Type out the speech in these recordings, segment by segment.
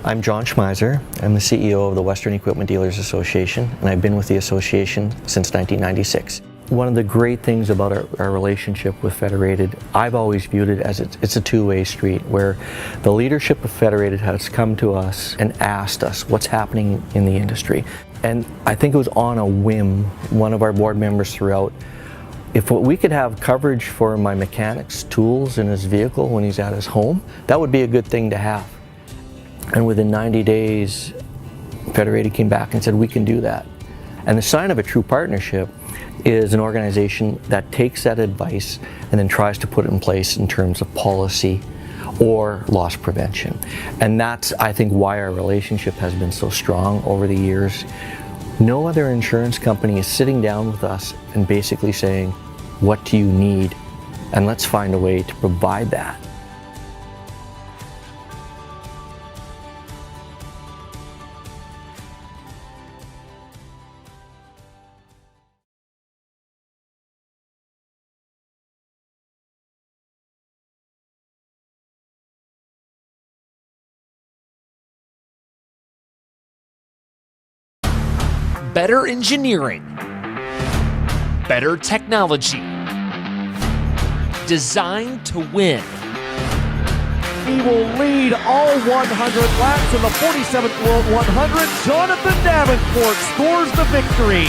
I'm John Schmeiser. I'm the CEO of the Western Equipment Dealers Association, and I've been with the association since 1996. One of the great things about our relationship with Federated, I've always viewed it as it's a two-way street, where the leadership of Federated has come to us and asked us what's happening in the industry. And I think it was on a whim, one of our board members threw out, if we could have coverage for my mechanic's tools in his vehicle when he's at his home, that would be a good thing to have. And within 90 days, Federated came back and said, we can do that. And the sign of a true partnership is an organization that takes that advice and then tries to put it in place in terms of policy or loss prevention. And that's, I think, why our relationship has been so strong over the years. No other insurance company is sitting down with us and basically saying, what do you need? And let's find a way to provide that. Better engineering, better technology, designed to win. He will lead all 100 laps in the 47th World 100. Jonathan Davenport scores the victory.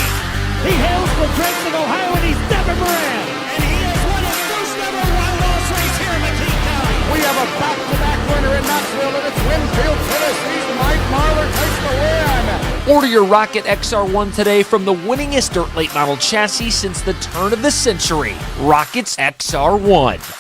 He hails from Trenton, Ohio, and he's Devin Moran. And he has won his first ever one-loss race here in McKean County. We have a back-to-back winner in Knoxville, and it's Winfield, Tennessee's Mike Marler takes the win. Order your Rocket XR1 today from the winningest dirt late model chassis since the turn of the century, Rocket's XR1.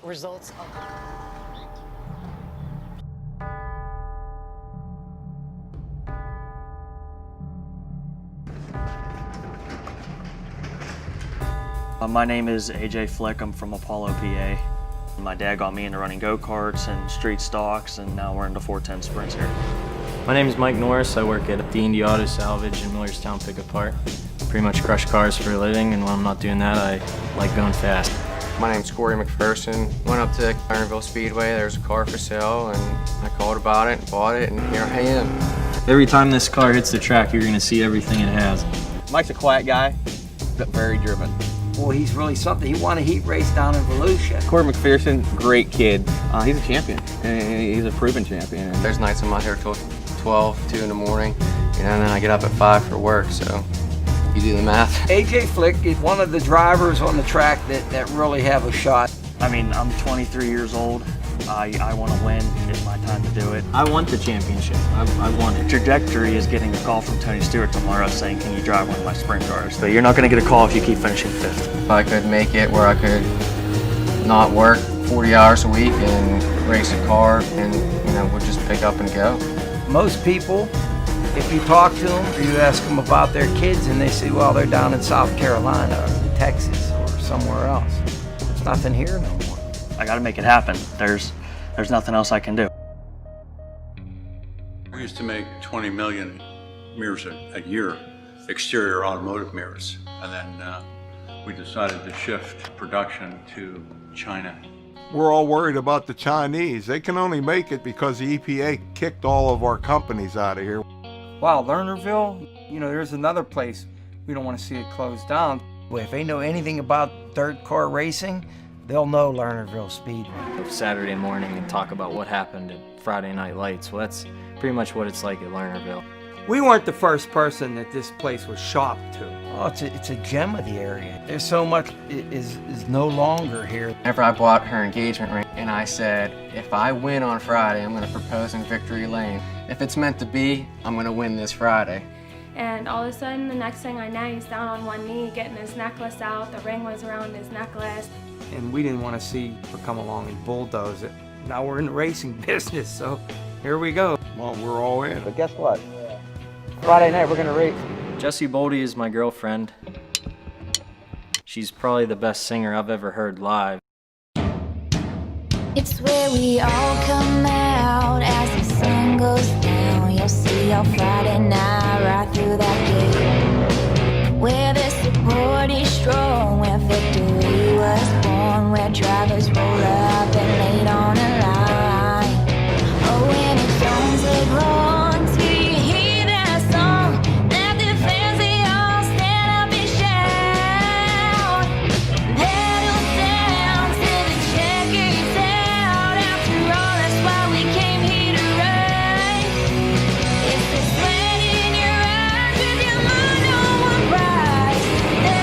Results. My name is AJ Flick. I'm from Apollo, PA. My dad got me into running go-karts and street stocks, and now we're into 410 sprints here. My name is Mike Norris. I work at D&D Auto Salvage in Millerstown Pick Apart. Pretty much crush cars for a living, and when I'm not doing that, I like going fast. My name's Corey McPherson. Went up to Lernerville Speedway, there's a car for sale, and I called about it and bought it, and here I am. Every time this car hits the track, you're going to see everything it has. Mike's a quiet guy, but very driven. Well, he's really something. He won a heat race down in Volusia. Corey McPherson, great kid. He's a champion, and he's a proven champion. There's nights I'm out here till 12, 2 in the morning, and then I get up at 5 for work, so you do the math. AJ Flick is one of the drivers on the track that really have a shot. I mean, I'm 23 years old. I want to win. It's my time to do it. I want the championship. I want it. The trajectory is getting a call from Tony Stewart tomorrow saying, can you drive one of my sprint cars? But you're not going to get a call if you keep finishing 5th. If I could make it where I could not work 40 hours a week and race a car, and we'll just pick up and go. Most people, if you talk to them or you ask them about their kids and they say, well, they're down in South Carolina or Texas or somewhere else. There's nothing here no more. I got to make it happen. There's nothing else I can do. We used to make 20 million mirrors a year, exterior automotive mirrors, and then we decided to shift production to China. We're all worried about the Chinese. They can only make it because the EPA kicked all of our companies out of here. Wow, Lernerville, there's another place we don't want to see it closed down. Well, if they know anything about third car racing, they'll know Lernerville Speedway. Saturday morning and talk about what happened at Friday Night Lights. Well, that's pretty much what it's like at Lernerville. We weren't the first person that this place was shopped to. Oh, it's a gem of the area. There's so much is no longer here. Whenever I bought her engagement ring, and I said, if I win on Friday, I'm going to propose in Victory Lane. If it's meant to be, I'm going to win this Friday. And all of a sudden, the next thing I know, he's down on one knee, getting his necklace out. The ring was around his necklace. And we didn't want to see her come along and bulldoze it. Now we're in the racing business, so here we go. Well, we're all in. But guess what? Friday night, we're going to race. Jessie Boldy is my girlfriend. She's probably the best singer I've ever heard live. It's where we all come out as the sun goes down. You'll see on Friday night right through that gate, where the support is strong, where victory was born, where drivers roll up and late on a line. Oh, when it don't take long to hear that song, let the fans they all stand up and shout. Pedal down till the checker's out. After all, that's why we came here to race. It's the sweat in your eyes with your mind on one prize. The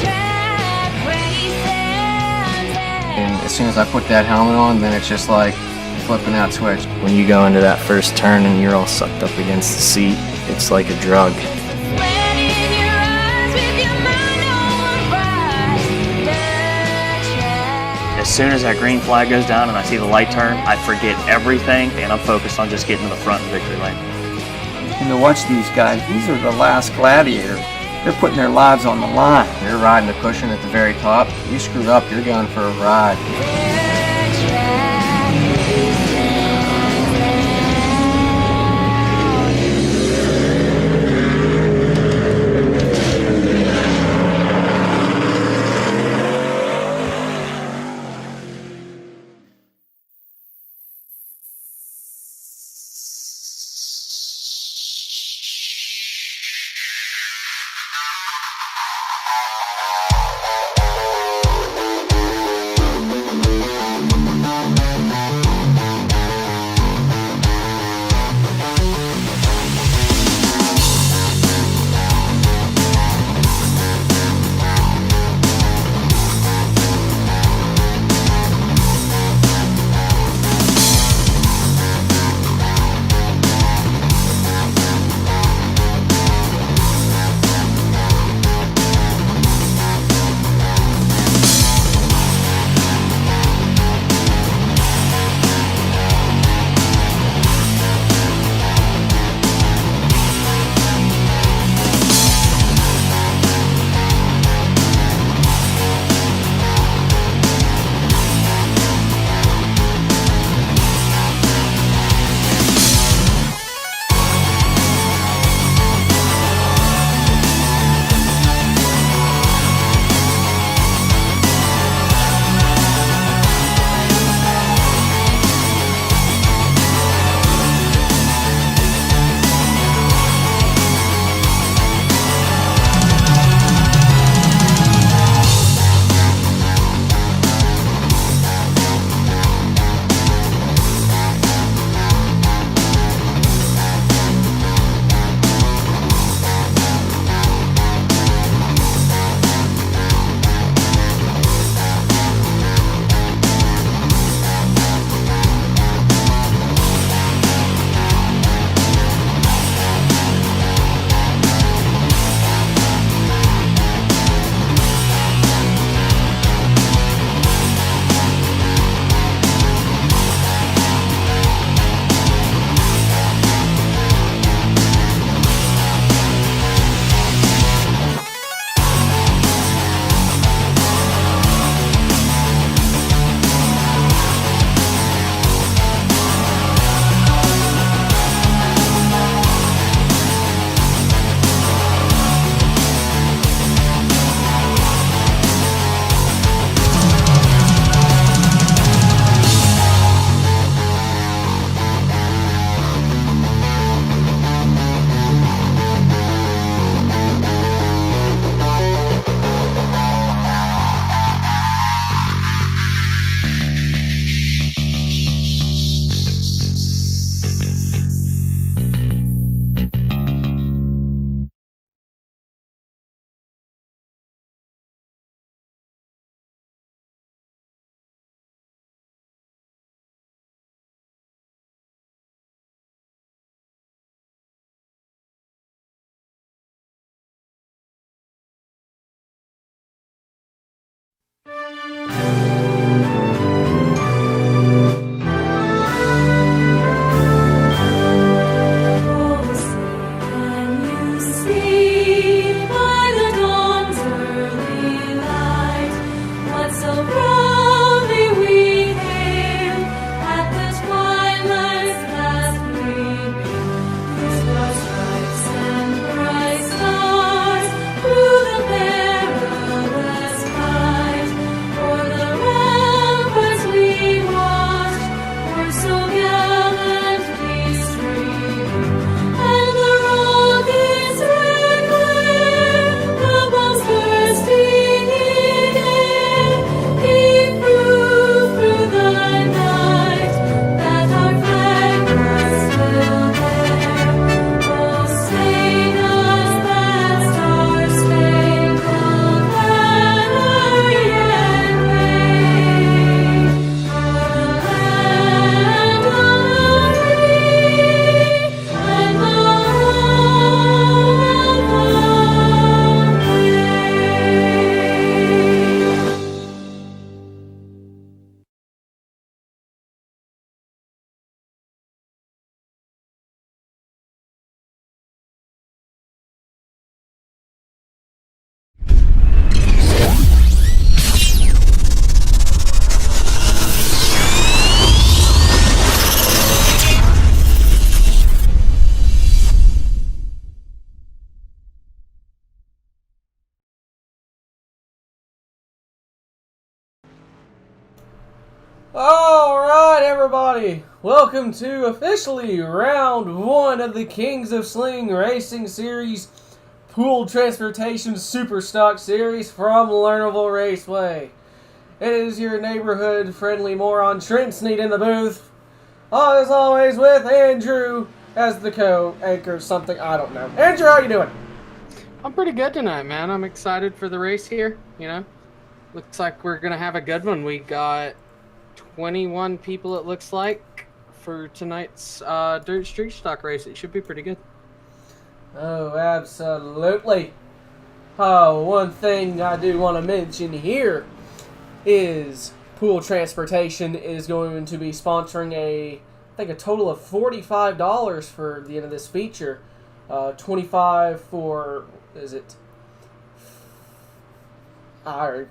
track races. And as soon as I put that helmet on, then it's just like flipping that switch. When you go into that first turn and you're all sucked up against the seat, it's like a drug. As soon as that green flag goes down and I see the light turn, I forget everything and I'm focused on just getting to the front in Victory Lane. And to watch these guys, these are the last gladiators. They're putting their lives on the line. You're riding the cushion at the very top. You screwed up, you're going for a ride. All right, everybody. Welcome to officially round 1 of the Kings of Sling Racing Series Poole Transportation Super Stocks Series from Lernerville Raceway. It is your neighborhood friendly moron Trent Sneed in the booth. As always with Andrew as the co-anchor something, I don't know. Andrew, how you doing? I'm pretty good tonight, man. I'm excited for the race here, you know. Looks like we're going to have a good one. We got 21 people, it looks like, for tonight's Dirt Street Stock race. It should be pretty good. Oh, absolutely. One thing I do want to mention here is Poole Transportation is going to be sponsoring I think a total of $45 for the end of this feature. 25 for, is it? Alright.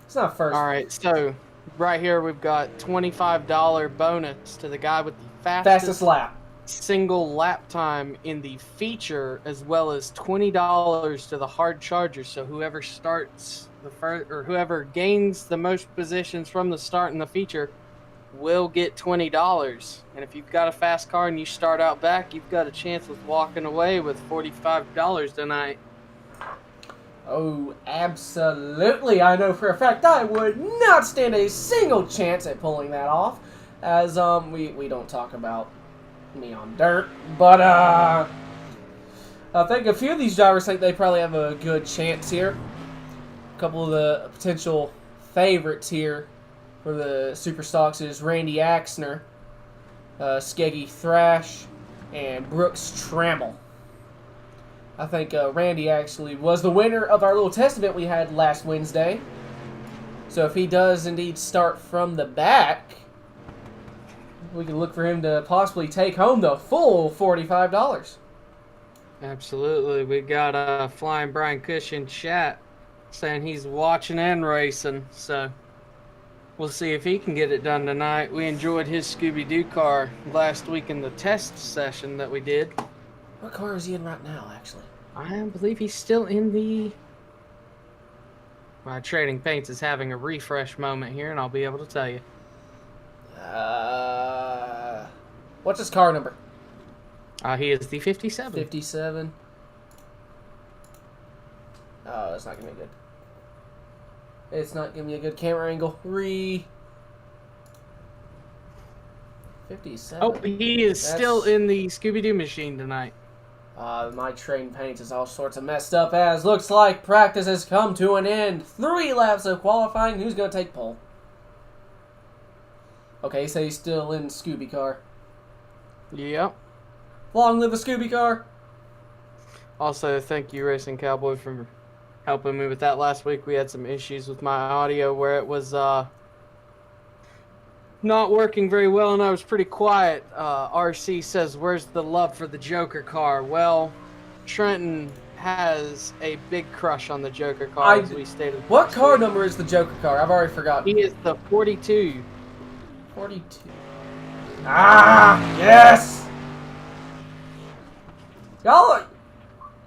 It's not first. Alright, so right here we've got $25 bonus to the guy with the Fastest lap. Single lap time in the feature, as well as $20 to the hard charger. So whoever starts the first, or whoever gains the most positions from the start in the feature will get $20. And if you've got a fast car and you start out back, you've got a chance of walking away with $45 tonight. Oh, absolutely. I know for a fact I would not stand a single chance at pulling that off, as we don't talk about me on dirt, but I think a few of these drivers think they probably have a good chance here. A couple of the potential favorites here for the Super Stocks is Randy Axner, Skeggy Thrash, and Brooks Trammell. I think Randy actually was the winner of our little test event we had last Wednesday. So if he does indeed start from the back, we can look for him to possibly take home the full $45. Absolutely. We got Flying Brian Cush in chat saying he's watching and racing. So we'll see if he can get it done tonight. We enjoyed his Scooby-Doo car last week in the test session that we did. What car is he in right now, actually? I believe he's still in the... My Trading Paints is having a refresh moment here, and I'll be able to tell you. What's his car number? He is the 57. 57. Oh, it's not gonna be good. It's not giving me a good camera angle. 57. Oh, he is still in the Scooby-Doo machine tonight. My Trading Paints is all sorts of messed up, as looks like practice has come to an end. 3 laps of qualifying. Who's gonna take pole? Okay, so he's still in Scooby car. Yep. Long live the Scooby car. Also, thank you, Racing Cowboy, for helping me with that last week. We had some issues with my audio where it was not working very well, and I was pretty quiet. RC says, where's the love for the Joker car? Well, Trenton has a big crush on the Joker car, as we stated. What car number is the Joker car? I've already forgotten. He is the 42. 42. Ah, yes! Y'all,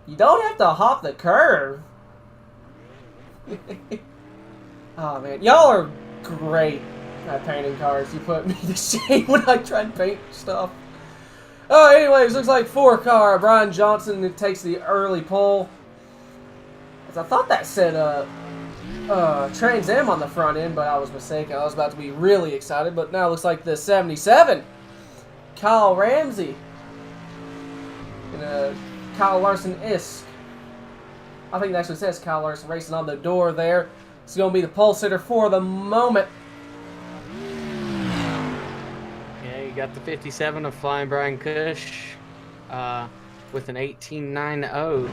you don't have to hop the curve. Oh, man. Y'all are great at painting cars. You put me to shame when I try to paint stuff. Oh, anyways, looks like 4 car. Brian Johnson takes the early pole. I thought that said, Trans Am on the front end, but I was mistaken. I was about to be really excited, but now it looks like the 77. Kyle Ramsey. And Kyle Larson-isk. I think it actually says Kyle Larson Racing on the door there. It's going to be the pole sitter for the moment. Yeah, you got the 57 of Flying Brian Cush with an 18.90.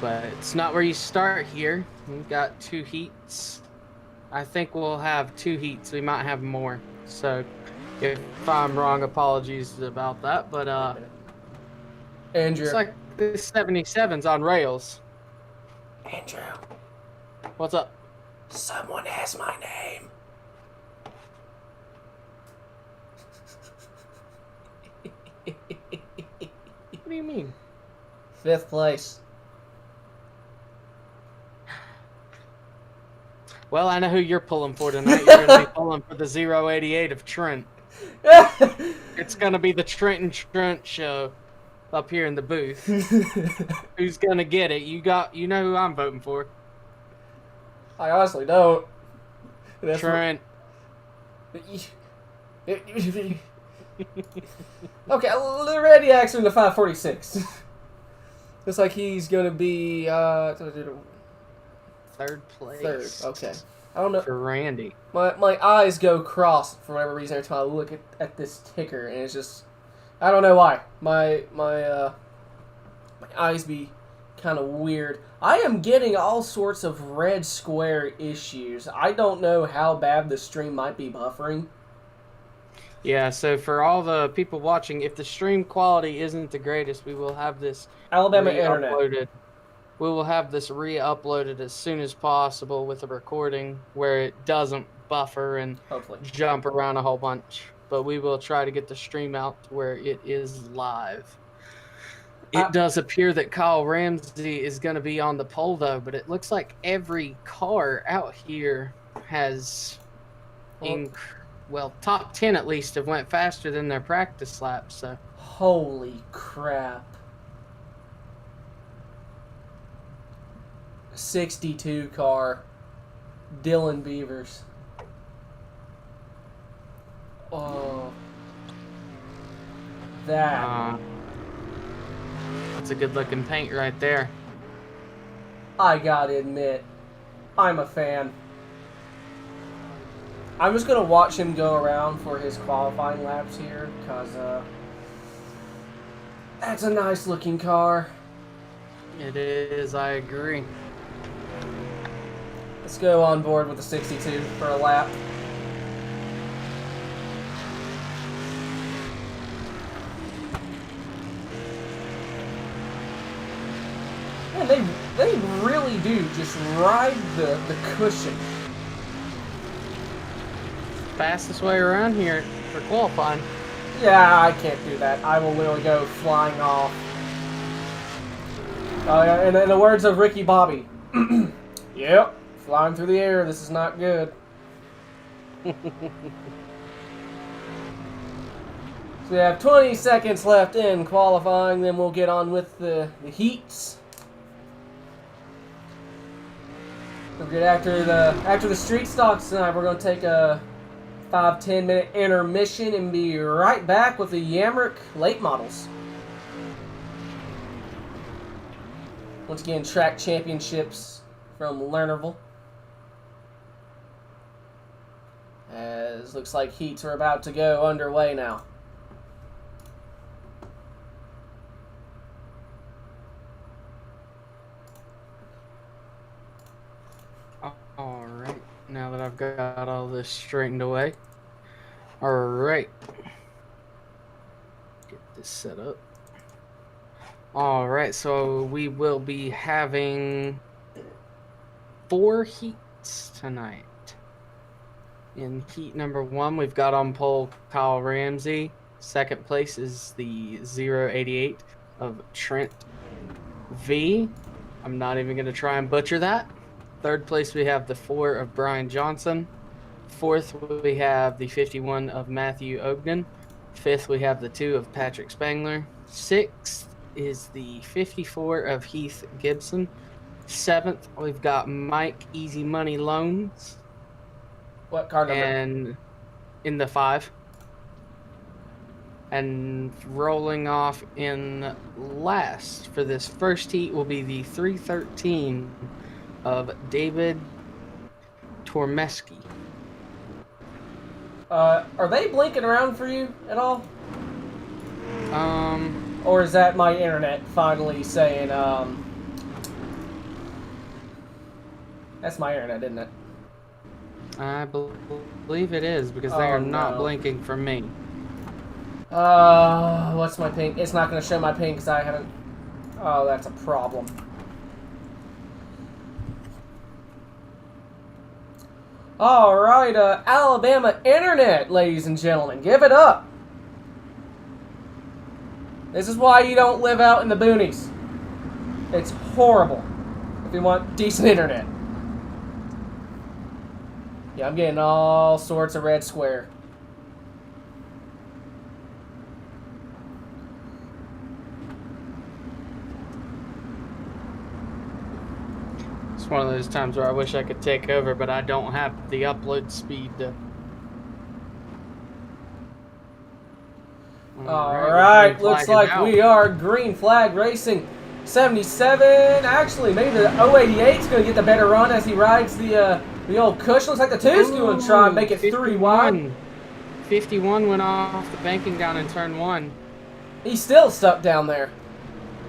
But it's not where you start here. We've got 2 heats. I think we'll have 2 heats. We might have more. So if I'm wrong, apologies about that. But Andrew, it's like the 77's on rails. Andrew, what's up? Someone has my name. What do you mean? 5th place. Well, I know who you're pulling for tonight. You're going to be pulling for the 088 of Trent. It's going to be the Trent and Trent show up here in the booth. Who's going to get it? You know who I'm voting for. I honestly don't. That's Trent. Okay, Randy Axel in the 546. Looks like he's going to be third place. Third, okay. I don't know. For Randy. My eyes go cross for whatever reason every time I look at this ticker, and it's just, I don't know why. My eyes be kind of weird. I am getting all sorts of red square issues. I don't know how bad the stream might be buffering. Yeah, so for all the people watching, if the stream quality isn't the greatest, we will have this Alabama internet. We will have this re-uploaded as soon as possible with a recording where it doesn't buffer and hopefully jump around a whole bunch. But we will try to get the stream out to where it is live. It does appear that Kyle Ramsey is going to be on the pole, though, but it looks like every car out here has, top 10 at least have went faster than their practice laps. So holy crap. 62 car, Dylan Beavers. Oh, that. That's a good looking paint right there. I gotta admit, I'm a fan. I'm just gonna watch him go around for his qualifying laps here, because that's a nice looking car. It is, I agree. Let's go on board with the 62 for a lap. Man, they really do just ride the cushion. Fastest way around here for qualifying. Yeah, I can't do that. I will literally go flying off. And in the words of Ricky Bobby, yep, flying through the air, this is not good. So we have 20 seconds left in qualifying, then we'll get on with the heats. We'll get after the street stocks tonight. We're going to take a 5-10 minute intermission and be right back with the Yamrick late models. Once again, track championships from Lernerville. As looks like heats are about to go underway now. Alright, now that I've got all this straightened away. Alright. Get this set up. Alright, so we will be having 4 heats tonight. In heat number 1, we've got on pole Kyle Ramsey. Second place is the 088 of Trent V. I'm not even going to try and butcher that. Third place, we have the 4 of Brian Johnson. Fourth, we have the 51 of Matthew Ogden. Fifth, we have the 2 of Patrick Spangler. Sixth is the 54 of Heath Gibson. Seventh, we've got Mike Easy Money Loans. What car number? And in the 5. And rolling off in last for this first heat will be the 313 of David Tormeski. Are they blinking around for you at all? Or is that my internet finally saying, That's my internet, isn't it? I believe it is, because they are not blinking for me. What's my ping? It's not going to show my ping because I haven't... Oh, that's a problem. Alright, Alabama internet, ladies and gentlemen. Give it up. This is why you don't live out in the boonies. It's horrible if you want decent internet. Yeah, I'm getting all sorts of red square. It's one of those times where I wish I could take over, but I don't have the upload speed to... Alright, looks like we are green flag racing. 77, actually, maybe the 088 is going to get the better run as he rides the old cushion. Looks like the 2's going to try and make it 3 wide. 51 went off the banking down in turn 1. He's still stuck down there.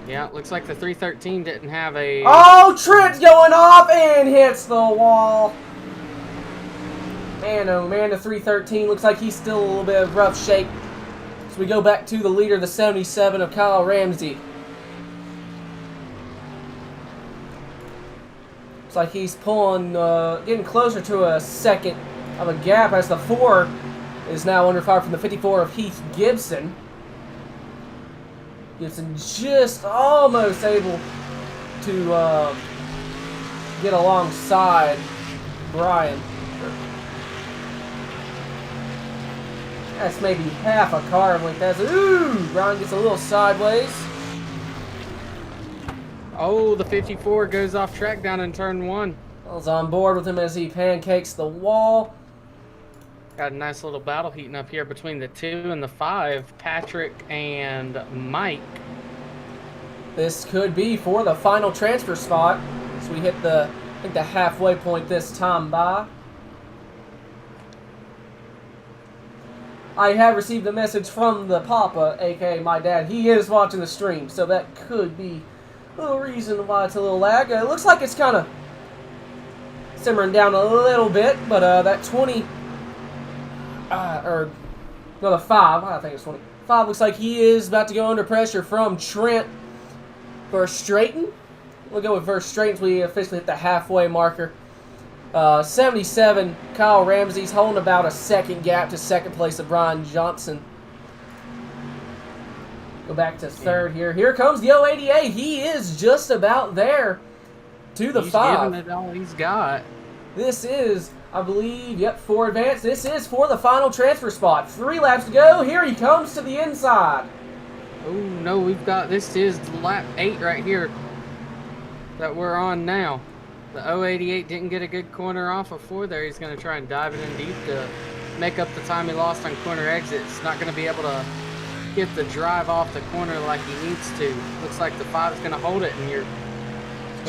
Yeah, it looks like the 313 didn't have a... Oh, Trent's going off and hits the wall. Man, oh man, the 313 looks like he's still a little bit of rough shape. So we go back to the leader, the 77 of Kyle Ramsey. Looks like he's pulling, getting closer to a second of a gap as the 4 is now under fire from the 54 of Heath Gibson. Gibson just almost able to get alongside Brian. That's maybe half a car length. That's ooh! Brian gets a little sideways. Oh, the 54 goes off track down in turn 1. I was on board with him as he pancakes the wall. Got a nice little battle heating up here between the 2 and the 5, Patrick and Mike. This could be for the final transfer spot. So we hit the, I think, the halfway point this time by. I have received a message from the Papa, aka my dad. He is watching the stream, so that could be a little reason why it's a little lag. It looks like it's kind of simmering down a little bit, but that 20, or no, the 5, I think it's 25, looks like he is about to go under pressure from Trent Verstraeten. We'll go with Verstraeten. We officially hit the halfway marker. 77, Kyle Ramsey's holding about a second gap to second place of Brian Johnson. Go back to third here. Here comes the 088. He is just about there to the 5. He's giving it all he's got. This is, I believe, yep, 4 advance. This is for the final transfer spot. 3 laps to go. Here he comes to the inside. Oh, no, we've got, this is lap 8 right here that we're on now. The 088 didn't get a good corner off of 4 there. He's going to try and dive it in deep to make up the time he lost on corner exits. Not going to be able to get the drive off the corner like he needs to. Looks like the 5 is going to hold it, and your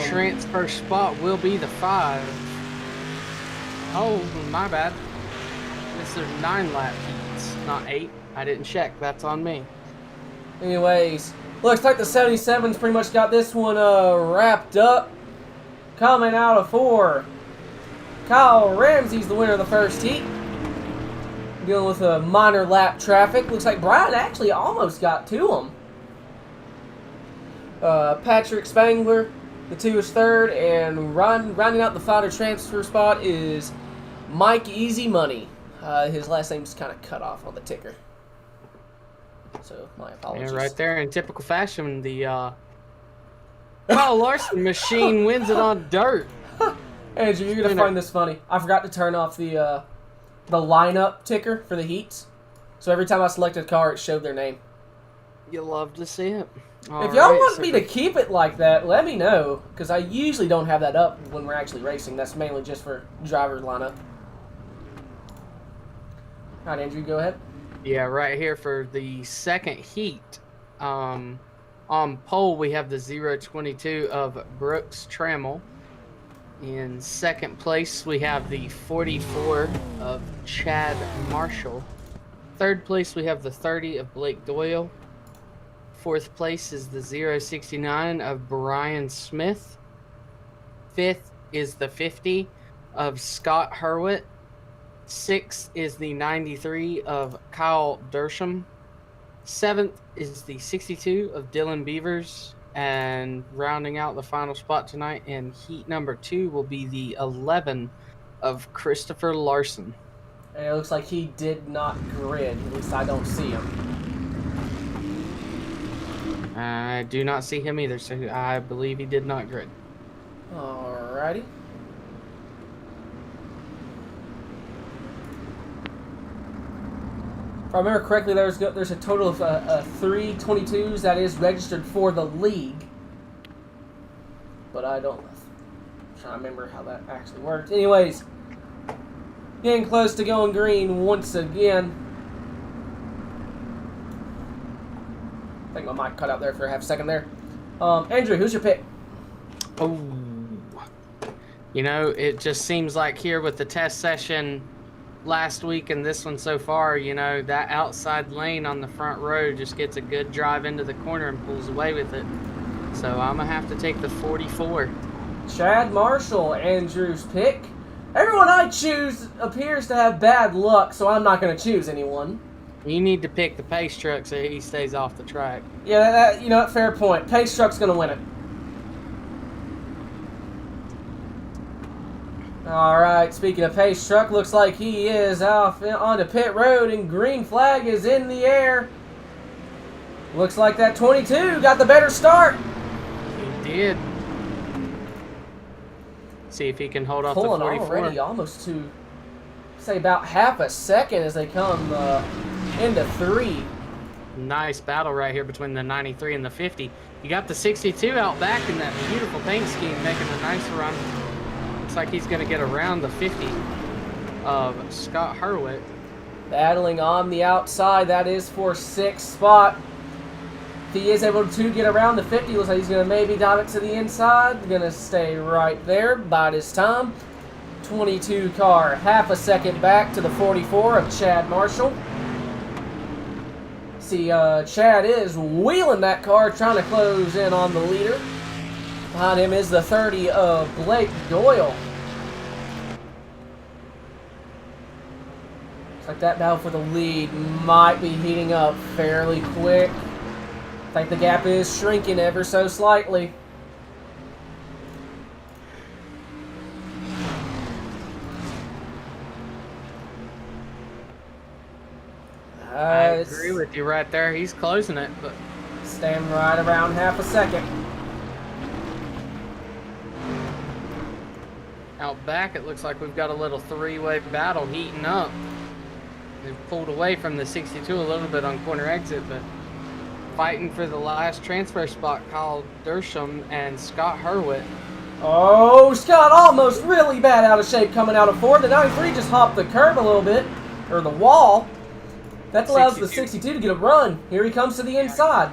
transfer spot will be the 5. Oh, my bad. This is 9 lap heats, not 8. I didn't check. That's on me. Anyways, looks like the 77's pretty much got this one wrapped up. Coming out of 4, Kyle Ramsey's the winner of the first heat. Dealing with a minor lap traffic. Looks like Brian actually almost got to him. Patrick Spangler, the 2 is third, and rounding out the final transfer spot is Mike Easy Money. His last name's kind of cut off on the ticker. So, my apologies. And right there, in typical fashion, the Kyle Larson machine wins it on dirt. Andrew, you're going to find this funny. I forgot to turn off the lineup ticker for the heats. So every time I selected a car, it showed their name. You'll love to see it. If y'all want me to keep it like that, let me know. Because I usually don't have that up when we're actually racing. That's mainly just for driver lineup. All right, Andrew, go ahead. Yeah, right here for the second heat. On pole, we have the 022 of Brooks Trammell. In second place, we have the 44 of Chad Marshall. Third place, we have the 30 of Blake Doyle. Fourth place is the 069 of Brian Smith. Fifth is the 50 of Scott Hurwitt. Sixth is the 93 of Kyle Dersham. Seventh is the 62 of Dylan Beavers. And rounding out the final spot tonight in heat number 2 will be the 11 of Christopher Larson. And it looks like he did not grid. At least I don't see him. I do not see him either, so I believe he did not grid. Alrighty. If I remember correctly, there's a total of 3 22s that is registered for the league. But I'm trying to remember how that actually worked. Anyways, getting close to going green once again. I think my mic cut out there for a half second there. Andrew, who's your pick? Oh, you know, it just seems like here with the test session last week and this one so far, you know, that outside lane on the front row just gets a good drive into the corner and pulls away with it. So I'm going to have to take the 44. Chad Marshall, Andrew's pick. Everyone I choose appears to have bad luck, so I'm not going to choose anyone. You need to pick the pace truck so he stays off the track. Yeah, you know what, fair point. Pace truck's going to win it. Alright, speaking of pace truck, looks like he is off onto pit road and green flag is in the air. Looks like that 22 got the better start. He did. See if he can hold off the 44. Pulling already almost to, say, about half a second as they come into 3. Nice battle right here between the 93 and the 50. You got the 62 out back in that beautiful paint scheme making a nice run. Looks like he's going to get around the 50 of Scott Hurwitt. Battling on the outside, that is for 6th spot. If he is able to get around the 50, looks like he's going to maybe dive it to the inside. Going to stay right there, bide his time. 22 car, half a second back to the 44 of Chad Marshall. See, Chad is wheeling that car, trying to close in on the leader. Behind him is the 30 of Blake Doyle. Looks like that battle for the lead might be heating up fairly quick. I think the gap is shrinking ever so slightly. I agree with you right there. He's closing it, but staying right around half a second. Out back, it looks like we've got a little three-way battle heating up. They've pulled away from the 62 a little bit on corner exit, but fighting for the last transfer spot, Kyle Dersham and Scott Hurwitt. Oh, Scott almost really bad out of shape coming out of 4. The 93 just hopped the curb a little bit, or the wall. That allows the 62 to get a run. Here he comes to the inside.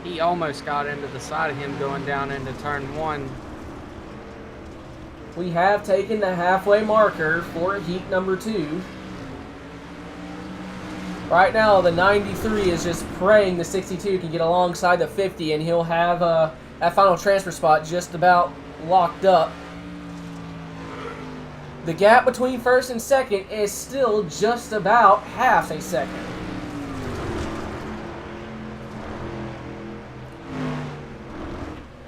He almost got into the side of him going down into turn 1. We have taken the halfway marker for heat number 2. Right now, the 93 is just praying the 62 can get alongside the 50, and he'll have that final transfer spot just about locked up. The gap between first and second is still just about half a second.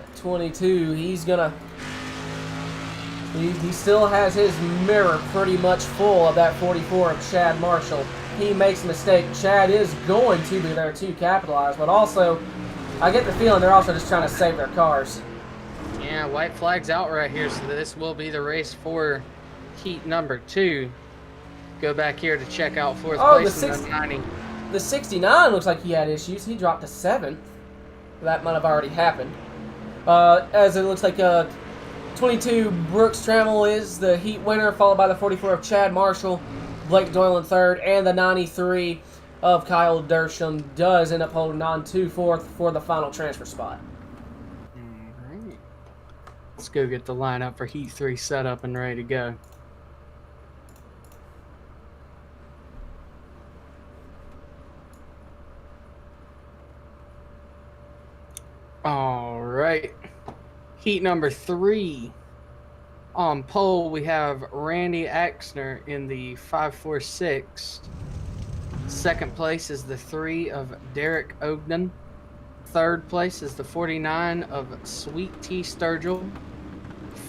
At 22, he's gonna... He still has his mirror pretty much full of that 44 of Chad Marshall. He makes a mistake. Chad is going to be there to capitalize, but also, I get the feeling they're also just trying to save their cars. Yeah, white flag's out right here, so this will be the race for heat number 2. Go back here to check out 4th place in the 90. The 69 looks like he had issues. He dropped to 7th. That might have already happened. As it looks like 22 Brooks Trammell is the heat winner, followed by the 44 of Chad Marshall, Blake Doyle in 3rd, and the 93 of Kyle Dersham does end up holding on to 4th for the final transfer spot. Alright. Let's go get the lineup for heat 3 set up and ready to go. Alright. Heat number 3. On pole, we have Randy Axner in the 546. Second place is the 3 of Derek Ogden. Third place is the 49 of Sweet Tea Sturgill.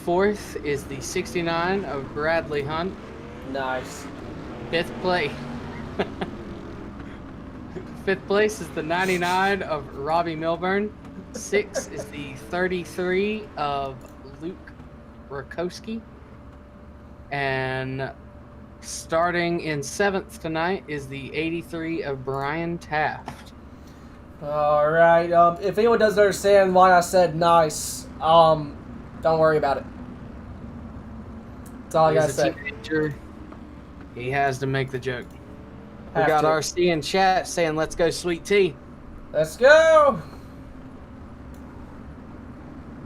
Fourth is the 69 of Bradley Hunt. Nice. Fifth place. Fifth place is the 99 of Robbie Milburn. Sixth is the 33 of Luke Rakowski. And Starting in 7th tonight is the 83 of Brian Taft. All right. If anyone doesn't understand why I said nice, don't worry about it. That's all I gotta He's a say. teenager. He has to make the joke. We Have got to. RC in chat saying, "Let's go, Sweet Tea." Let's go.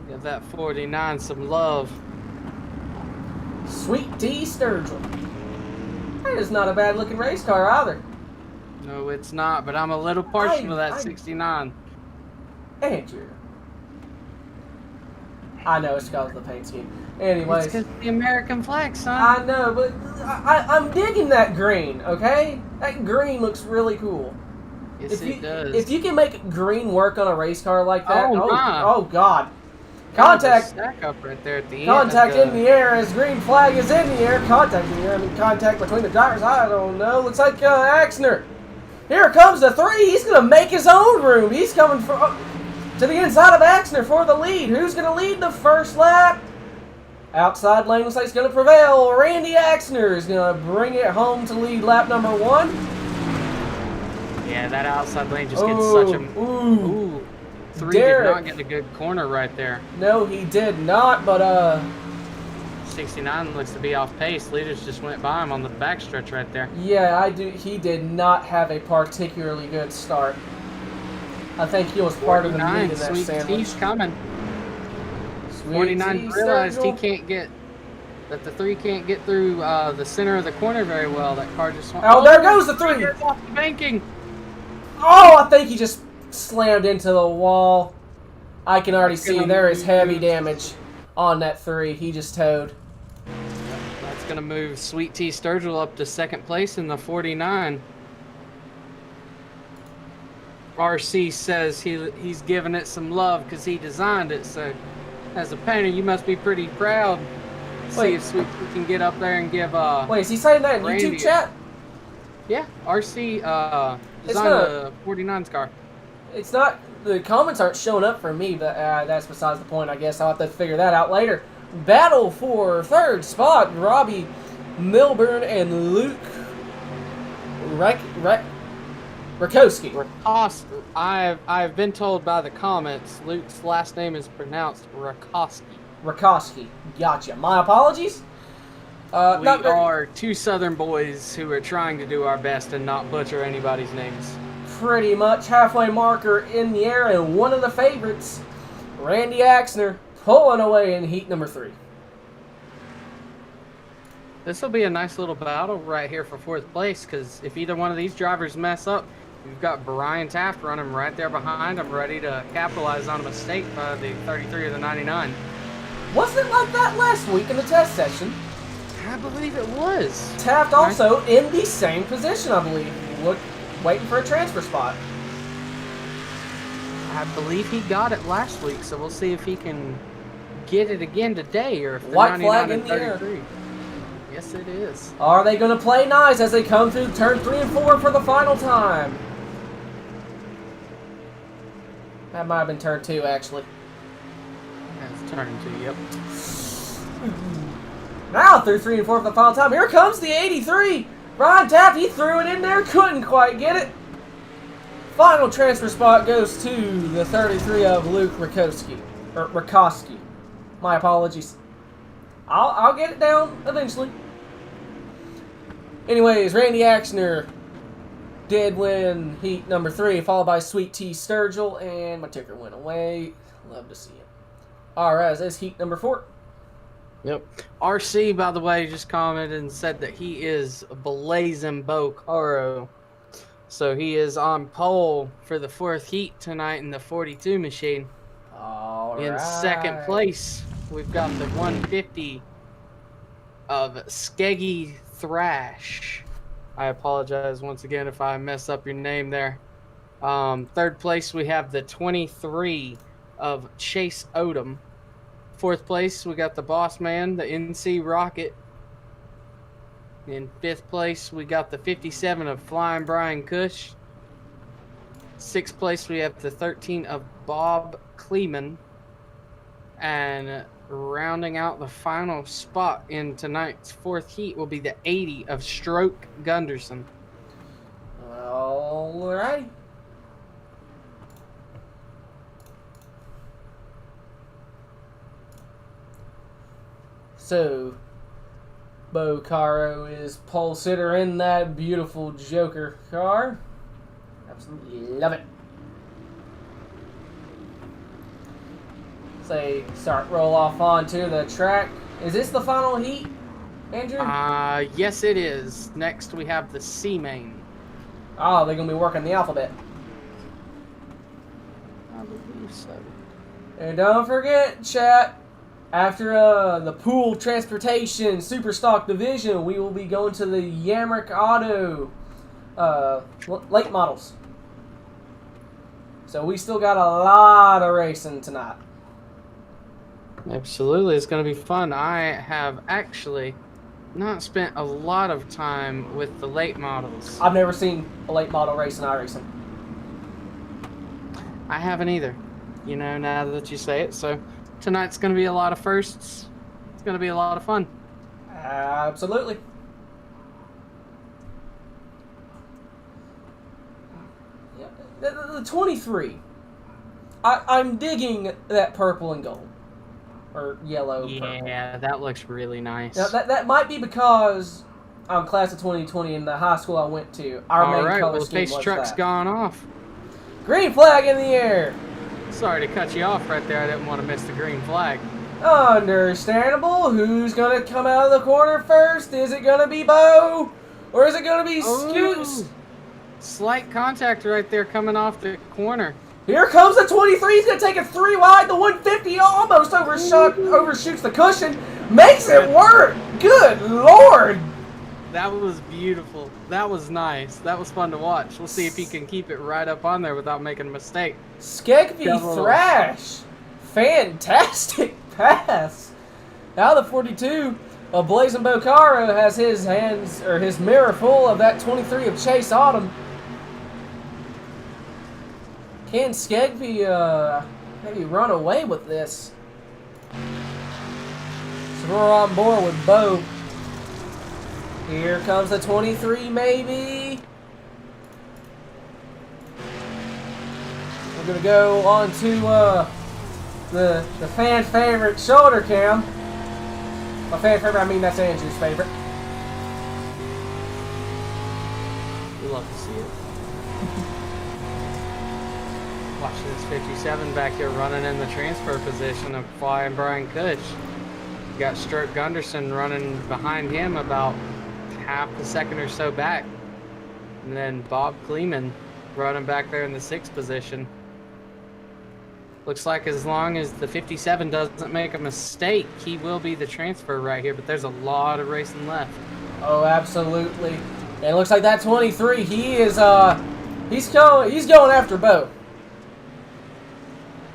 Give that 49 some love. Sweet Tea Sturgill. That is not a bad looking race car either. No, it's not, but I'm a little partial to that 69. Andrew. I know it's because of the paint scheme. Anyways. It's because the American flag, son. I know, but I'm digging that green, okay? That green looks really cool. Yes, it does. If you can make green work on a race car like that, my. oh God. Contact. Stack up right there at the Contact end. in the air as green flag is in the air. Contact in the air. I mean, contact between the drivers. I don't know. Looks like Axner. Here comes the 3. He's going to make his own room. He's coming to the inside of Axner for the lead. Who's going to lead the first lap? Outside lane looks like it's going to prevail. Randy Axner is going to bring it home to lead lap number 1. Yeah, that outside lane just gets such a... Ooh. 3 did not get a good corner right there. No, he did not, but 69 looks to be off pace. Leaders just went by him on the backstretch right there. Yeah, he did not have a particularly good start. I think he was part of the meat of that Sweet sandwich. Tea's coming. Sweet 49 Tea realized he Sturgill. can't get... That the 3 can't get through the center of the corner very well. That car just went... Oh, there goes the 3! Off the banking! Oh, I think he just slammed into the wall. I can already see there is heavy damage on that 3. He just towed. That's going to move Sweet Tea Sturgill up to 2nd place in the 49. RC says he's giving it some love because he designed it. So, as a painter, you must be pretty proud. See if Sweet Tea can get up there and give... Wait, is he saying that in Randy YouTube chat? Yeah, RC designed the 49's car. It's not... The comments aren't showing up for me, but that's besides the point, I guess. I'll have to figure that out later. Battle for 3rd spot. Robbie Milburn and Luke Rakowski. I've been told by the comments, Luke's last name is pronounced Rakowski. Rakowski. Gotcha. My apologies. We are 2 Southern boys who are trying to do our best and not butcher anybody's names. Pretty much halfway marker in the air, and one of the favorites, Randy Axner, pulling away in heat number 3. This will be a nice little battle right here for 4th place, because if either one of these drivers mess up, you've got Brian Taft running right there behind him, ready to capitalize on a mistake by the 33 or the 99. Wasn't it like that last week in the test session? I believe it was. Taft also in the same position, I believe. Waiting for a transfer spot. I believe he got it last week, so we'll see if he can get it again today, or if the White 99 flag in and the air. 33. Yes, it is. Are they going to play nice as they come through turn 3 and 4 for the final time? That might have been turn 2, actually. That's turn 2, yep. Now through 3 and 4 for the final time. Here comes the 83. Brian Taft, he threw it in there, couldn't quite get it. Final transfer spot goes to the 33 of Luke Rakowski. My apologies. I'll get it down eventually. Anyways, Randy Axner did win heat number 3, followed by Sweet Tea Sturgill, and my ticker went away. Love to see it. Alright, that's heat number 4. Yep. RC, by the way, just commented and said that he is blazing Bocaro. So he is on pole for the 4th heat tonight in the 42 machine. In 2nd place, we've got the 150 of Skeggy Thrash. I apologize once again if I mess up your name there. 3rd place, we have the 23 of Chase Odom. 4th place, we got the Boss Man, the NC Rocket. In 5th place, we got the 57 of Flying Brian Cush. 6th place, we have the 13 of Bob Kleeman. And rounding out the final spot in tonight's fourth heat will be the 80 of Stroke Gunderson. Alrighty. So, Bo Caro is pole sitter in that beautiful Joker car. Absolutely love it. Say, start roll off onto the track. Is this the final heat, Andrew? Yes it is. Next we have the C main. Oh, they're going to be working the alphabet. I believe so. And don't forget, chat, after the Poole Transportation Super Stock division, we will be going to the Yamrick Auto late models. So we still got a lot of racing tonight. Absolutely, it's going to be fun. I have actually not spent a lot of time with the late models. I've never seen a late model race in iRacing. I haven't either, you know, now that you say it. So tonight's going to be a lot of firsts. It's going to be a lot of fun. Absolutely. The 23. I'm digging that purple and gold. Or yellow. Yeah, purple. That looks really nice. Now, that might be because I'm class of 2020 in the high school I went to. Our main color scheme pace was truck's that. gone off. Green flag in the air. Sorry to cut you off right there. I didn't want to miss the green flag. Understandable. Who's going to come out of the corner first? Is it going to be Bo? Or is it going to be Scoots? Slight contact right there coming off the corner. Here comes the 23. He's going to take it 3 wide. The 150 almost overshoots the cushion. Makes it work. Good Lord. That was beautiful. That was nice. That was fun to watch. We'll see if he can keep it right up on there without making a mistake. Skegby Thrash. Fantastic pass. Now the 42 of Blazing Bocaro has his hands, or his mirror full of that 23 of Chase Autumn. Can Skegby maybe run away with this? So we're on board with Bo. Here comes the 23, maybe. We're gonna go on to the fan favorite shoulder cam. My fan favorite, I mean that's Andrew's favorite. We love to see it. Watching this 57 back here running in the transfer position of Flying Brian Cush. You got Stroke Gunderson running behind him about half a second or so back. And then Bob Kleeman running back there in the 6th position. Looks like as long as the 57 doesn't make a mistake, he will be the transfer right here, but there's a lot of racing left. Oh, absolutely. And it looks like that 23, he is he's going after Bo.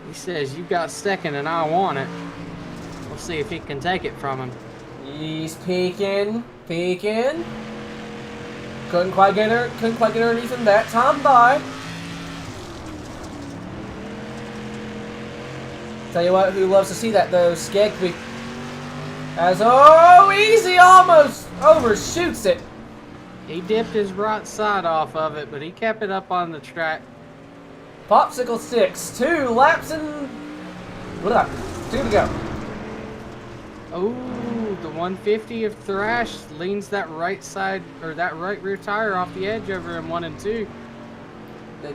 He says, "You got second and I want it." We'll see if he can take it from him. He's peeking. Couldn't quite get underneath him that time by. Tell you what, who loves to see that though, Skegby. As easy, almost overshoots it. He dipped his right side off of it, but he kept it up on the track. Popsicle 6, 2 laps and 2 to go. Oh, the 150 of Thrash leans that right side, or that right rear tire off the edge over in 1 and 2.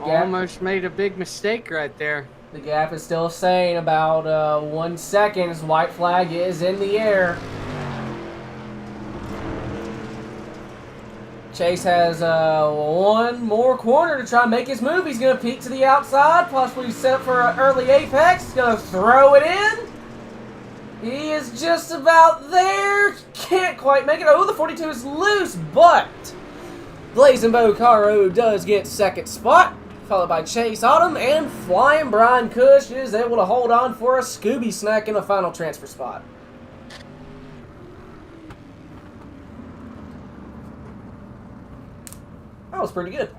Almost made a big mistake right there. The gap is still saying about 1 second. White flag is in the air. Chase has one more corner to try and make his move. He's going to peek to the outside, possibly set up for an early apex. He's going to throw it in. He is just about there. Can't quite make it. Oh, the 42 is loose, but Blazing Bocaro does get 2nd spot, followed by Chase Autumn, and Flying Brian Cush is able to hold on for a Scooby snack in the final transfer spot. That was pretty good.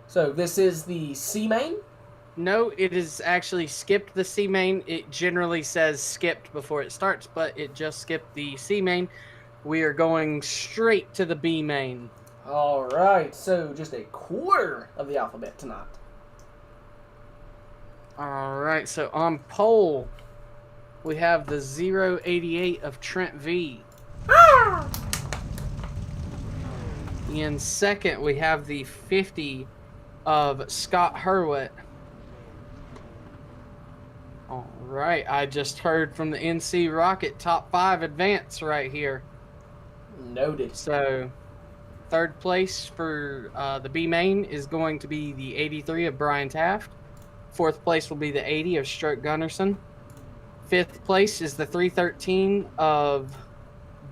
So this is the C main. No, it is actually skipped the C main. It generally says skipped before it starts, but it just skipped the C main. We are going straight to the B main. All right, so just a quarter of the alphabet tonight. All right, so on pole, we have the 088 of Trent V. In second, we have the 50 of Scott Hurwitt. All right, I just heard from the NC Rocket top 5 advance right here. Noted. So, third place for the B main is going to be the 83 of Brian Taft. Fourth place will be the 80 of Stroke Gunnarsson. Fifth place is the 313 of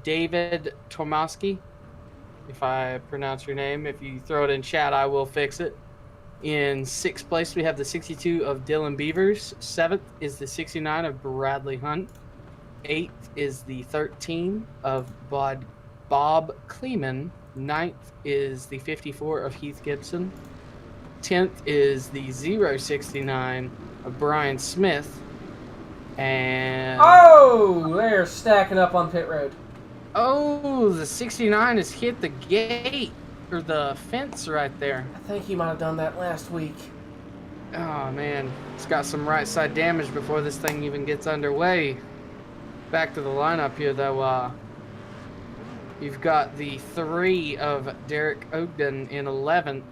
David Tomowski. If I pronounce your name, if you throw it in chat, I will fix it. In sixth place, we have the 62 of Dylan Beavers. Seventh is the 69 of Bradley Hunt. Eighth is the 13 of Bob Kleeman. Ninth is the 54 of Heath Gibson. 10th is the 069 of Brian Smith. And oh, they're stacking up on pit road. Oh, the 69 has hit the gate or the fence right there. I think he might have done that last week. Oh man, it's got some right side damage before this thing even gets underway. Back to the lineup here though. You've got the 3 of Derek Ogden in 11th.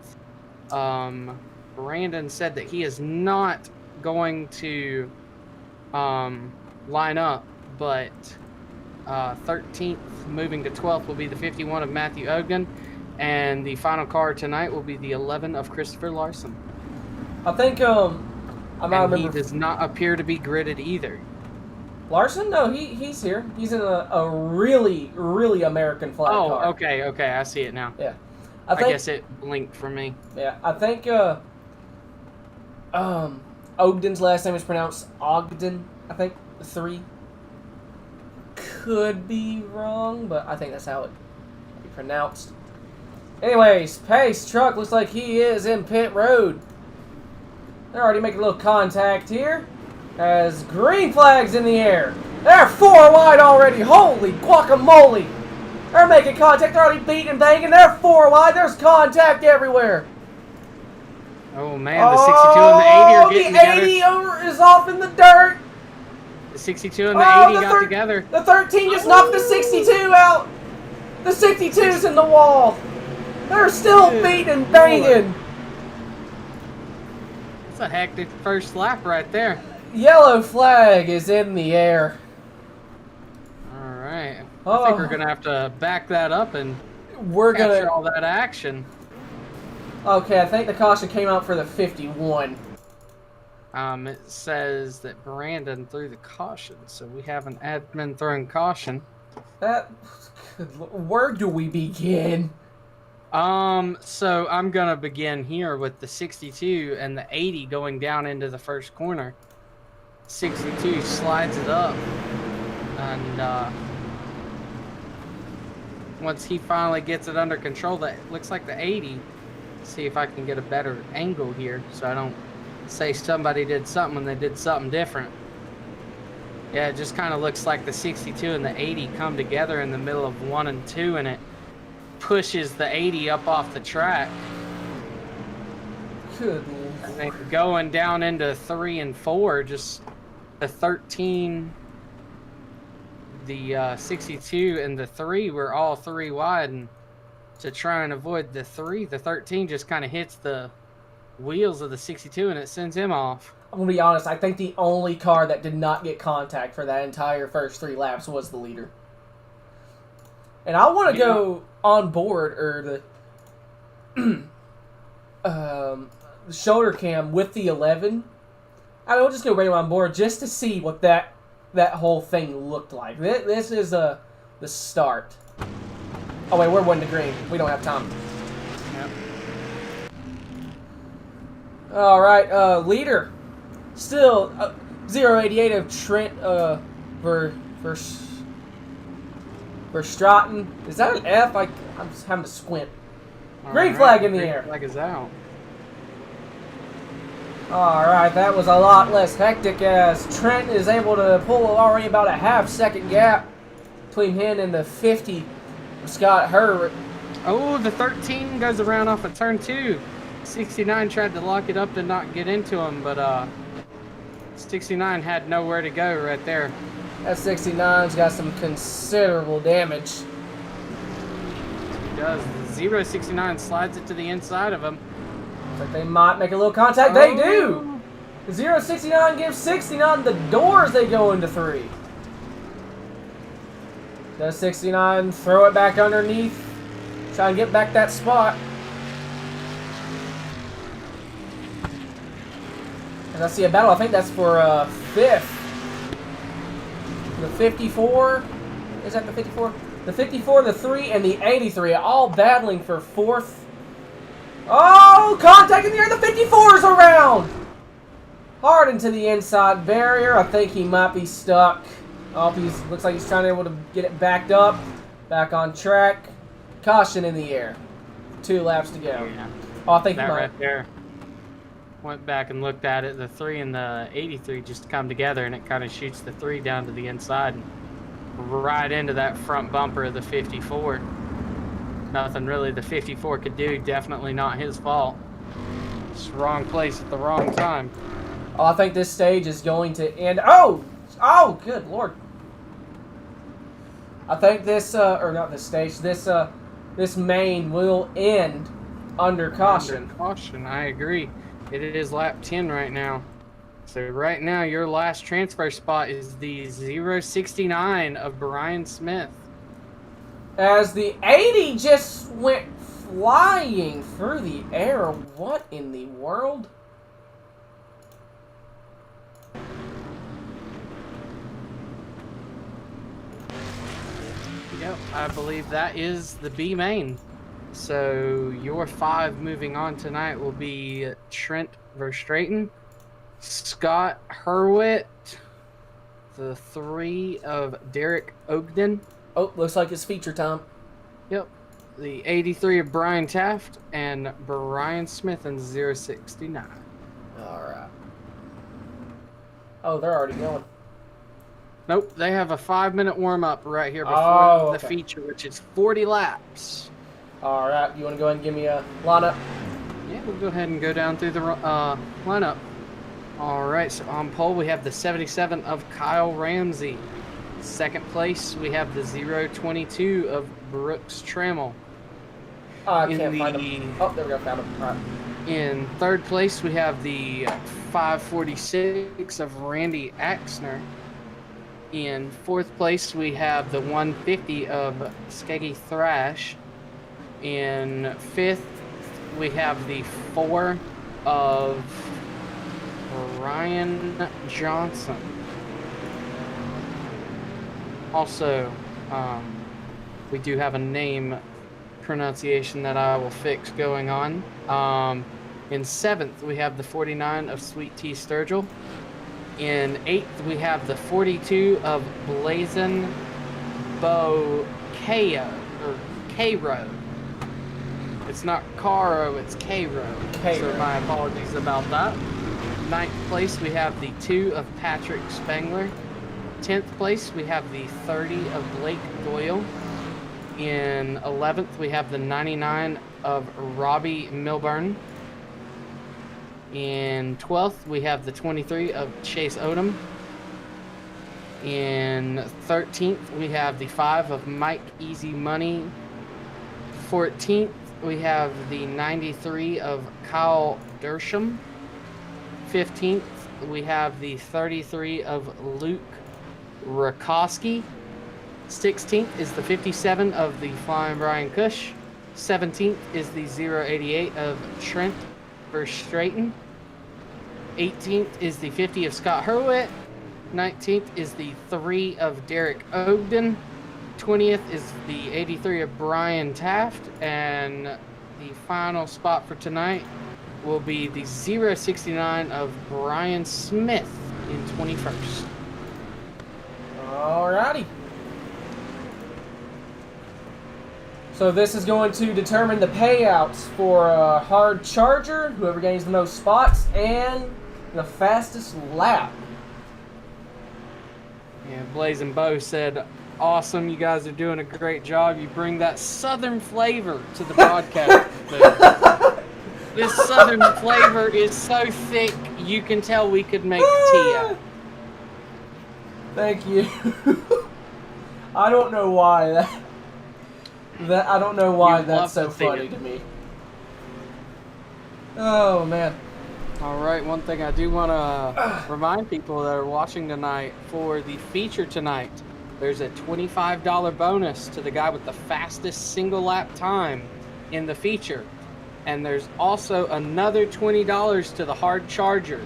Brandon said that he is not going to line up, but 13th moving to 12th will be the 51 of Matthew Ogden, and the final car tonight will be the 11 of Christopher Larson. I think he does not appear to be gridded either. Larson? No, he's here. He's in a really, really American flag car. Oh, okay, I see it now. Yeah. I guess it blinked for me. Yeah, I think Ogden's last name is pronounced Ogden, I think, 3. Could be wrong, but I think that's how it be pronounced. Anyways, Pace truck looks like he is in pit road. They're already making a little contact here. As green flags in the air. They're 4 wide already. Holy guacamole. They're making contact. They're already beating and banging. They're 4 wide. There's contact everywhere. Oh man, the 62 and the 80 are getting together. The 80 is off in the dirt. The 62 and the 80 got together. The 13 just knocked the 62 out. The 62's in the wall. They're still beating and banging. That's a hectic first lap right there. Yellow flag is in the air. All right. I think we're going to have to back that up and capture all that action. Okay, I think the caution came out for the 51. It says that Brandon threw the caution, so we have an admin throwing caution. Where do we begin? So I'm gonna begin here with the 62 and the 80 going down into the first corner. 62 slides it up, and once he finally gets it under control, that looks like the 80. See if I can get a better angle here, so I don't say somebody did something when they did something different. Yeah, it just kind of looks like the 62 and the 80 come together in the middle of 1 and 2, and it pushes the 80 up off the track. Good. And then going down into 3 and 4, just the 13, the 62 and the 3 were all 3 wide, and to try and avoid the 3, the 13 just kind of hits the wheels of the 62 and it sends him off. I'm going to be honest, I think the only car that did not get contact for that entire first 3 laps was the leader. And I want to go on board, or the shoulder cam with the 11. I will just go right on board just to see what that whole thing looked like. This is the start. Oh wait, we're 1 to green. We don't have time. Yep. All right, leader. Still 088 of Trent Verstraeten. Is that an F? I'm just having to squint. Green flag in the air. Green flag is out. Alright, that was a lot less hectic as Trent is able to pull already about a half-second gap between him and the 50 of Scott Hurwitz. Oh, the 13 goes around off of turn 2. 69 tried to lock it up to not get into him, but 69 had nowhere to go right there. That 69's got some considerable damage. He does. 069 slides it to the inside of him. Looks like they might make a little contact. They do! 069 gives 69 the doors they go into 3. Does 69 throw it back underneath? Try and get back that spot. As I see a battle, I think that's for 5th. The 54. Is that the 54? The 54, the 3, and the 83 all battling for 4th. Oh, contact in the air. The 54's around. Hard into the inside barrier. I think he might be stuck. Oh, looks like he's trying to be able to get it backed up. Back on track. Caution in the air. 2 laps to go. Yeah. Oh, I think that he might. right there. Went back and looked at it. The 3 and the 83 just come together, and it kind of shoots the 3 down to the inside and right into that front bumper of the 54. Nothing really the 54 could do. Definitely not his fault. Just wrong place at the wrong time. Oh, I think this stage is going to end. Oh! Oh, good lord. I think this, or not this stage, this main will end under caution. Under caution, I agree. It is lap 10 right now. So right now, your last transfer spot is the 069 of Brian Smith. As the 80 just went flying through the air. What in the world? Yep, I believe that is the B main. So your 5 moving on tonight will be Trent Verstraeten, Scott Hurwitz, the 3 of Derek Ogden. Oh, looks like it's feature time. Yep. The 83 of Brian Taft and Brian Smith in 069. Alright. Oh, they're already going. Nope, they have a 5-minute warm-up right here before the okay. feature, which is 40 laps. Alright, you want to go ahead and give me a lineup? Yeah, we'll go ahead and go down through the lineup. Alright, so on pole we have the 77 of Kyle Ramsey. Second place, we have the 022 of Brooks Trammell. I can't find him. Oh, there we go, found him. Alright. In third place, we have the 546 of Randy Axner. In fourth place, we have the 150 of Skeggy Thrash. In fifth, we have the 4 of Ryan Johnson. Also, we do have a name pronunciation that I will fix going on. In 7th, we have the 49 of Sweet Tea Sturgill. In 8th, we have the 42 of Blazin Bo Cairo. It's not Caro, it's Cairo. So my apologies about that. 9th place, we have the 2 of Patrick Spengler. 10th place, we have the 30 of Blake Doyle. In 11th, we have the 99 of Robbie Milburn. In 12th, we have the 23 of Chase Odom. In 13th, we have the 5 of Mike Easy Money. 14th, we have the 93 of Kyle Dersham. 15th, we have the 33 of Luke Rakowski. 16th is the 57 of the Flying Brian Cush. 17th is the 088 of Trent Verstraeten. 18th is the 50 of Scott Hurwitz. 19th is the 3 of Derek Ogden. 20th is the 83 of Brian Taft. And the final spot for tonight will be the 069 of Brian Smith in 21st. Alrighty. So this is going to determine the payouts for a hard charger, whoever gains the most spots, and the fastest lap. Yeah, Blazing Bo said, awesome, you guys are doing a great job. You bring that southern flavor to the broadcast. This southern flavor is so thick, you can tell we could make tea out. Thank you. I don't know why I don't know why that's so funny to me. Oh man. All right, one thing I do want to remind people that are watching tonight, for the feature tonight, there's a $25 bonus to the guy with the fastest single lap time in the feature. And there's also another $20 to the hard charger.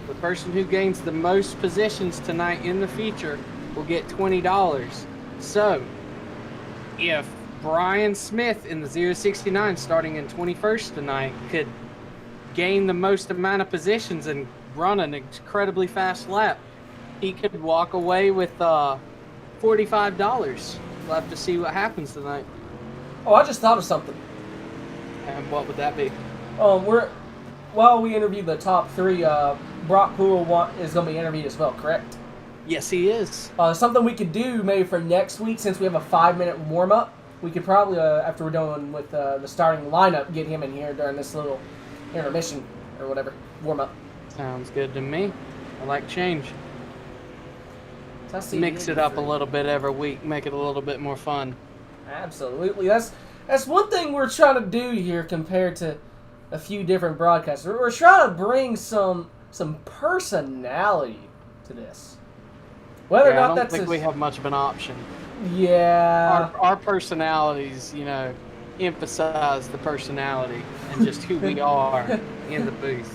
The person who gains the most positions tonight in the feature will get $20. So, if Brian Smith in the 069 starting in 21st tonight could gain the most amount of positions and run an incredibly fast lap, he could walk away with $45. We'll have to see what happens tonight. Oh, I just thought of something. And what would that be? While we interview the top three, Brock Poole is going to be interviewed as well, correct? Yes, he is. Something we could do maybe for next week, since we have a 5-minute warm-up, we could probably, after we're done with the starting lineup, get him in here during this little intermission or whatever, warm-up. Sounds good to me. I like change. Mix it up a little bit every week, make it a little bit more fun. Absolutely. That's one thing we're trying to do here compared to a few different broadcasts. We're trying to bring some personality to this. Whether or not I don't that's think we have much of an option. Yeah. Our personalities, emphasize the personality and just who we are in the booth.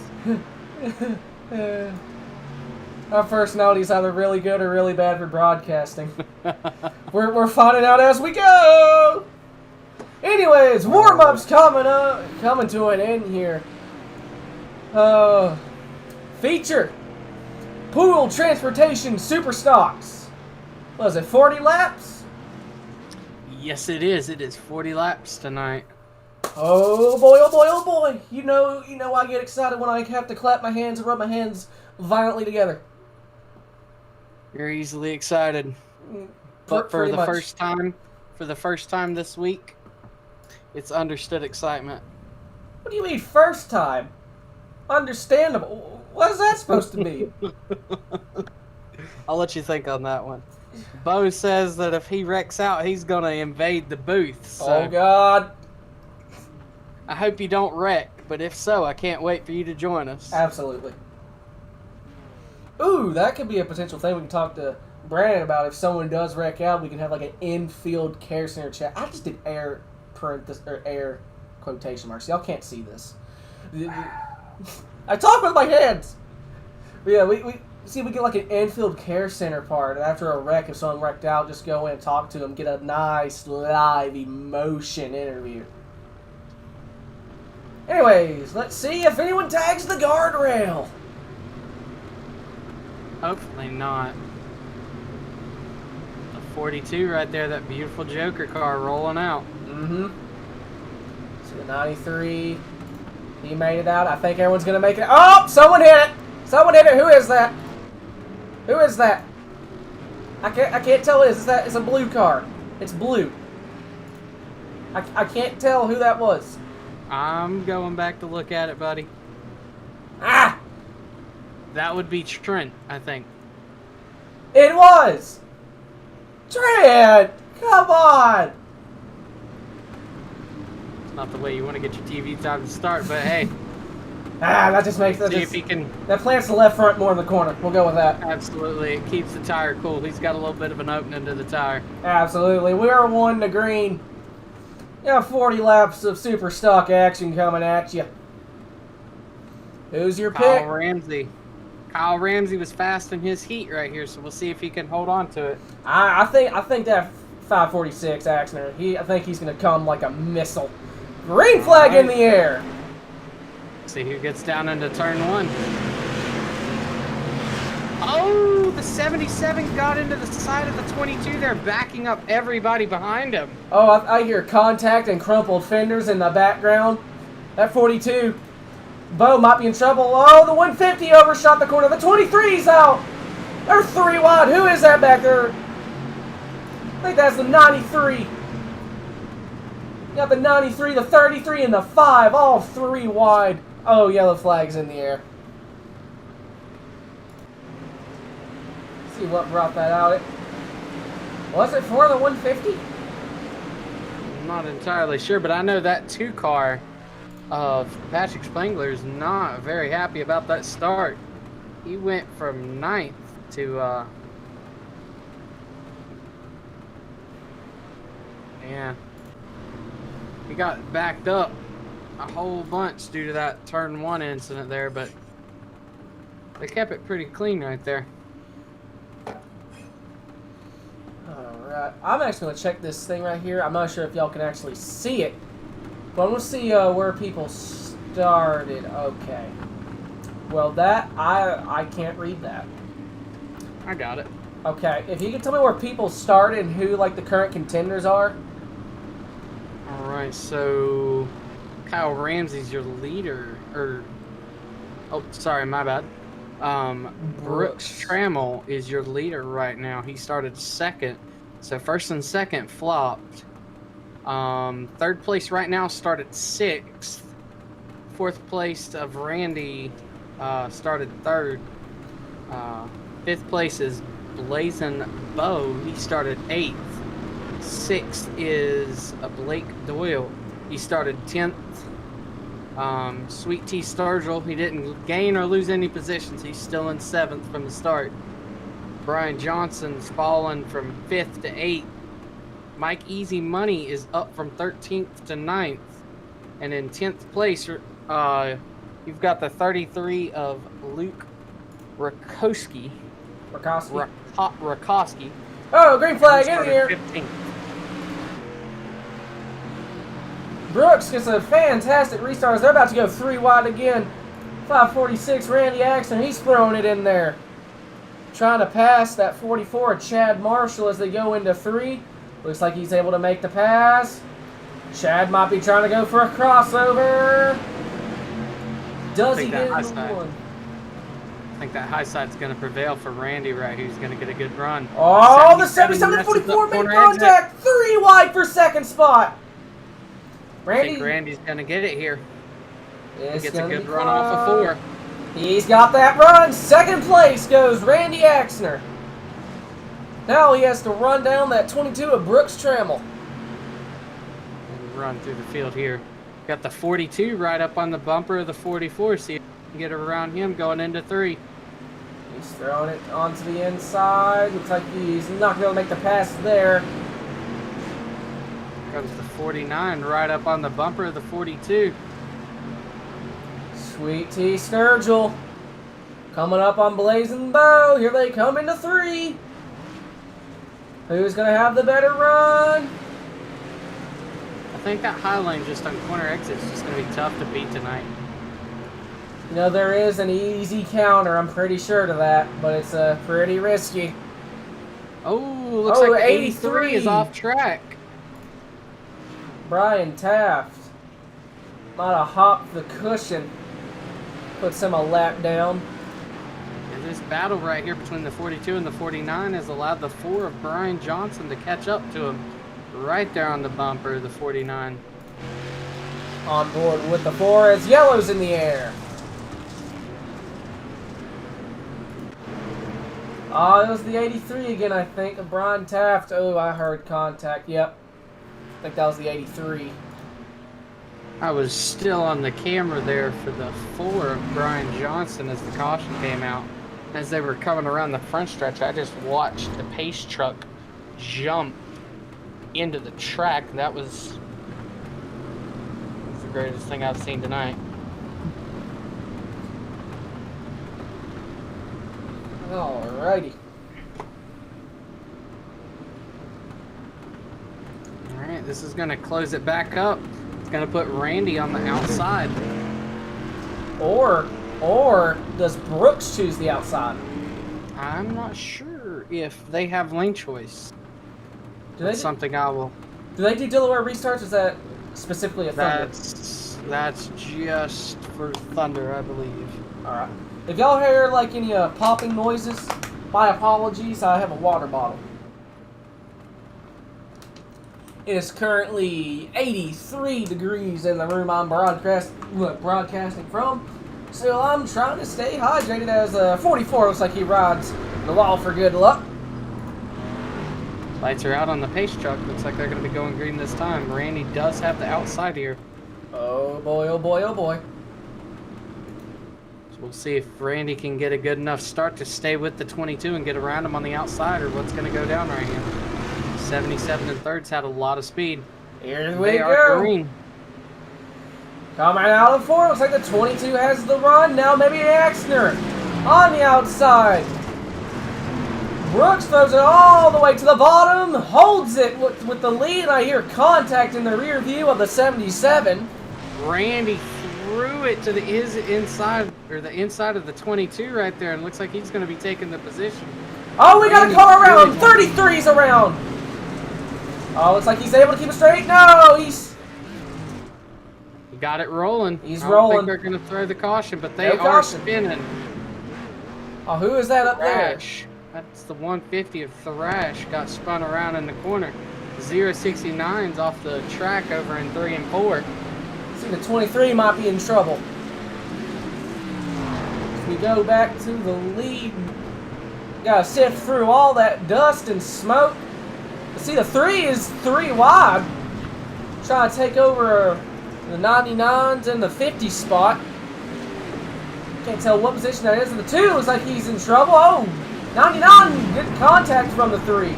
Our personality is either really good or really bad for broadcasting. We're finding out as we go. Anyways, warm-up's coming to an end here. Feature Poole Transportation Super Stocks. Was it 40 laps? Yes, it is. It is 40 laps tonight. Oh boy, oh boy, oh boy. You know I get excited when I have to clap my hands and rub my hands violently together. You're easily excited. But for the first time this week, it's understood excitement. What do you mean first time? Understandable. What is that supposed to be? I'll let you think on that one. Bo says that if he wrecks out, he's going to invade the booth. So oh, God. I hope you don't wreck, but if so, I can't wait for you to join us. Absolutely. Ooh, that could be a potential thing we can talk to Brandon about. If someone does wreck out, we can have like an infield care center chat. I just did air quotation marks. Y'all can't see this. I talk with my hands. But yeah, we get like an infield care center part. And after a wreck, if someone wrecked out, just go in and talk to them. Get a nice live emotion interview. Anyways, let's see if anyone tags the guardrail. Hopefully not. The 42 right there, that beautiful Joker car rolling out. Mm-hmm. So the 93, he made it out. I think everyone's going to make it. Oh, someone hit it. Someone hit it. Who is that? Who is that? I can't tell. It's a blue car. It's blue. I can't tell who that was. I'm going back to look at it, buddy. Ah! That would be Trent, I think. It was! Trent! Come on! It's not the way you want to get your TV time to start, but hey. That just makes See if he can. That plants the left front more in the corner. We'll go with that. Absolutely. It keeps the tire cool. He's got a little bit of an opening to the tire. Absolutely. We are 1 to green. You have 40 laps of super stock action coming at you. Who's your pick? Kyle Ramsey. Kyle Ramsey was fast in his heat right here, so we'll see if he can hold on to it. I think that 546 Axner, I think he's going to come like a missile. Green flag in the air. See who gets down into turn 1. Oh, the 77 got into the side of the 22. They're backing up everybody behind him. Oh, I hear contact and crumpled fenders in the background. That 42. Bo might be in trouble. Oh, the 150 overshot the corner. The 23's out. They're 3 wide. Who is that back there? I think that's the 93. You got the 93, the 33, and the 5. All 3 wide. Oh, yellow flag's in the air. Let's see what brought that out. Was it for the 150? I'm not entirely sure, but I know that 2 car of Patrick Spangler is not very happy about that start. He went from 9th to yeah, he got backed up a whole bunch due to that turn 1 incident there, but they kept it pretty clean right there. Alright, I'm actually going to check this thing right here. I'm not sure if y'all can actually see it, but I'm going to see where people started. Okay. Well, that, I can't read that. I got it. Okay, if you can tell me where people started and who, like, the current contenders are. Alright, so Kyle Ramsey's your leader, oh, sorry, my bad. Brooks Trammell is your leader right now. He started 2nd, so 1st and 2nd flopped. 3rd place right now started 6th. 4th place of Randy started 3rd. 5th place is Blazin' Bo. He started 8th. 6th is Blake Doyle. He started 10th. Sweet T Sturgill, he didn't gain or lose any positions. He's still in 7th from the start. Brian Johnson's fallen from 5th to 8th. Mike Easy Money is up from 13th to 9th. And in 10th place, you've got the 33 of Luke Rakowski. Rakowski. Oh, green flag in here. 15th. Brooks gets a fantastic restart. They're about to go 3 wide again. 546, Randy Axton. He's throwing it in there. Trying to pass that 44 of Chad Marshall as they go into 3. Looks like he's able to make the pass. Chad might be trying to go for a crossover. Does he get the 1? I think that high side's going to prevail for Randy, right? Who's going to get a good run. Oh, the 77-44 made contact. 3 wide for 2nd spot. I think Randy's going to get it here. He gets a good run close. off of 4. He's got that run. 2nd place goes Randy Axner. Now he has to run down that 22 of Brooks Trammell. Run through the field here. Got the 42 right up on the bumper of the 44. See if you can get around him going into 3. He's throwing it onto the inside. Looks like he's not going to make the pass there. Comes the 49 right up on the bumper of the 42. Sweet T Sturgill coming up on Blazin' Bow. Here they come into 3. Who's going to have the better run? I think that high lane just on corner exit is just going to be tough to beat tonight. You know, there is an easy counter, I'm pretty sure to that, but it's pretty risky. Oh, looks like 83 is off track. Brian Taft might have hopped the cushion. Puts him a lap down. And this battle right here between the 42 and the 49 has allowed the 4 of Brian Johnson to catch up to him right there on the bumper of the 49. On board with the 4 as yellow's in the air. It was the 83 again, I think, of Brian Taft. Oh, I heard contact. Yep. I think that was the 83. I was still on the camera there for the 4 of Brian Johnson as the caution came out. As they were coming around the front stretch, I just watched the pace truck jump into the track. That was the greatest thing I've seen tonight. Alrighty. Alright, this is going to close it back up. It's going to put Randy on the outside. Or does Brooks choose the outside? I'm not sure if they have lane choice. That's something I will. Do they do Delaware restarts? Or is that specifically a Thunder? That's just for Thunder, I believe. All right. If y'all hear like any popping noises, my apologies. I have a water bottle. It is currently 83 degrees in the room I'm broadcasting from. So I'm trying to stay hydrated as 44 looks like he rides the wall for good luck. Lights are out on the pace truck. Looks like they're going to be going green this time. Randy does have the outside here. Oh boy, oh boy, oh boy. So we'll see if Randy can get a good enough start to stay with the 22 and get around him on the outside, or what's going to go down right here. 77 and thirds had a lot of speed. Here we go. Green. Coming out of the 4, looks like the 22 has the run. Now maybe Axner on the outside. Brooks throws it all the way to the bottom, holds it with the lead. I hear contact in the rear view of the 77. Randy threw it to the inside of the 22 right there, and looks like he's going to be taking the position. Oh, we got a car around. 33's around. Oh, looks like he's able to keep it straight. No, he got it rolling. He's rolling. rolling. I don't think they're going to throw the caution, but they are spinning. Oh, who is that up there? That's the 150 of Thrash. Got spun around in the corner. 069's off the track over in 3 and 4. See, the 23 might be in trouble. As we go back to the lead, gotta sift through all that dust and smoke. See, the 3 is 3 wide. Trying to take over the 99s and the 50 spot. Can't tell what position that is. And the 2 looks like he's in trouble. Oh, 99 good contact from the 3.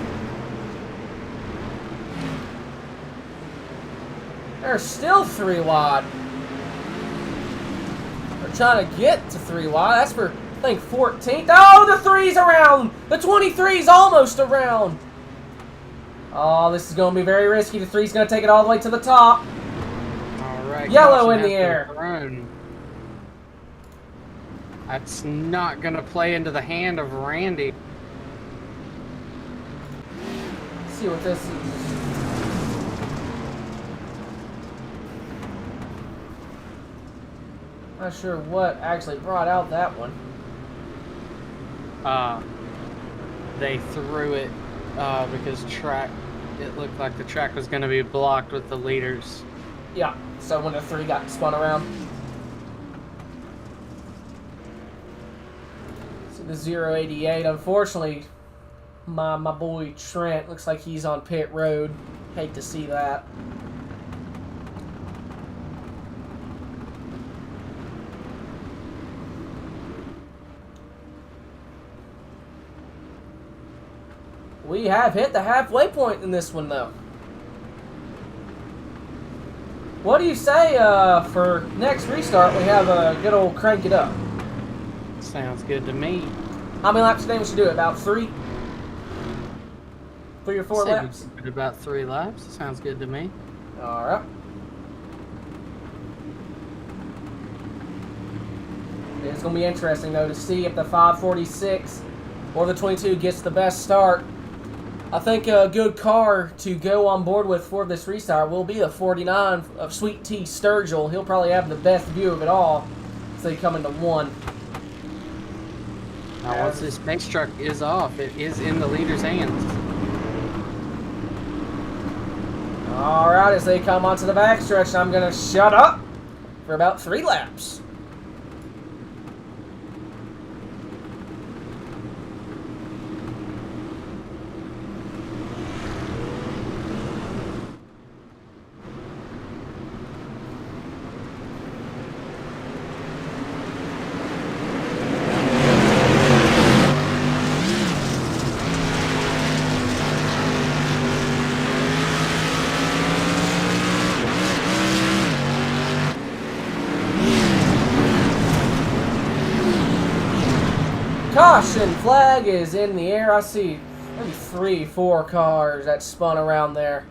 They're still 3 wide. They're trying to get to 3 wide. That's for, I think, 14th. Oh, the 3's around. The 23's almost around. Oh, this is going to be very risky. The 3's going to take it all the way to the top. All right. Yellow in the air. That's not going to play into the hand of Randy. Let's see what this is. Not sure what actually brought out that one. They threw it because it looked like the track was going to be blocked with the leaders. Yeah, so when the 3 got spun around. The 088. Unfortunately, my boy Trent looks like he's on pit road. Hate to see that. We have hit the halfway point in this one, though. What do you say for next restart? We have a good old crank it up. Sounds good to me. How many laps today we should do? About 3? 3 or 4 laps? About 3 laps. Sounds good to me. Alright. It's going to be interesting, though, to see if the 546 or the 22 gets the best start. I think a good car to go on board with for this restart will be the 49 of Sweet Tea Sturgill. He'll probably have the best view of it all, so they come into 1. Now, once this pace truck is off, it is in the leader's hands. All right, as they come onto the backstretch, I'm going to shut up for about 3 laps. Caution flag is in the air. I see maybe 3, 4 cars that spun around there.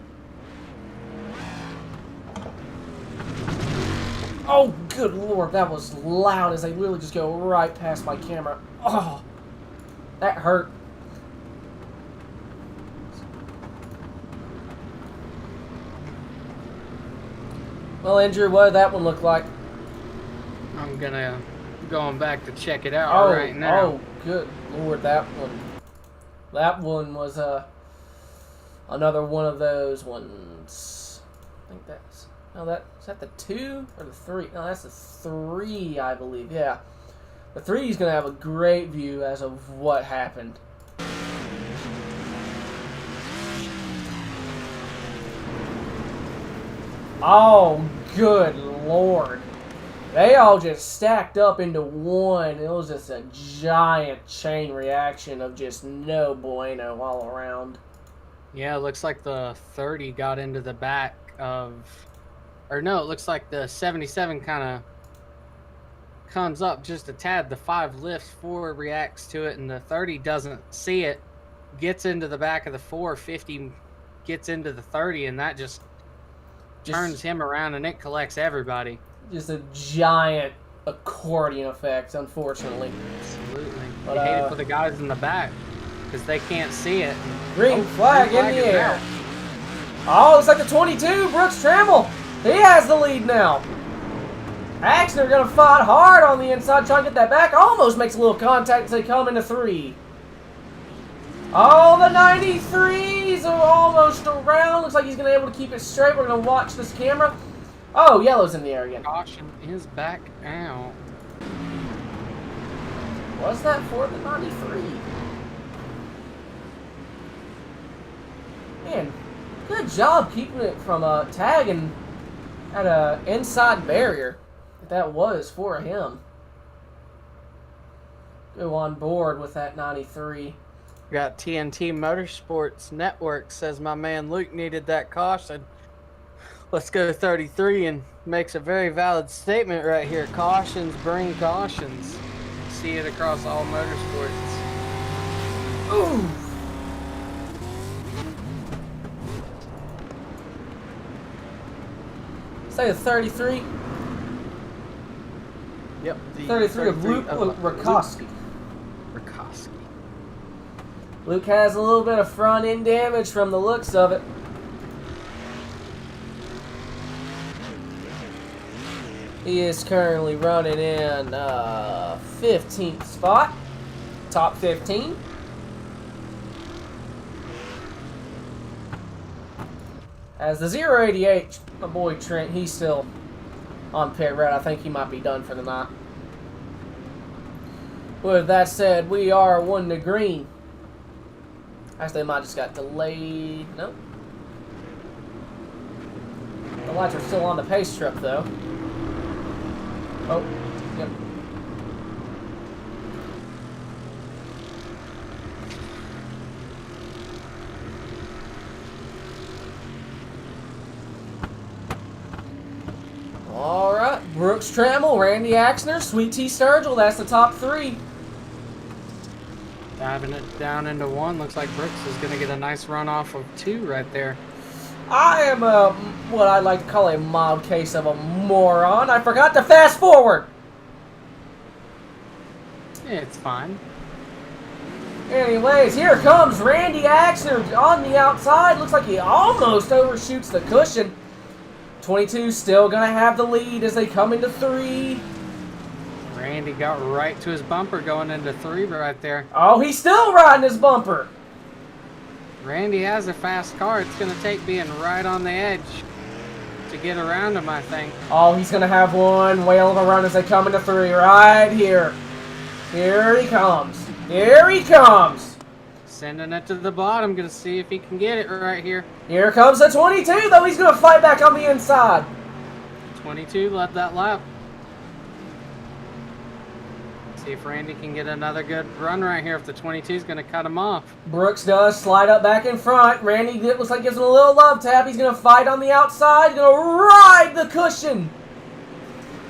Oh, good lord, that was loud as they literally just go right past my camera. Oh, That hurt. Well, Andrew, what did that one look like? I'm going back to check it out right now. Oh, good Lord, that one. That one was another one of those ones. I think that's... No, is that the 2 or the 3? No, that's the 3, I believe. Yeah. The 3 is going to have a great view as of what happened. Oh, good Lord. They all just stacked up into one. It was just a giant chain reaction of just no bueno all around. Yeah, it looks like the 30 got into the back of... Or no, it looks like the 77 kind of comes up just a tad. The 5 lifts, 4 reacts to it, and the 30 doesn't see it. Gets into the back of the 4, 50 gets into the 30, and that just turns him around, and it collects everybody. Just a giant accordion effect, unfortunately. Absolutely. But, You hate it for the guys in the back because they can't see it. Green flag in the air. Oh, it's like the 22, Brooks Trammell. He has the lead now. Axner going to fight hard on the inside, trying to get that back. Almost makes a little contact as they come into 3. Oh, the 93s are almost around. Looks like he's going to be able to keep it straight. We're going to watch this camera. Oh, yellow's in the air again. Caution is back out. Was that for the 93? Man, good job keeping it from tagging at a inside barrier. If that was for him. Go on board with that 93. Got TNT Motorsports Network says my man Luke needed that caution. Let's go 33 and makes a very valid statement right here. Cautions bring cautions. See it across all motorsports. Ooh. Say the 33. Yep. 33 of Luke Rakowski. Rakowski. Luke has a little bit of front end damage from the looks of it. He is currently running in 15th spot. Top 15. As the 088, my boy Trent, he's still on pit road. I think he might be done for the night. With that said, we are 1 to green. Actually, they might just got delayed. Nope. The lights are still on the pace truck, though. Oh, yep. All right, Brooks Trammell, Randy Axner, Sweet Tea Sturgill, that's the top 3. Diving it down into 1. Looks like Brooks is going to get a nice run off of 2 right there. I am what I like to call a mild case of a moron. I forgot to fast forward. It's fine. Anyways, here comes Randy Axner on the outside. Looks like he almost overshoots the cushion. 22 still going to have the lead as they come into 3. Randy got right to his bumper going into 3 right there. Oh, he's still riding his bumper. Randy has a fast car. It's going to take being right on the edge to get around him, I think. Oh, he's going to have one whale of a run as they come into 3 right here. Here he comes. Here he comes. Sending it to the bottom. Going to see if he can get it right here. Here comes the 22, though. He's going to fight back on the inside. 22 led that lap. See if Randy can get another good run right here if the 22 is going to cut him off. Brooks does slide up back in front. Randy looks like gives him a little love tap. He's going to fight on the outside. He's going to ride the cushion.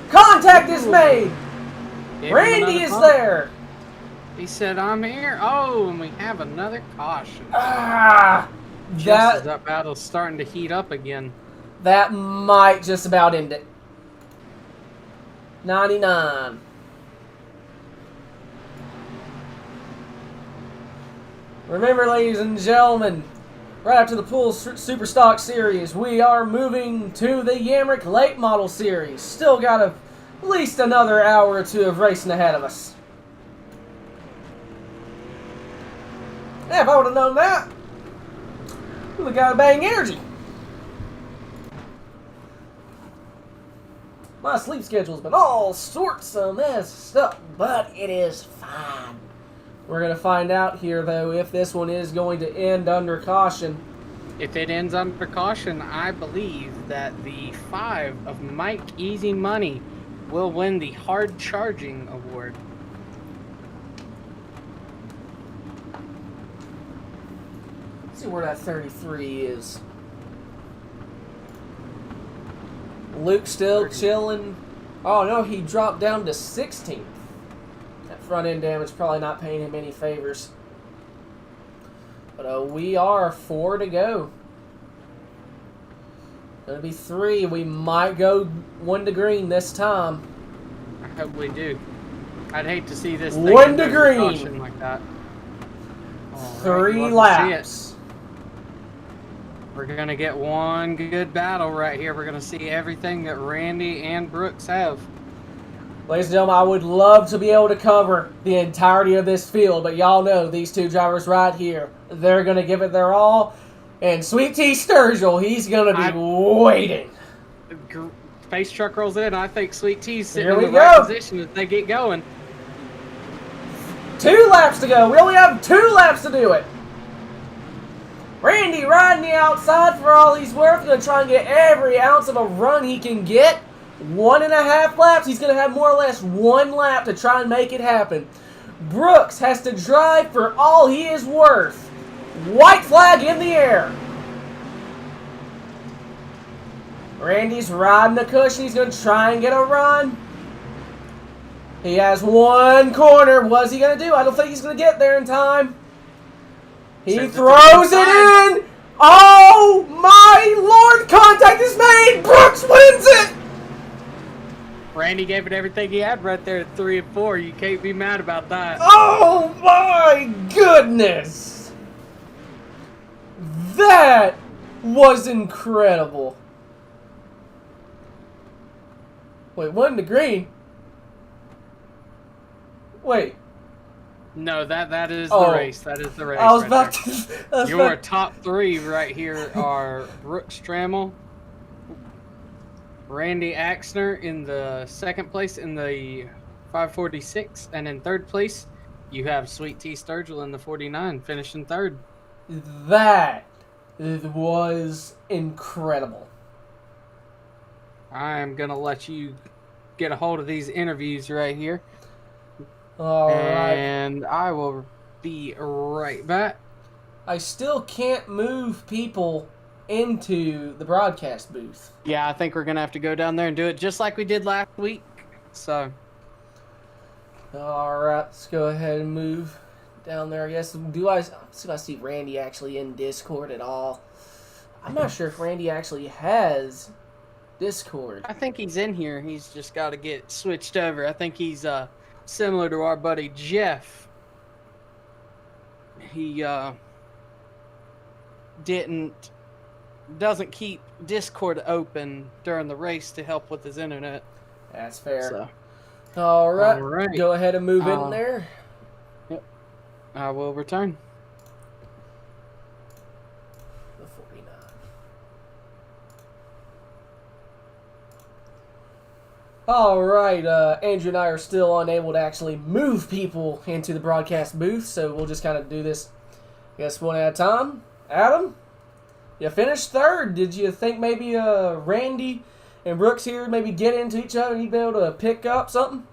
Contact is made. Randy is there. He said, I'm here. Oh, and we have another caution. That battle's starting to heat up again. That might just about end it. 99. Remember, ladies and gentlemen, right after the Poole Super Stock series, we are moving to the Yamrick Late Model series. Still got at least another hour or two of racing ahead of us. Yeah, if I would have known that, we would have got a bang energy. My sleep schedule's been all sorts of messed up, but it is fine. We're going to find out here, though, if this one is going to end under caution. If it ends under caution, I believe that the 5 of Mike Easy Money will win the Hard Charging Award. Let's see where that 33 is. Luke still chilling. Oh, no, he dropped down to 16th. That front end damage probably not paying him any favors. But we are 4 to go. Gonna be 3. We might go 1 to green this time. I hope we do. I'd hate to see this 1 to green like that. 3 laps. We're gonna get one good battle right here. We're gonna see everything that Randy and Brooks have. Ladies and gentlemen, I would love to be able to cover the entirety of this field, but y'all know these two drivers right here, they're going to give it their all. And Sweet T Sturgill, he's going to be waiting. Face truck rolls in. I think Sweet T's sitting Here in we the right go. position as they get going. 2 laps to go. We only have 2 laps to do it. Randy riding the outside for all he's worth. Going to try and get every ounce of a run he can get. 1.5 laps. He's going to have more or less 1 lap to try and make it happen. Brooks has to drive for all he is worth. White flag in the air. Randy's riding the cushion. He's going to try and get a run. He has 1 corner. What's he going to do? I don't think he's going to get there in time. He throws it in. Oh, my Lord. Contact is made. Brooks wins it. Randy gave it everything he had right there at 3 and 4. You can't be mad about that. Oh, my goodness. That was incredible. Wait, 1 to green? Wait. No, that is the race. That is the race. I was right about there. to. Your top 3 right here are Brooks Trammell, Randy Axner in the 2nd place in the 546, and in 3rd place you have Sweet T Sturgill in the 49, finishing 3rd. That was incredible. I'm gonna let you get a hold of these interviews right here. All right. And I will be right back. I still can't move people into the broadcast booth. Yeah, I think we're going to have to go down there and do it just like we did last week. So. All right, let's go ahead and move down there. I guess. Do I see Randy actually in Discord at all? I'm not sure if Randy actually has Discord. I think he's in here. He's just got to get switched over. I think he's similar to our buddy Jeff. He doesn't keep Discord open during the race to help with his internet. That's fair. So. All right. Go ahead and move in there. Yep. I will return. The 49. All right. Andrew and I are still unable to actually move people into the broadcast booth, so we'll just kind of do this, I guess, one at a time. Adam, you finished 3rd. Did you think maybe Randy and Brooks here maybe get into each other and you'd be able to pick up something?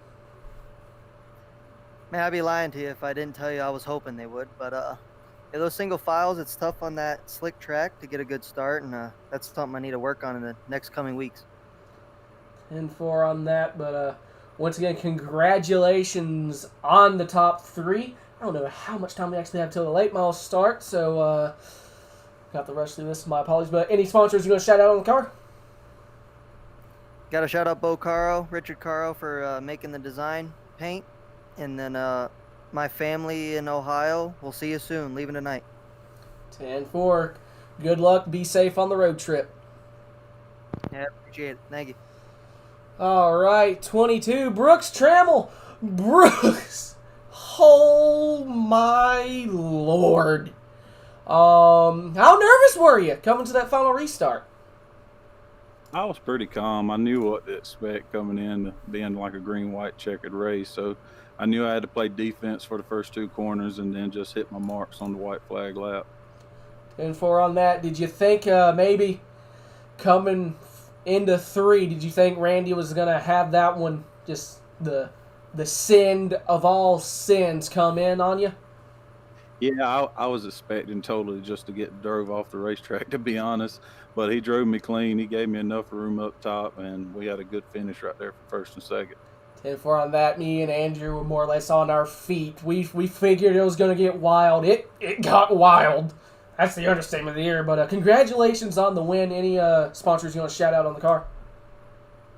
Man, I'd be lying to you if I didn't tell you I was hoping they would. But yeah, those single files, it's tough on that slick track to get a good start, and that's something I need to work on in the next coming weeks. 10-4 on that, but once again, congratulations on the top 3. I don't know how much time we actually have till the late model start, so got to rush through this. My apologies, but any sponsors you going to shout out on the car? Got to shout out Bo Caro, Richard Caro for making the design paint, and then my family in Ohio. We'll see you soon. Leaving tonight. 10-4. Good luck. Be safe on the road trip. Yeah, appreciate it. Thank you. All right, 22. Brooks Trammell. Brooks. Oh my Lord. How nervous were you coming to that final restart? I was pretty calm. I knew what to expect coming in, being like a green-white checkered race. So I knew I had to play defense for the first 2 corners and then just hit my marks on the white flag lap. 10-4 on that. Did you think maybe coming into 3, did you think Randy was going to have that one, just the sin of all sins, come in on you? Yeah, I was expecting totally just to get drove off the racetrack, to be honest. But he drove me clean. He gave me enough room up top, and we had a good finish right there for first and second. 10-4 on that. Me and Andrew were more or less on our feet. We figured it was going to get wild. It got wild. That's the understatement of the year. But congratulations on the win. Any sponsors you want to shout out on the car?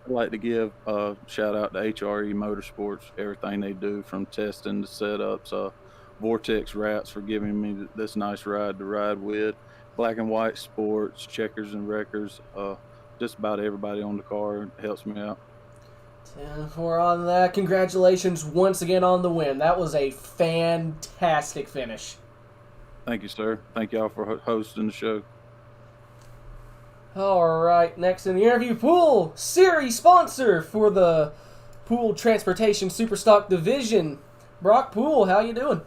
I'd like to give a shout out to HRE Motorsports, everything they do from testing to setups. Vortex Rats for giving me this nice ride to ride with. Black and White Sports, Checkers and Wreckers, just about everybody on the car helps me out. 10-4 on that. Congratulations once again on the win. That was a fantastic finish. Thank you, sir. Thank y'all for hosting the show. All right, next in the interview, Poole, series sponsor for the Poole Transportation Super Stock division. Brock Poole, how you doing?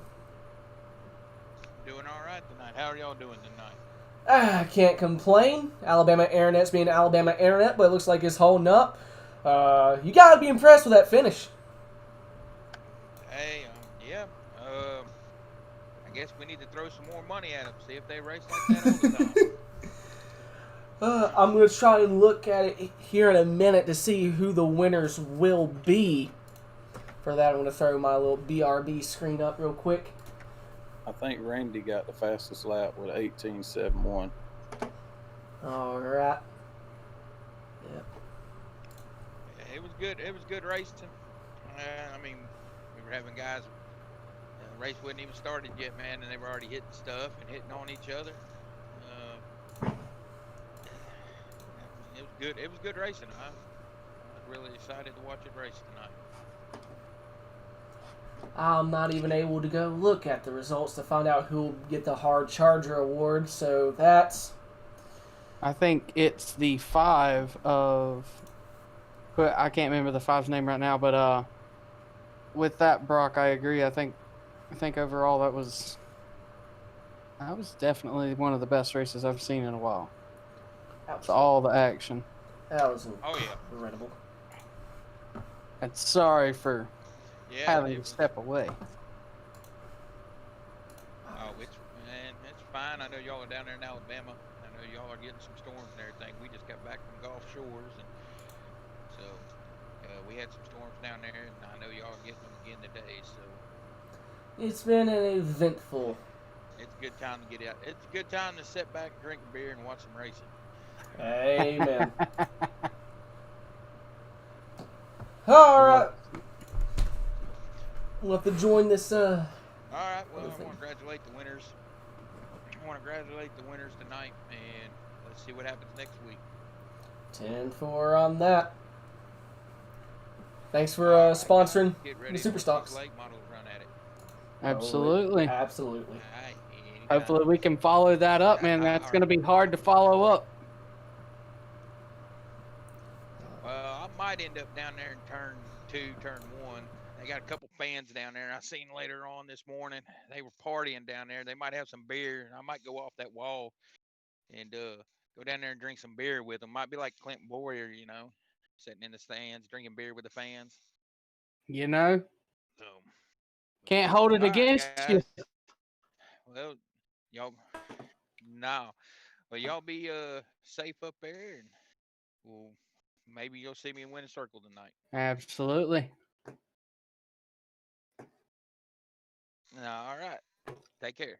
Doing all right tonight. How are y'all doing tonight? I can't complain. Alabama Internet's being Alabama Internet, but it looks like it's holding up. You got to be impressed with that finish. Hey, yeah. I guess we need to throw some more money at them, see if they race like that all the time. I'm going to try and look at it here in a minute to see who the winners will be. For that, I'm going to throw my little BRB screen up real quick. I think Randy got the fastest lap with 18.71. All right. Yep. Yeah, it was good. It was good racing. I mean, we were having guys. The race wasn't even started yet, man, and they were already hitting stuff and hitting on each other. It was good. It was good racing. I was really excited to watch it race tonight. I'm not even able to go look at the results to find out who will get the Hard Charger award, so that's... I think it's the 5 of... I can't remember the 5's name right now, but with that, Brock, I agree. I think overall that was definitely one of the best races I've seen in a while. It's all the action. That was incredible. And sorry for having to step away. Oh, it's fine. I know y'all are down there in Alabama. I know y'all are getting some storms and everything. We just got back from Gulf Shores, and so we had some storms down there, and I know y'all are getting them again today. So it's been an eventful. It's a good time to get out. It's a good time to sit back, drink a beer, and watch some racing. Amen. All right. We'll have to join this. All right. Well, I want to congratulate the winners. I want to congratulate the winners tonight, and let's see what happens next week. 10-4 on that. Thanks for sponsoring the Super Stocks. Absolutely. Absolutely. Hopefully we can follow that up, man. That's going to be hard to follow up. Well, I might end up down there in turn 2, turn 1. They got a couple fans down there I seen later on this morning. They were partying down there. They might have some beer. I might go off that wall and go down there and drink some beer with them. Might be like Clinton Boyer, you know, sitting in the stands, drinking beer with the fans. You know? So, can't hold it against you. Well, y'all, no. Well, y'all be safe up there, and well, maybe you'll see me in Winning Circle tonight. Absolutely. All right. Take care.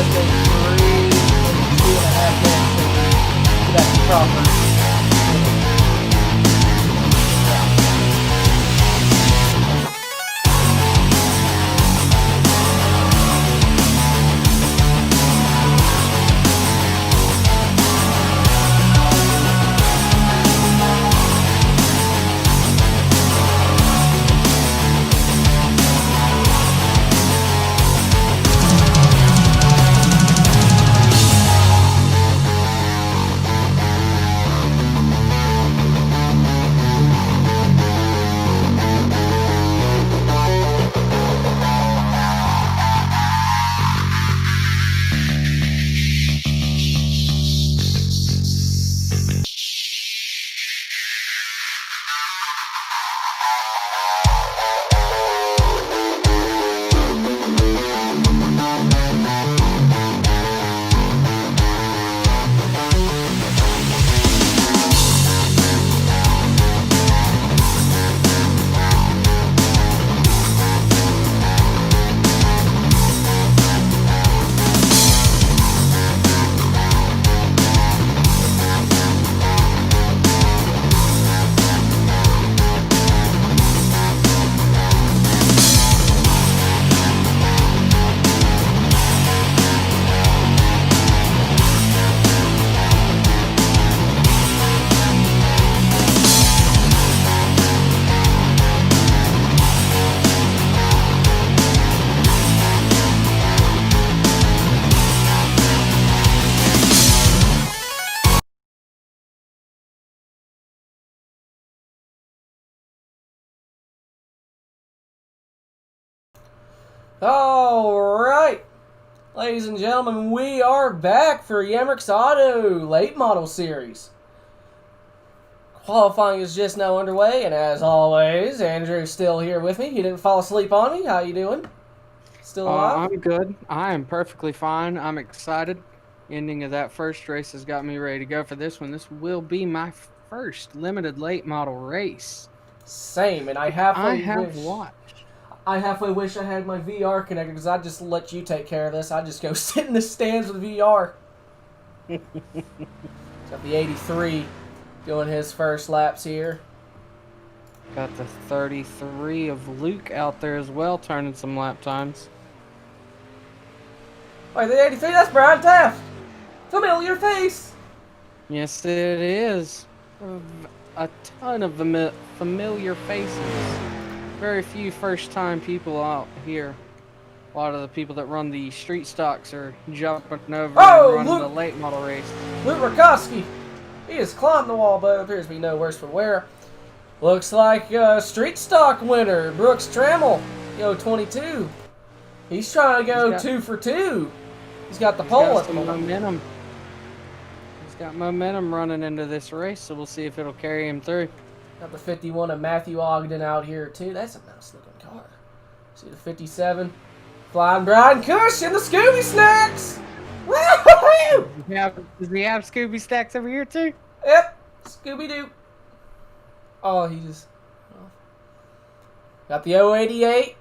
I think 2.5 minutes to that proper. Alright, ladies and gentlemen, we are back for Yamrick's Auto Late Model Series. Qualifying is just now underway, and as always, Andrew's still here with me. He didn't fall asleep on me. How you doing? Still alive? I'm good. I am perfectly fine. I'm excited. Ending of that first race has got me ready to go for this one. This will be my first limited late model race. Same, and I halfway wish I had my VR connected, because I'd just let you take care of this. I'd just go sit in the stands with VR. Got the 83 doing his first laps here. Got the 33 of Luke out there as well, turning some lap times. Wait, the 83? That's Brian Taft! Familiar face! Yes, it is. A ton of familiar faces. Very few first-time people out here. A lot of the people that run the street stocks are jumping over and running the late model race. Luke Rakowski! He has climbed the wall, but it appears to be no worse for wear. Looks like street stock winner, Brooks Trammell, Yo 22. He's trying to go 2 for 2. He's got the pole at the moment. Momentum. He's got momentum running into this race, so we'll see if it'll carry him through. Got the 51 of Matthew Ogden out here, too. That's a nice looking car. See the 57. Flying Brian Cush in the Scooby Snacks! Woo-hoo-hoo! Does he have Scooby Snacks over here, too? Yep. Scooby-Doo. Oh, he just... Oh. Got the 088.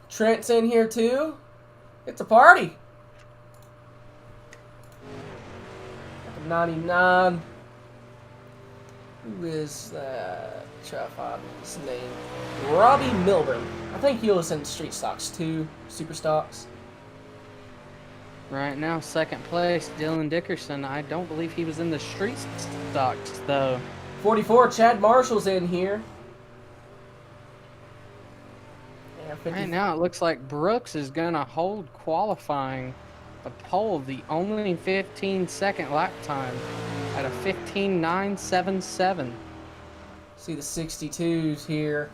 Trent's in here, too. It's a party. Got the 99. Who is that? Try to find his name. Robbie Milburn. I think he was in Street Stocks too. Super Stocks. Right now, second place, Dylan Dickerson. I don't believe he was in the Street Stocks, though. 44, Chad Marshall's in here. Yeah, right now, it looks like Brooks is going to hold qualifying the pole, the only 15-second lap time at a 15.977. See the 62s here.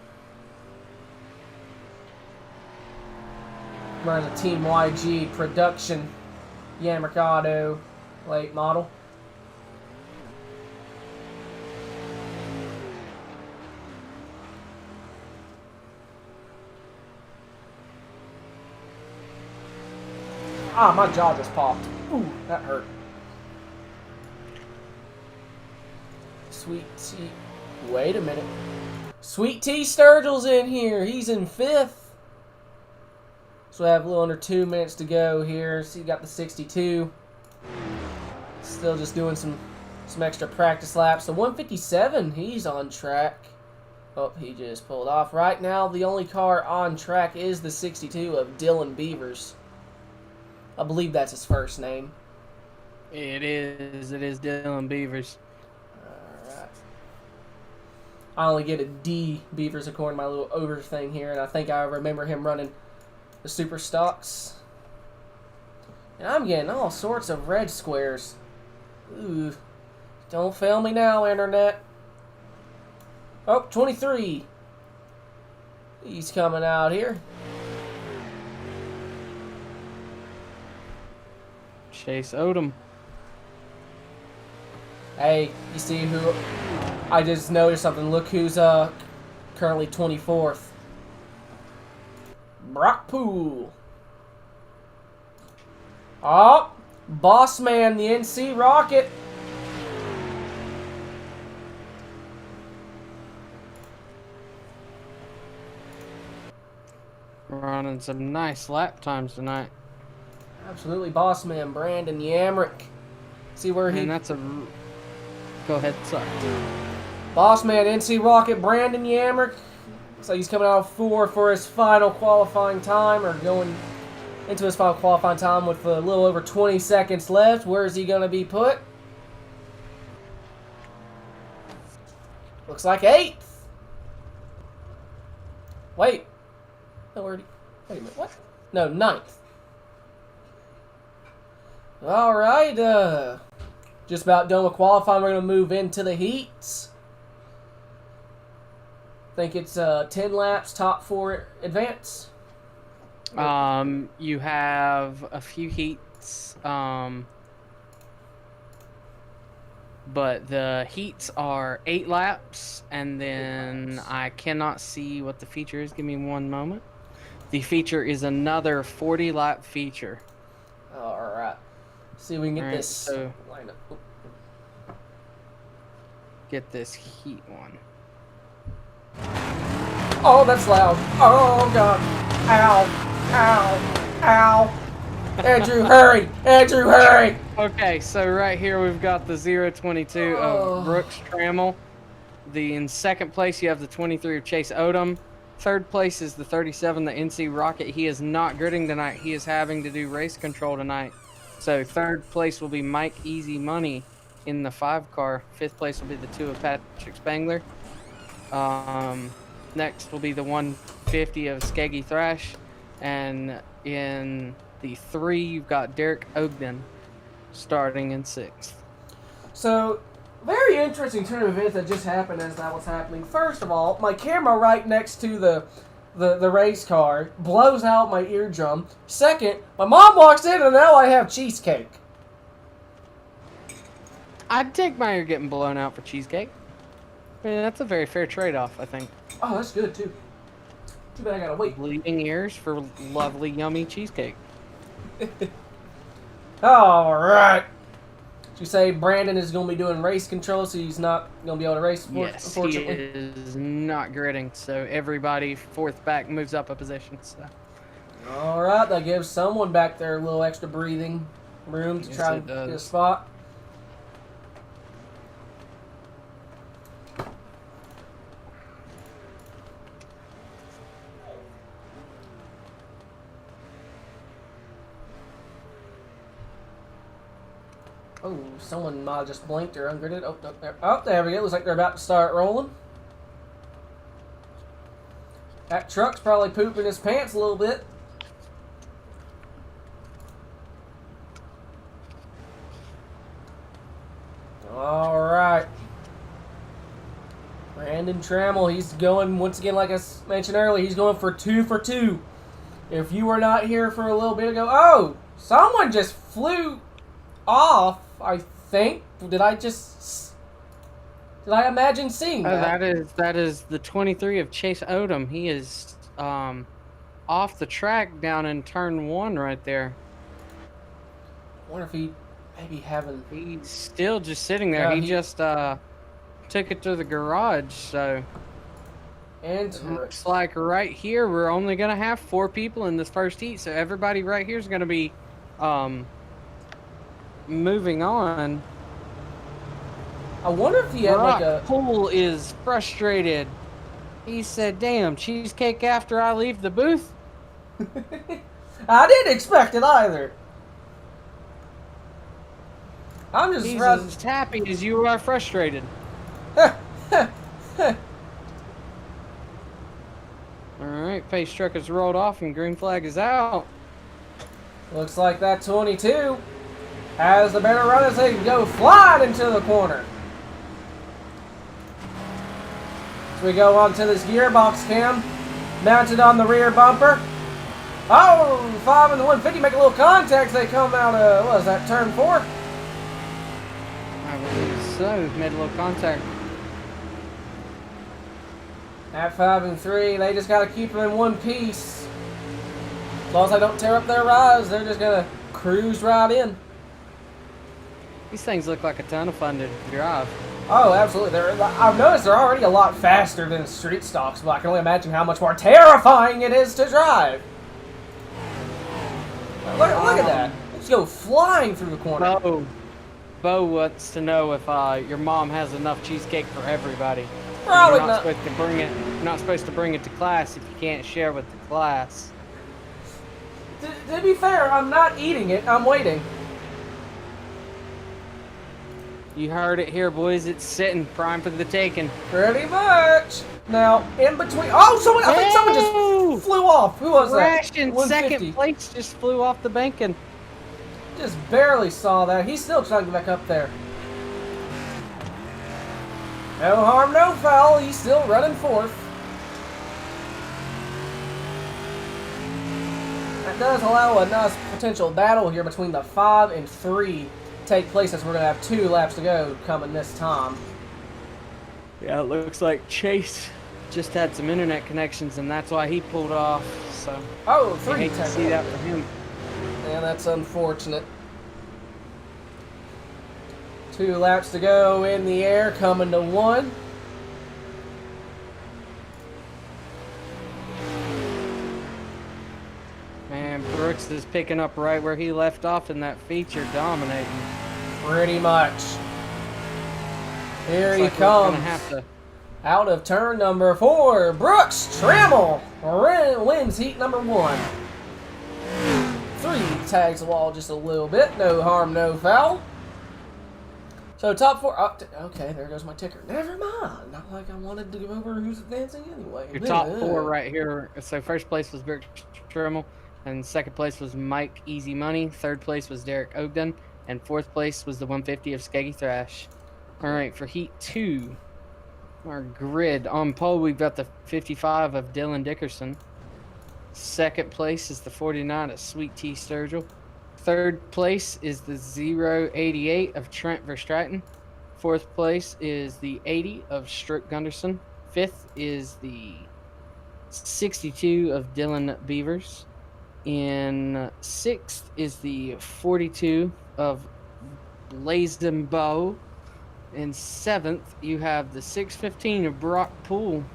Running the Team YG production Yamrick Auto late model. Ah, my jaw just popped. Ooh, that hurt. Sweet Tea. Wait a minute. Sweet Tea Sturgill's in here. He's in 5th. So we have a little under 2 minutes to go here. So you got the 62. Still just doing some extra practice laps. The 157, he's on track. Oh, he just pulled off. Right now, the only car on track is the 62 of Dylan Beavers. I believe that's his first name. It is Dylan Beavers. Alright. I only get a D Beavers according to my little over thing here, and I think I remember him running the Super Stocks. And I'm getting all sorts of red squares. Ooh. Don't fail me now, Internet. Oh, 23. He's coming out here. Chase Odom. Hey, you see who... I just noticed something. Look who's currently 24th. Brock Poole. Oh, boss man, the NC Rocket. Running some nice lap times tonight. Absolutely, boss man, Brandon Yamrick. See where he... And that's a... Go ahead, sorry. Boss man, NC Rocket, Brandon Yamrick. Looks like he's coming out of 4 for his final qualifying time, or going into his final qualifying time with a little over 20 seconds left. Where is he going to be put? Looks like 8th. Wait. No, wait a minute, what? No, 9th. Alright, just about done with qualifying. We're going to move into the heats. I think it's 10 laps, top 4 advance. You have a few heats, but the heats are 8 laps, and then I cannot see what the feature is. Give me one moment. The feature is another 40-lap feature. Alright. See if we can get this so lined up. Get this heat one. Oh, that's loud. Oh, God. Ow. Ow. Ow. Andrew, hurry. Andrew, hurry. Okay, so right here we've got the 022 of Brooks Trammell. In second place, you have the 23 of Chase Odom. Third place is the 37, the NC Rocket. He is not gridding tonight. He is having to do race control tonight. So third place will be Mike Easy Money in the 5 car. Fifth place will be the 2 of Patrick Spangler. Next will be the 150 of Skeggy Thrash. And in the 3, you've got Derek Ogden starting in 6th. So, very interesting turn of events that just happened as that was happening. First of all, my camera right next to the race car blows out my eardrum. Second, my mom walks in and now I have cheesecake. I'd take my ear getting blown out for cheesecake. I mean, that's a very fair trade-off, I think. Oh, that's good, too. Too bad I gotta wait. Bleeding ears for lovely, yummy cheesecake. Alright. You say Brandon is going to be doing race control, so he's not going to be able to race, Yes, unfortunately? he is not gridding, so everybody fourth back moves up a position. So. Alright, that gives someone back there a little extra breathing room to try and get a spot. Oh, someone might have just blinked or ungridded. Oh, no, there. Oh, there we go. Looks like they're about to start rolling. That truck's probably pooping his pants a little bit. All right. Brandon Trammell, he's going, once again, like I mentioned earlier, he's going for 2 for 2. If you were not here for a little bit ago, oh, someone just flew off, I think. Did I imagine seeing that? That is the 23 of Chase Odom. He is off the track down in turn 1 right there. I wonder if he maybe having... He's still just sitting there. He just took it to the garage, so... And looks like right here we're only gonna have 4 people in this first heat, so everybody right here is gonna be moving on. I wonder if he had like a Poole is frustrated. He said, "Damn, cheesecake after I leave the booth." I didn't expect it either. I'm just He's as happy as you are frustrated. Alright, pace truck is rolled off and green flag is out. Looks like that 22 has the better run as they go flying into the corner. As we go on to this gearbox cam, mounted on the rear bumper. Oh, 5 and the 150 make a little contact. They come out of, what is that, turn 4? I believe so. Made a little contact. At 5 and 3, they just got to keep them in one piece. As long as they don't tear up their rides, they're just going to cruise right in. These things look like a ton of fun to drive. Oh, absolutely. I've noticed they're already a lot faster than street stocks, but I can only imagine how much more terrifying it is to drive. Look at that. Let's go flying through the corner. Bo wants to know if your mom has enough cheesecake for everybody. Probably You're not. supposed to bring it. You're not supposed to bring it to class if you can't share with the class. To be fair, I'm not eating it. I'm waiting. You heard it here, boys. It's sitting prime for the taking. Pretty much. Now, in between... Oh, I think someone just flew off. Who was that? Crash in second place just flew off the banking. Just barely saw that. He's still trying to get back up there. No harm, no foul. He's still running fourth. That does allow a nice potential battle here between the 5 and 3 take place, as we're going to have 2 laps to go coming this time. Yeah, it looks like Chase just had some internet connections, and that's why he pulled off. So, oh, 3. I hate to see that for him. Yeah, that's unfortunate. 2 laps to go in the air, coming to 1. Man, Brooks is picking up right where he left off in that feature, dominating. Pretty much. Here he Looks like comes. we're gonna have to... Out of turn number 4, Brooks Trammell wins heat number 1. 3 tags the wall just a little bit. No harm, no foul. So top 4. Okay, there goes my ticker. Never mind. Not like I wanted to go over who's advancing anyway. Your top 4 right here. So first place was Brooks Trammell, and second place was Mike Easy Money. Third place was Derek Ogden, and fourth place was the 150 of Skeggy Thrash. All right, for heat 2, our grid on pole, we've got the 55 of Dylan Dickerson. Second place is the 49 of Sweet Tea Sturgill. Third place is the 088 of Trent Verstraeten. Fourth place is the 80 of Stroke Gunderson. Fifth is the 62 of Dylan Beavers. In sixth is the 42 of Blazden Bow. In seventh, you have the 615 of Brock Poole.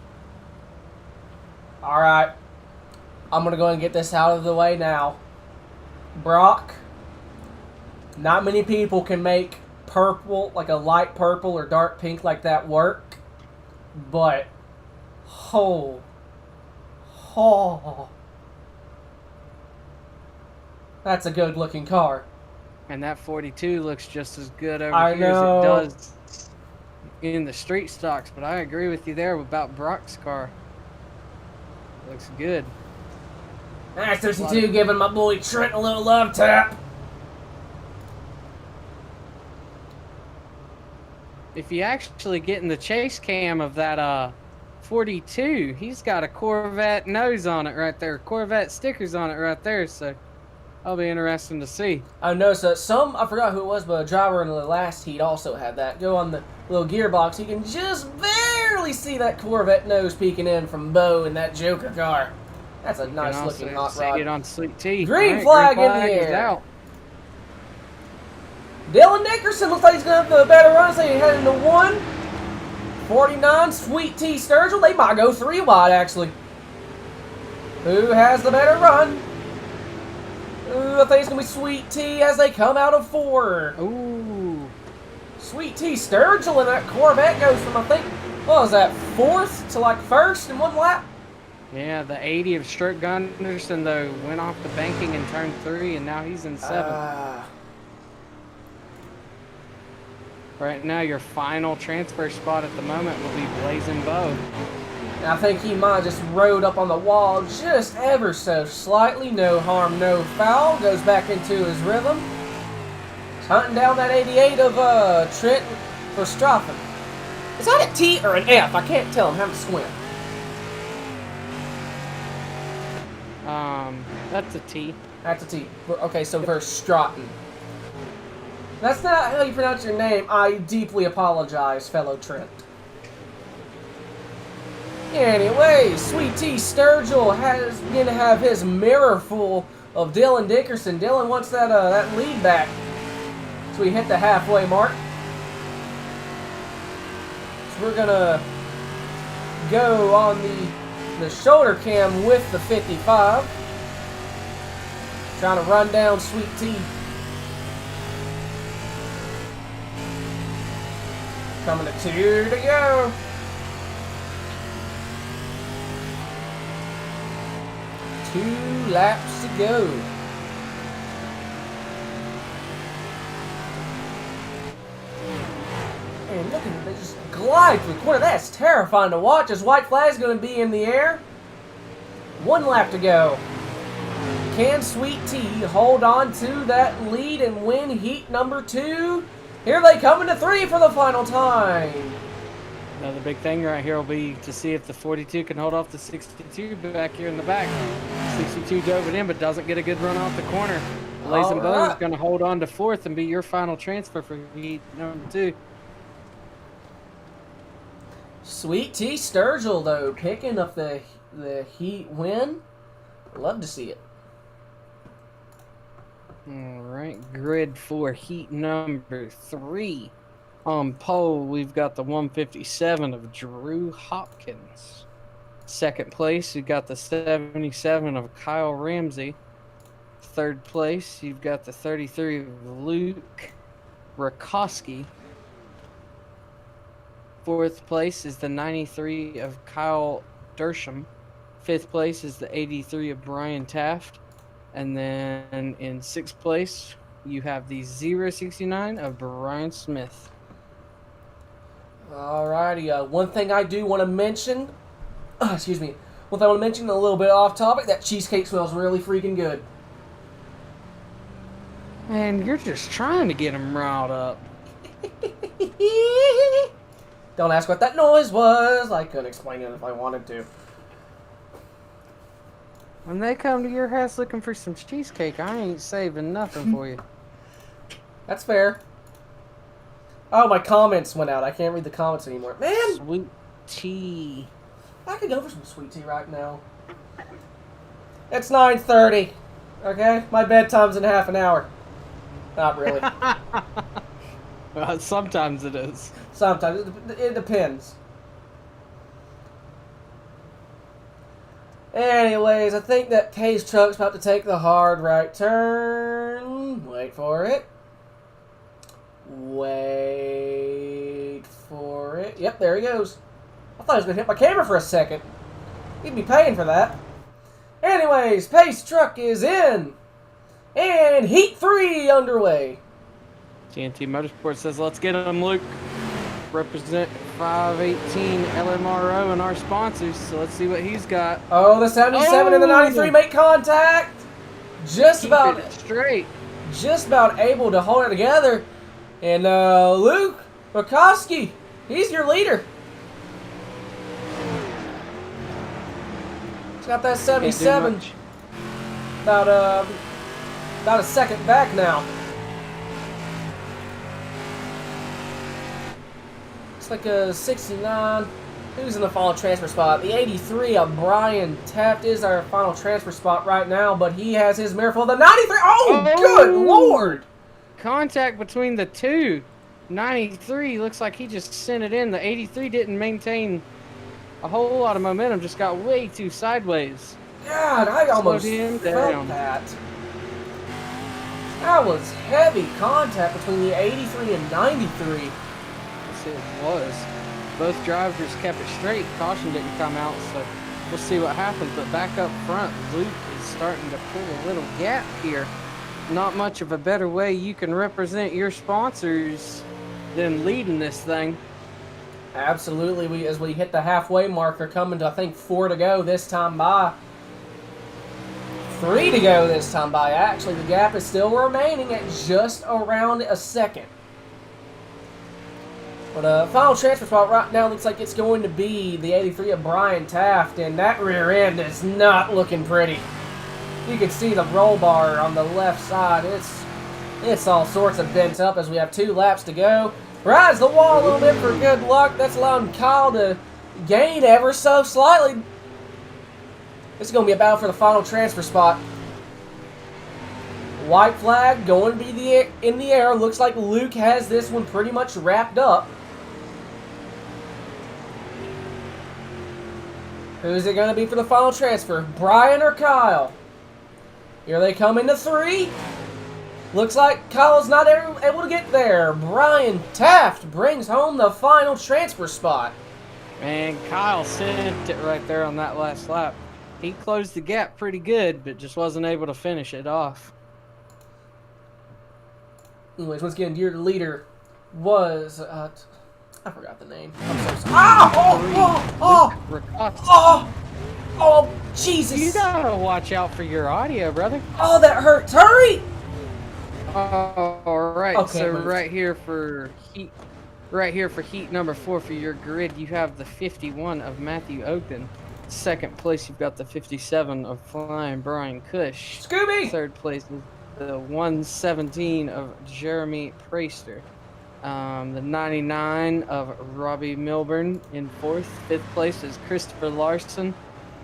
All right. I'm going to go and get this out of the way now. Brock, not many people can make purple, like a light purple or dark pink like that work. But, that's a good looking car. And that 42 looks just as good over I here as know. it does in the street stocks, but I agree with you there about Brock's car. Looks good. That's 32 giving my boy Trent a little love tap. If you actually get in the chase cam of that 42, he's got a Corvette nose on it right there, Corvette stickers on it right there, so that'll be interesting to see. I noticed that I forgot who it was, but a driver in the last heat also had that. Go on the little gearbox, you can just barely see that Corvette nose peeking in from Bo in that Joker car. That's a nice looking hot rod. See it on Sweet Tea. Green flag in the air. Out. Dylan Dickerson looks like he's going to have the better run, so he's heading to 1. 49, Sweet Tea Sturgill. They might go 3 wide, actually. Who has the better run? Ooh, I think it's going to be Sweet Tea as they come out of 4. Ooh. Sweet Tea Sturgill, and that Corvette goes from, I think, what was that, 4th to like 1st in 1 lap? Yeah, the 80 of Stroke Gunderson, though, went off the banking in turn 3, and now he's in 7th. Right now, your final transfer spot at the moment will be Blazing Bow. I think he might just rode up on the wall just ever so slightly. No harm, no foul. Goes back into his rhythm. He's hunting down that 88 of Trent Verstappen. Is that a T or an F? I can't tell. I'm having to squint. That's a T. That's a T. Okay, so Verstappen. That's not how you pronounce your name. I deeply apologize, fellow Trent. Anyway, Sweet Tea Sturgill has gonna have his mirror full of Dylan Dickerson. Dylan wants that that lead back. So we hit the halfway mark. So we're gonna go on the shoulder cam with the 55. Trying to run down Sweet Tea. Coming to 2 to go. Two laps to go. And look at it, they just glide through the corner. That's terrifying to watch as white flag's going to be in the air. 1 lap to go. Can Sweet Tea hold on to that lead and win heat number 2? Here they come into 3 for the final time. Now the big thing right here will be to see if the 42 can hold off the 62 back here in the back. 62 dove it in but doesn't get a good run off the corner. Blazing Bow is going to hold on to 4th and be your final transfer for heat number 2. Sweet Tea Sturgill, though, picking up the heat win. Love to see it. All right, grid for heat number 3. On pole, we've got the 157 of Drew Hopkins. Second place, you've got the 77 of Kyle Ramsey. Third place, you've got the 33 of Luke Rakowski. Fourth place is the 93 of Kyle Dersham. Fifth place is the 83 of Brian Taft. And then in 6th place, you have the 069 of Brian Smith. Alrighty, one thing I do want to mention, excuse me, one thing I want to mention a little bit off topic, that cheesecake smells really freaking good. Man, you're just trying to get him riled up. Don't ask what that noise was. I couldn't explain it if I wanted to. When they come to your house looking for some cheesecake, I ain't saving nothing for you. That's fair. Oh, my comments went out. I can't read the comments anymore. Man! Sweet tea. I could go for some sweet tea right now. It's 9:30. Okay? My bedtime's in half an hour. Not really. Sometimes it is. Sometimes. It depends. Anyways, I think that Kay's truck's about to take the hard right turn. Wait for it. Wait for it. Yep, there he goes. I thought he was going to hit my camera for a second. He'd be paying for that. Anyways, Pace truck is in. And Heat 3 underway. TNT Motorsports says, let's get him, Luke. Represent 518 LMRO and our sponsors, so let's see what he's got. Oh, the 77 and the 93 make contact. Just about it straight. Just about able to hold it together. And Luke Rakowski, he's your leader. He's got that 77. About a second back now. It's like a 69. Who's in the final transfer spot? The 83 of Brian Taft is our final transfer spot right now, but he has his mirror full of the 93. Oh, good Lord! Contact between the two. 93 looks like he just sent it in. The 83 didn't maintain a whole lot of momentum, just got way too sideways. God, I almost him felt down. that. That was heavy contact between the 83 and 93. Yes, it was. Both drivers kept it straight. Caution didn't come out, so we'll see what happens. But back up front, Luke is starting to pull a little gap here. Not much of a better way you can represent your sponsors than leading this thing. Absolutely. As we hit the halfway marker, coming to, I think, 4 to go this time by. 3 to go this time by. Actually, the gap is still remaining at just around a second. But final transfer spot right now looks like it's going to be the 83 of Brian Taft, and that rear end is not looking pretty. You can see the roll bar on the left side. It's all sorts of bent up as we have 2 laps to go. Rides the wall a little bit for good luck. That's allowing Kyle to gain ever so slightly. This is going to be a battle for the final transfer spot. White flag going to be in the air. Looks like Luke has this one pretty much wrapped up. Who's it going to be for the final transfer? Brian or Kyle? Here they come into 3. Looks like Kyle's not able to get there. Brian Taft brings home the final transfer spot. And Kyle sent it right there on that last lap. He closed the gap pretty good, but just wasn't able to finish it off. Anyways, once again, your leader was, I forgot the name. I'm so sorry. Oh, Jesus. You gotta watch out for your audio, brother. Oh, that hurts. Hurry! All right, Okay, so move. right here for heat number 4 for your grid, you have the 51 of Matthew Ogden. Second place, you've got the 57 of Flying Brian Cush. Scooby! Third place is the 117 of Jeremy Praster. The 99 of Robbie Milburn in 4th. 5th place is Christopher Larson.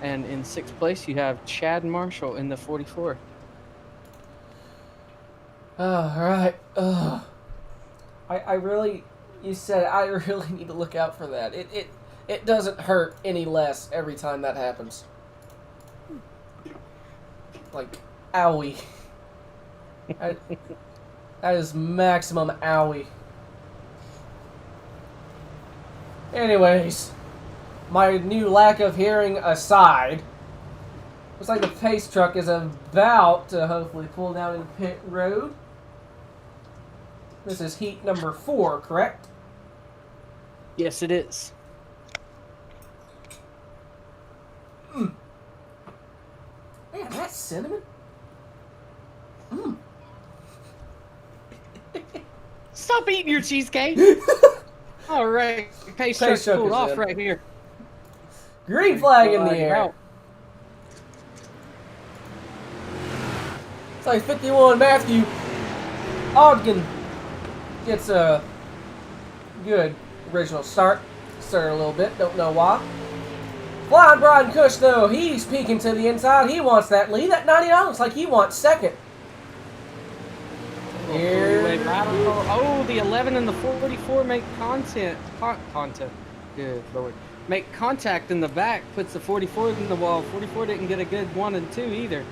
And in 6th place, you have Chad Marshall in the 44. All right. I really need to look out for that. It doesn't hurt any less every time that happens. Like, owie. That is maximum owie. Anyways, my new lack of hearing aside, looks like the pace truck is about to hopefully pull down into pit road. This is heat number 4, correct? Yes, it is. Man, that's cinnamon. Stop eating your cheesecake. All right, pace truck's pulled off in. right here. Green flag in the air. Out. It's like 51 Matthew Ogden gets a good original start. Stir a little bit, don't know why. Flying Brian Cush, though, he's peeking to the inside. He wants that lead. That 99 looks like he wants second. Here. Oh, the 11 and the 44 make content. Good Lord. Make contact in the back, puts the 44 in the wall. 44 didn't get a good 1 and 2 either.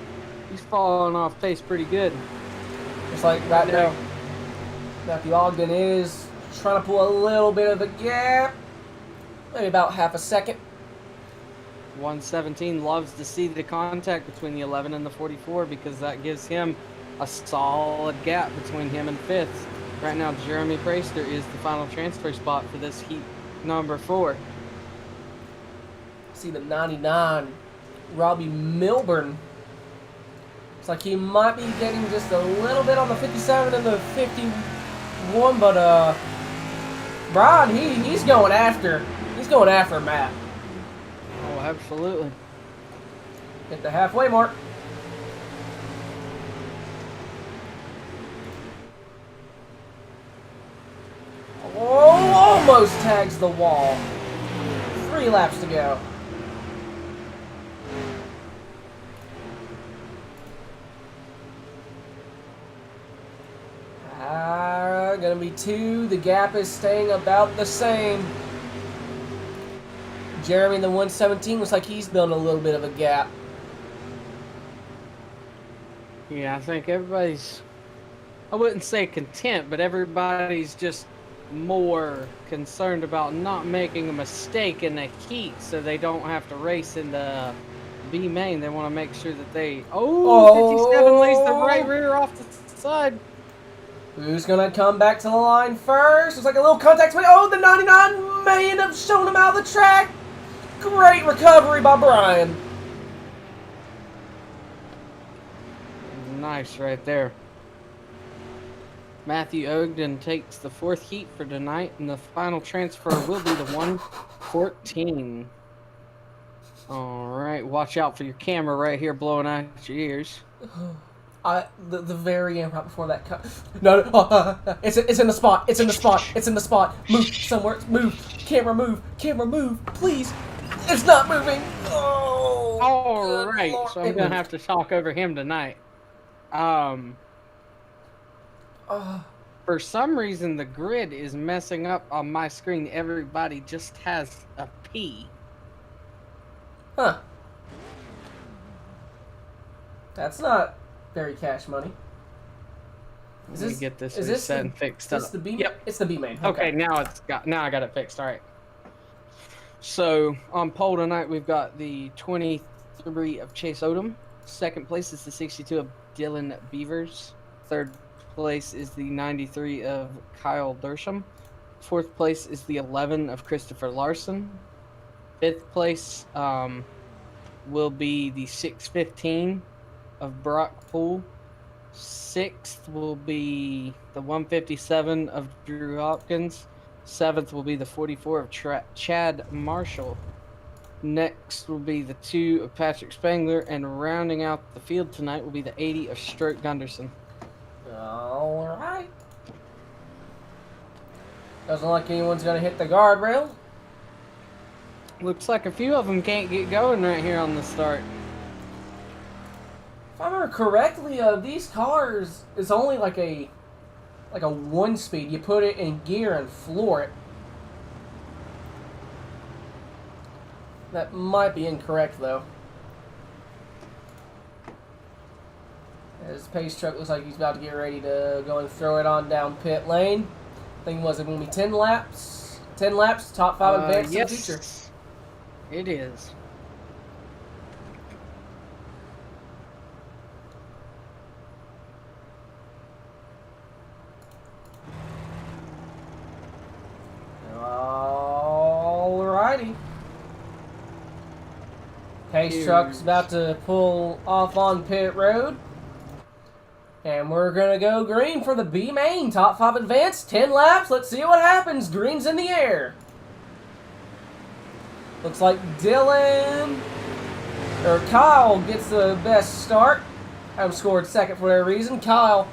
He's falling off pace pretty good. Just like right now, Matthew Ogden is trying to pull a little bit of a gap. Maybe about half a second. 117 loves to see the contact between the 11 and the 44 because that gives him a solid gap between him and 5th. Right now, Jeremy Praster is the final transfer spot for this heat number 4. See the 99, Robbie Milburn. Looks like he might be getting just a little bit on the 57 and the 51, but Brian, he's going after Matt. Oh, absolutely. Hit the halfway mark. Oh, almost tags the wall. 3 laps to go. going to be 2. The gap is staying about the same. Jeremy in the 117 looks like he's building a little bit of a gap. Yeah, I think everybody's, I wouldn't say content, but everybody's just more concerned about not making a mistake in the heat so they don't have to race in the B main. They want to make sure that they... 57 leads the right rear off the side. Who's going to come back to the line first? Looks like a little contact. Oh, the 99 may end up showing him out of the track. Great recovery by Brian. Nice right there. Matthew Ogden takes the 4th heat for tonight, and the final transfer will be the 114. All right, watch out for your camera right here blowing out your ears. The very end right before that cut. No, it's in the spot. It's in the spot. It's in the spot. Move somewhere. Move. Camera move. Camera move. Please. It's not moving. Oh. All right, so I'm gonna have to talk over him tonight. For some reason, the grid is messing up on my screen. Everybody just has a P. Huh. That's not very cash money. Let me get this is reset the, and fixed is up. The B, yep, it's the B main. Okay, now I got it fixed. All right. So on pole tonight, we've got the 23 of Chase Odom. Second place is the 62 of Dylan Beavers. Third place is the 93 of Kyle Dersham. Fourth place is the 11 of Christopher Larson. Fifth place will be the 615 of Brock Poole. Sixth will be the 157 of Drew Hopkins. Seventh will be the 44 of Chad Marshall. Next will be the 2 of Patrick Spangler, and rounding out the field tonight will be the 80 of Stroke Gunderson. All right. Doesn't look like anyone's going to hit the guardrail. Looks like a few of them can't get going right here on the start. If I remember correctly, these cars is only like a 1-speed. You put it in gear and floor it. That might be incorrect though. His pace truck looks like he's about to get ready to go and throw it on down pit lane. I think was it going to be 10 laps? 10 laps, top 5 advance in the future. It is. Alrighty. Pace truck's about to pull off on pit road. And we're going to go green for the B main. Top 5 advance, 10 laps. Let's see what happens. Green's in the air. Looks like Kyle gets the best start. I've scored second for whatever reason. Kyle,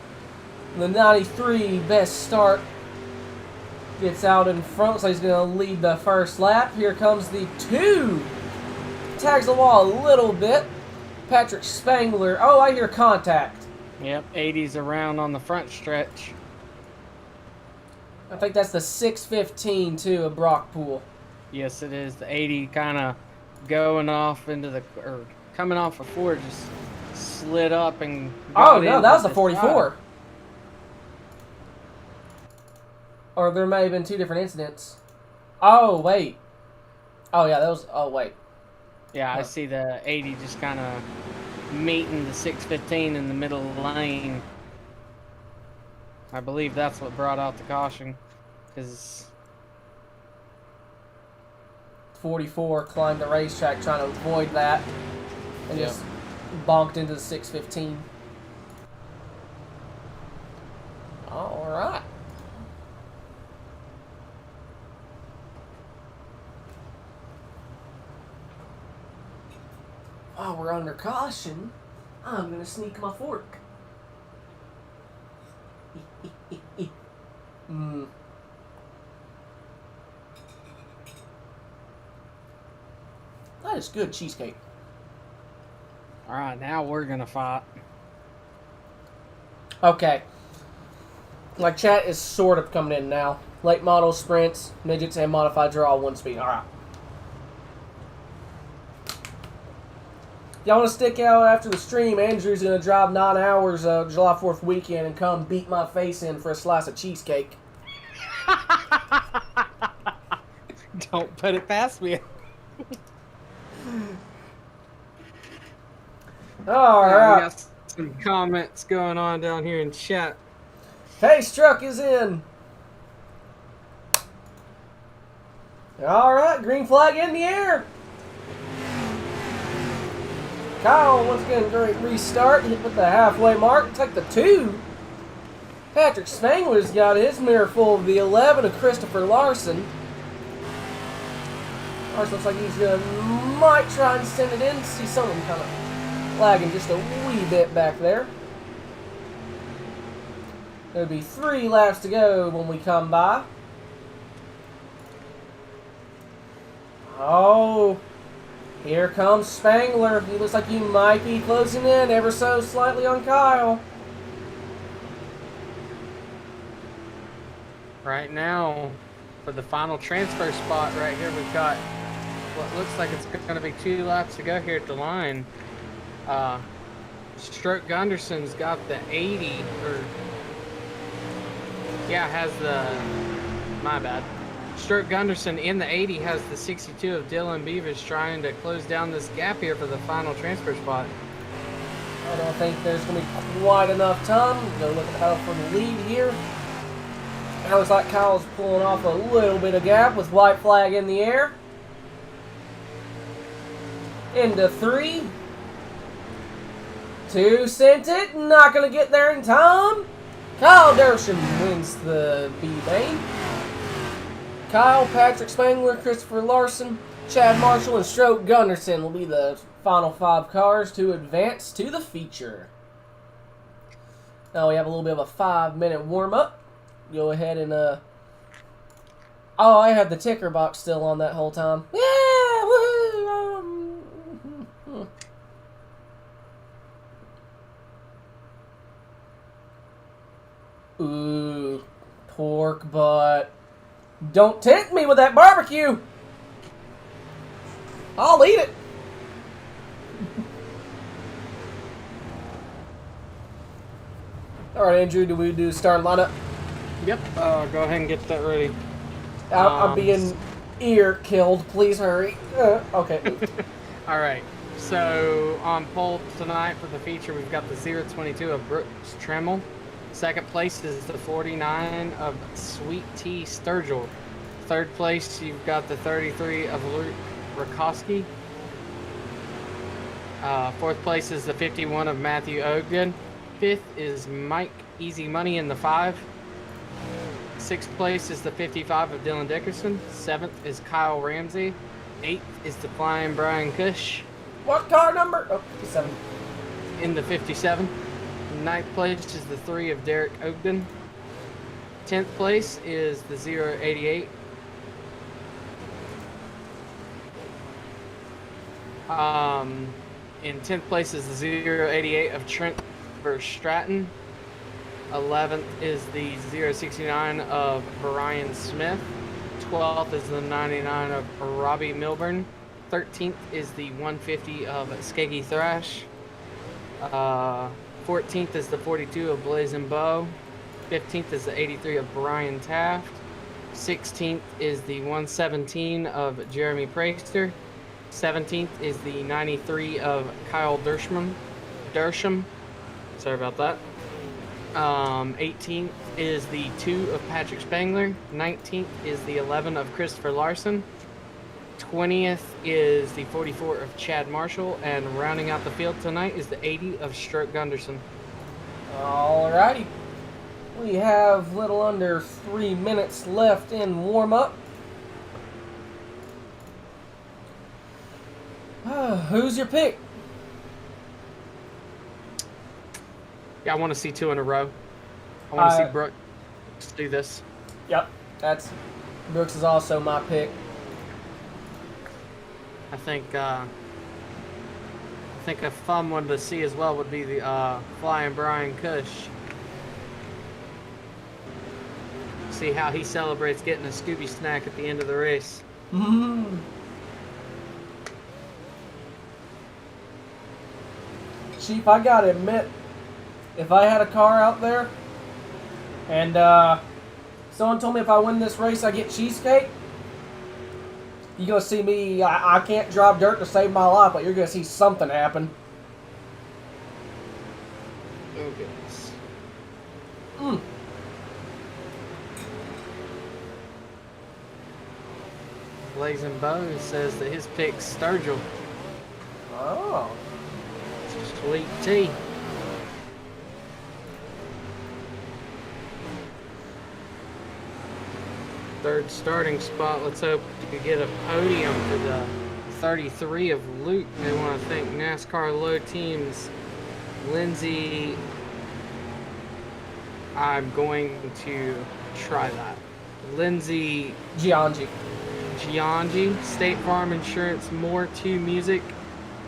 the 93 best start, gets out in front. Looks like he's going to lead the first lap. Here comes the 2. Tags the wall a little bit. Patrick Spangler. Oh, I hear contact. Yep, 80's around on the front stretch. I think that's the 615 too of Brock Poole. Yes, it is. The 80 kind of going off into the, or coming off of 4, just slid up and oh no, that was the 44. Or there may have been 2 different incidents. Oh wait. Oh yeah, that was. Oh wait. Yeah, I see the 80 just kind of meeting the 615 in the middle of the lane. I believe that's what brought out the caution, because 44 climbed the racetrack trying to avoid that and just bonked into the 615. All right. While we're under caution, I'm going to sneak my fork. That is good cheesecake. All right, now we're going to fight. Okay. Like, chat is sort of coming in now. Late model, sprints, midgets, and modified draw 1 speed. Alright. Y'all want to stick out after the stream? Andrew's going to drive 9 hours July 4th weekend and come beat my face in for a slice of cheesecake. Don't put it past me. Alright. We got some comments going on down here in chat. Pace truck is in. Alright, green flag in the air. Kyle, once again, great restart. Hit with the halfway mark. It's like the 2. Patrick Spangler's got his mirror full of the 11 of Christopher Larson. Larson looks like he's might try and send it in. See someone kind of lagging just a wee bit back there. There'll be 3 laps to go when we come by. Oh, here comes Spangler. He looks like he might be closing in ever so slightly on Kyle. Right now, for the final transfer spot right here, we've got what looks like it's going to be 2 laps to go here at the line. Stroke Gunderson's got the 80, or yeah, has the, my bad. Stroke Gunderson in the 80 has the 62 of Dylan Beavis trying to close down this gap here for the final transfer spot. I don't think there's going to be quite enough time. Go look at how from the lead here. It looks like Kyle's pulling off a little bit of gap with white flag in the air. Into 3. 2 sent it. Not going to get there in time. Kyle Dersham wins the B-Main. Kyle, Patrick Spangler, Christopher Larson, Chad Marshall, and Stroke Gunderson will be the final 5 cars to advance to the feature. Now we have a little bit of a 5-minute warm-up. Go ahead and, oh, I had the ticker box still on that whole time. Yeah, woohoo! Ooh, pork butt. Don't tempt me with that barbecue. I'll eat it. All right, Andrew, do we do start lineup? Yep. Go ahead and get that ready. I'm being ear killed. Please hurry. Okay. All right. So on pole tonight for the feature, we've got the 022 of Brooks Tremmel. Second place is the 49 of Sweet Tea Sturgill. Third place, you've got the 33 of Luke Rakowski. Fourth place is the 51 of Matthew Ogden. Fifth is Mike Easy Money in the 5. Sixth place is the 55 of Dylan Dickerson. Seventh is Kyle Ramsey. Eighth is the Flying Brian Cush. What car number? Oh, 57. In the 57. Ninth place is the 3 of Derek Ogden. 10th place is the 088. In 10th place is the 088 of Trent Verstraten. 11th is the 069 of Brian Smith. 12th is the 99 of Robbie Milburn. 13th is the 150 of Skeggy Thrash. 14th is the 42 of Blazing Bow. 15th is the 83 of Brian Taft. 16th is the 117 of Jeremy Praster. 17th is the 93 of Kyle Dersham. Sorry about that. 18th is the 2 of Patrick Spangler. 19th is the 11 of Christopher Larson. 20th is the 44 of Chad Marshall. And rounding out the field tonight is the 80 of Stroke Gunderson. Alrighty. We have a little under 3 minutes left in warm-up. Who's your pick? Yeah, I want to see 2 in a row. I want to see Brooks do this. Yep, Brooks is also my pick. I think a fun one to see as well would be the Flying Brian Cush. see how he celebrates getting a Scooby snack at the end of the race. Chief, I gotta admit, if I had a car out there and someone told me if I win this race I get cheesecake, you're gonna see me. I can't drive dirt to save my life, but you're gonna see something happen. Oh goodness. Blazing Bow says that his pick's Sturgill. Oh. Sweet tea. Third starting spot. Let's hope to get a podium for the 33 of Luke. They want to thank NASCAR Low Teams. Lindsay, I'm going to try that. Lindsay Giangi, State Farm Insurance, More 2 Music,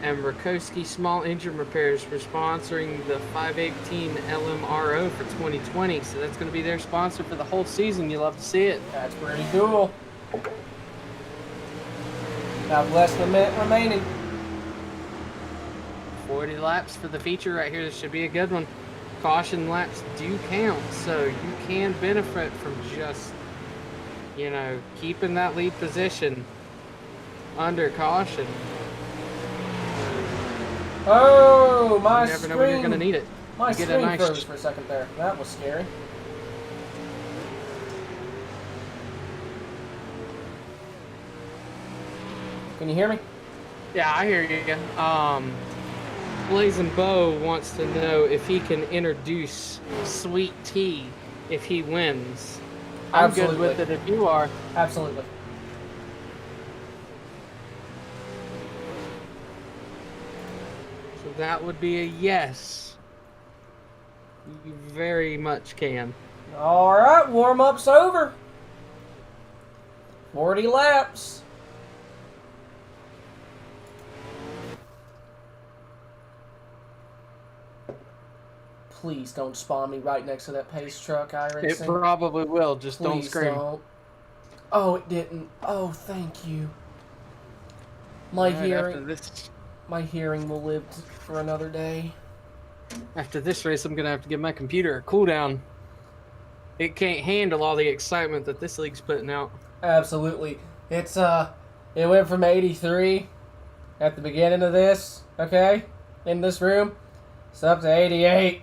and Rakowski Small Engine Repairs for sponsoring the 518 LMRO for 2020. So that's going to be their sponsor for the whole season. You love to see it. That's pretty cool. Got less than a minute remaining. 40 laps for the feature right here. This should be a good one. Caution laps do count, so you can benefit from just, you know, keeping that lead position under caution. Oh, my You never screen. know when you're going to need it. My You get screen a nice froze for a second there. That was scary. Can you hear me? Yeah, I hear you. Blazing Bow wants to know if he can introduce Sweet Tea if he wins. I'm Absolutely. good with it if you are. Absolutely. So that would be a yes. You very much can. All right, warm-up's over. 40 laps. Please don't spawn me right next to that pace truck, Iris. It probably will. Just don't scream. Don't. Oh, it didn't. Oh, thank you. My All right, hearing. My hearing will live for another day. After this race, I'm gonna have to give my computer a cooldown. It can't handle all the excitement that this league's putting out. Absolutely. It's it went from 83 at the beginning of this, okay, in this room. It's up to 88.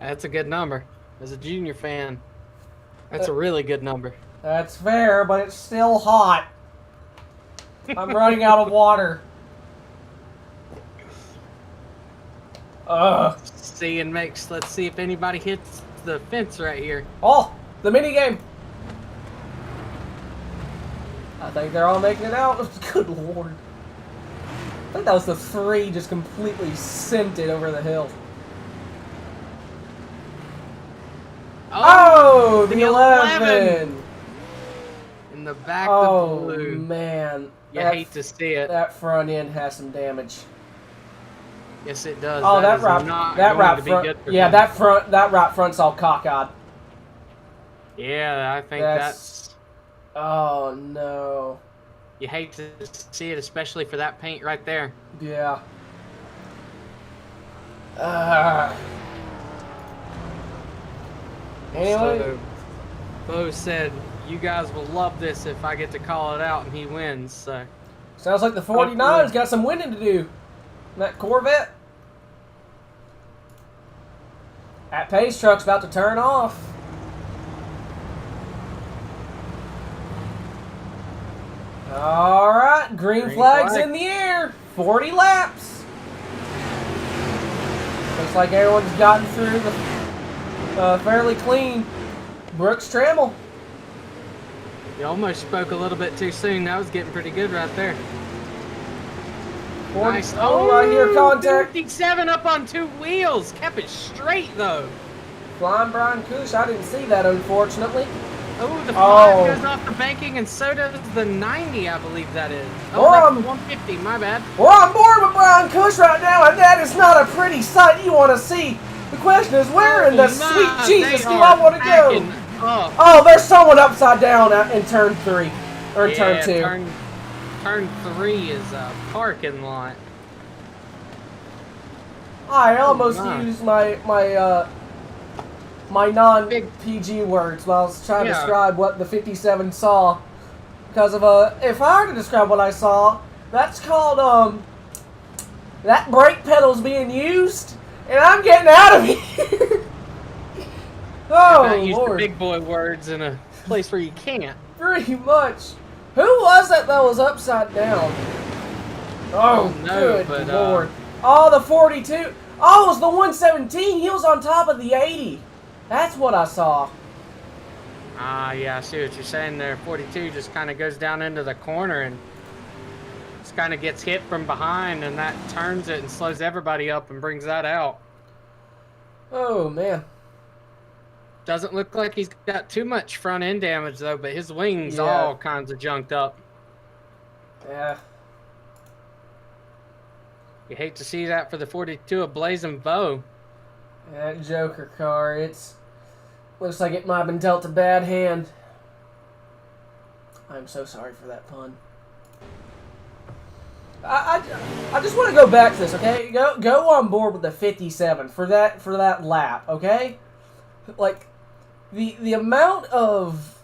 That's a good number. As a junior fan, that's a really good number. That's fair, but it's still hot. I'm running out of water. Seeing makes. Let's see if anybody hits the fence right here. Oh, the mini game. I think they're all making it out. Good lord. I think that was the 3 just completely sent it over the hill. Oh, the 11. In the back Oh, of the blue. Man. You hate to see it. That front end has some damage. Yes, it does. Oh, that is right, not that going right to be front. good for Yeah, him. that right front's all cockeyed. Yeah, I think that's. Oh no. You hate to see it, especially for that paint right there. Yeah. Anyway. So, Bo said, "You guys will love this if I get to call it out and he wins." So. Sounds like the 49's got some winning to do. That Corvette. That pace truck's about to turn off. All right, green flag's flag. in the air. 40 laps. Looks like everyone's gotten through the fairly clean. Brooks Trammell. You almost spoke a little bit too soon. That was getting pretty good right there. 40. Nice. Oh, right here, contact. 57 up on 2 wheels. Kept it straight though. Flying Brian Kush. I didn't see that, unfortunately. Oh, the 5 goes off the banking, and so does the 90, I believe that is. Oh, that's the 150, my bad. We're on board with Brian Kush right now, and that is not a pretty sight you want to see. The question is, where in the sweet Jesus do I want to go? Oh, there's someone upside down in turn 3. Or turn 2. Turn 3 is a parking lot. I almost used my non-PG words while I was trying to describe what the 57 saw. Because of if I were to describe what I saw, that's called that brake pedal's being used, and I'm getting out of here. Oh, use Lord. the big boy words in a place where you can't. Pretty much. Who was that was upside down? Oh, no, good Lord. Oh, the 42. Oh, it was the 117. He was on top of the 80. That's what I saw. Ah, yeah, I see what you're saying there. 42 just kind of goes down into the corner and just kind of gets hit from behind, and that turns it and slows everybody up and brings that out. Oh, man. Doesn't look like he's got too much front end damage, though, but his wings all kinds of junked up. Yeah. You hate to see that for the 42 of Blazing Bow. That Joker car, looks like it might have been dealt a bad hand. I'm so sorry for that pun. I just want to go back to this, okay? Go on board with the 57 for that lap, okay? Like the amount of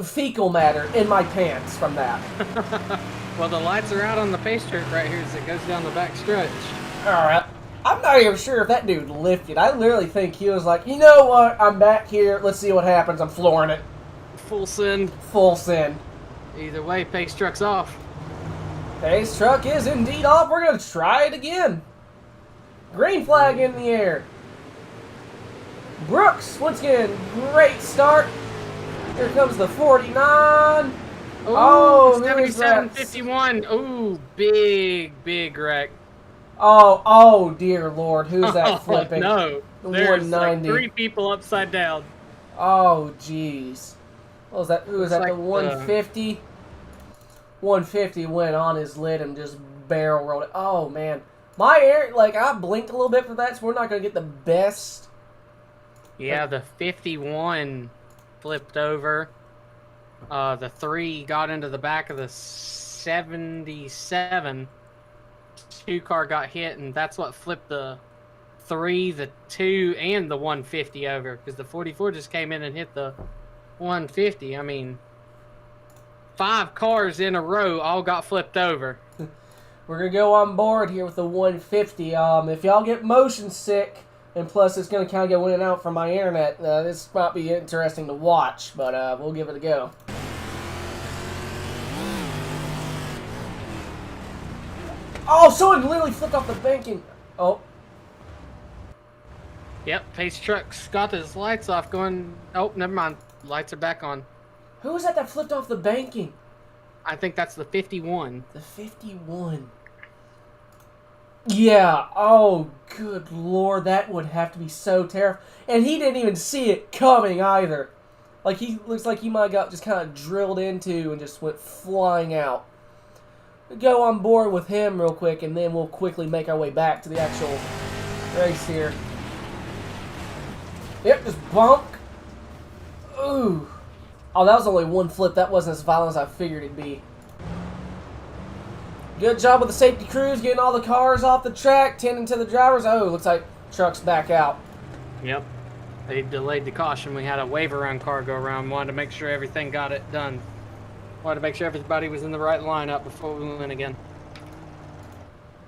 fecal matter in my pants from that. Well, the lights are out on the pace track right here as it goes down the back stretch. All right. I'm not even sure if that dude lifted. I literally think he was like, you know what? I'm back here. Let's see what happens. I'm flooring it. Full send. Full send. Either way, pace truck's off. Pace truck is indeed off. We're going to try it again. Green flag in the air. Brooks, once again, great start. Here comes the 49. Oh, 77-51. Ooh, big wreck. Oh, dear Lord. Who's that flipping? No, The there's 190. like 3 people upside down. Oh, jeez. What was that? Who was that? Looks The like 150? 150 went on his lid and just barrel rolled it. Oh, man. My air, like, I blinked a little bit for that, so we're not going to get the best. Yeah, the 51 flipped over. The 3 got into the back of the 77. 2 car got hit, and that's what flipped the 3, the 2, and the 150 over, because the 44 just came in and hit the 150. I mean, 5 cars in a row all got flipped over. We're going to go on board here with the 150. If y'all get motion sick, and plus it's going to kind of go in and out from my internet, this might be interesting to watch, but we'll give it a go. Oh, someone literally flipped off the banking. Oh. Yep, pace truck's got his lights off going. Oh, never mind. Lights are back on. Who was that flipped off the banking? I think that's the 51. The 51. Yeah. Oh, good Lord. That would have to be so terrifying. And he didn't even see it coming either. Like, he looks like he might have got just kind of drilled into and just went flying out. We'll go on board with him real quick, and then we'll quickly make our way back to the actual race here. Yep, just bonk. Ooh. Oh, that was only one flip. That wasn't as violent as I figured it'd be. Good job with the safety crews, getting all the cars off the track, tending to the drivers. Oh, looks like truck's back out. Yep. They delayed the caution. We had a wave around car go around. Wanted to make sure everything got it done. Wanted to make sure everybody was in the right lineup before we went again.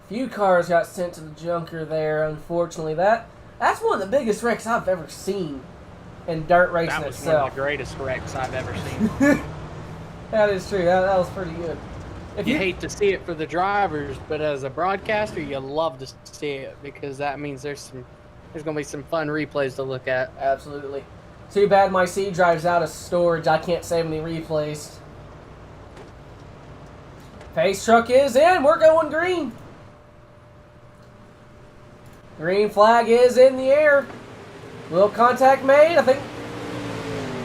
Few cars got sent to the junker there, unfortunately. That's one of the biggest wrecks I've ever seen in dirt racing That was itself. one of the greatest wrecks I've ever seen. That is true. That was pretty good. If you hate to see it for the drivers, but as a broadcaster, you love to see it because that means there's going to be some fun replays to look at. Absolutely. Too bad my C drive's out of storage. I can't save any replays. Pace truck is in. We're going green. Green flag is in the air. Little contact made. I think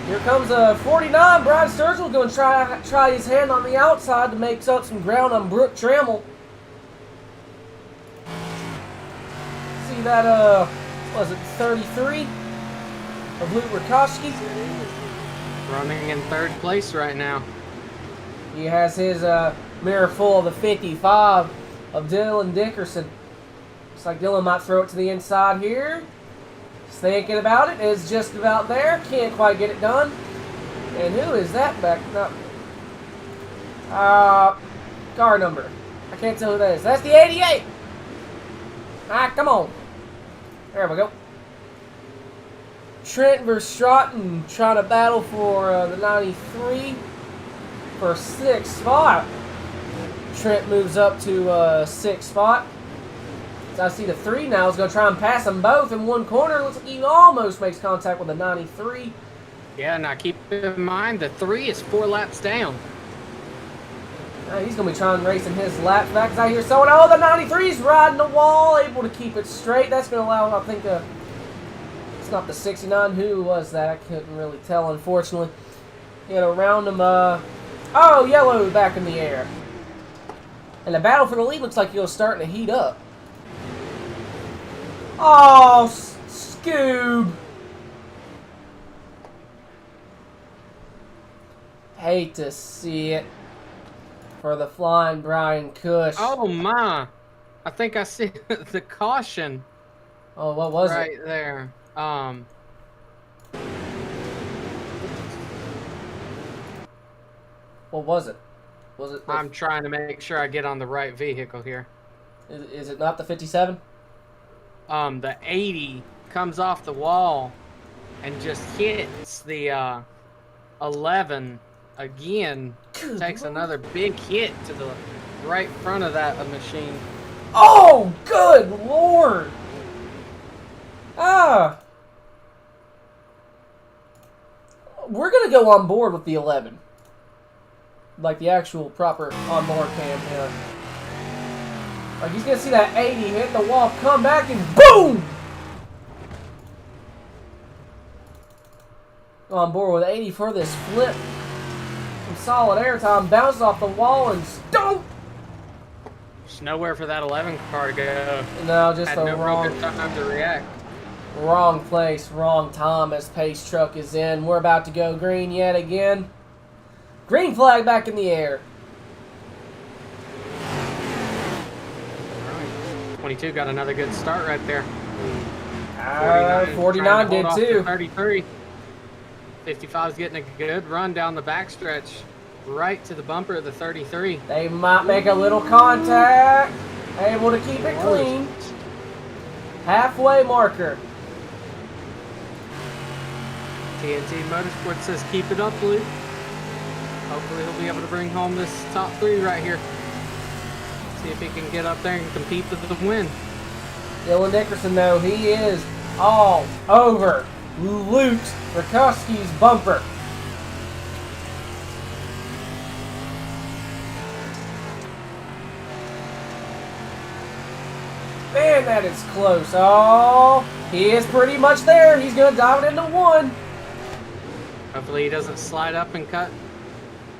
here comes a 49. Brian Sturgill's going to try his hand on the outside to make up some ground on Brooke Trammell. See that, was it 33 of Luke Rakoski? Running in 3rd place right now. He has his mirror full of the 55 of Dylan Dickerson. Looks like Dylan might throw it to the inside here. He's thinking about it. Is just about there. Can't quite get it done. And who is that back up? Car number. I can't tell who that is. That's the 88. Come on. There we go. Trent Verstraeten trying to battle for the 93 for 6th spot. Trent moves up to 6th spot. So I see the 3 now is going to try and pass them both in one corner. Looks like he almost makes contact with the 93. Yeah, now keep in mind the 3 is 4 laps down. He's going to be trying racing his laps back. Because I hear someone, oh, the 93's riding the wall, able to keep it straight. That's going to allow, I think, it's not the 69. Who was that? I couldn't really tell, unfortunately. Around him, oh, yellow back in the air. And the battle for the lead looks like it's starting to heat up. Oh, Scoob. Hate to see it for the flying Brian Cush. Oh my! I think I see the caution. Oh, what was it? Right there. What was it? Was it? I'm trying to make sure I get on the right vehicle here. Is it not the 57? The 80 comes off the wall and just hits the 11 again. Takes another big hit to the right front of that machine. Oh, good Lord! We're gonna go on board with the 11, like the actual proper on board cam here. Like he's gonna see that 80 hit the wall, come back, and boom! On board with 80 for this flip. Some solid airtime, bounces off the wall and stomp. There's nowhere for that 11 car to go. No, just Had the no wrong real good time to react. Wrong place, wrong time as pace truck is in. We're about to go green yet again. Green flag back in the air. 22 got another good start right there. 49 did too. 33. 55's getting a good run down the backstretch, right to the bumper of the 33. They might make a little contact. Able to keep it clean. Halfway marker. TNT Motorsports says keep it up, Luke. Hopefully he'll be able to bring home this top 3 right here. See if he can get up there and compete for the win. Dylan Dickerson, though, he is all over Luke Rakowski's bumper. Man, that is close. Oh, he is pretty much there. He's going to dive it into 1. Hopefully he doesn't slide up and cut.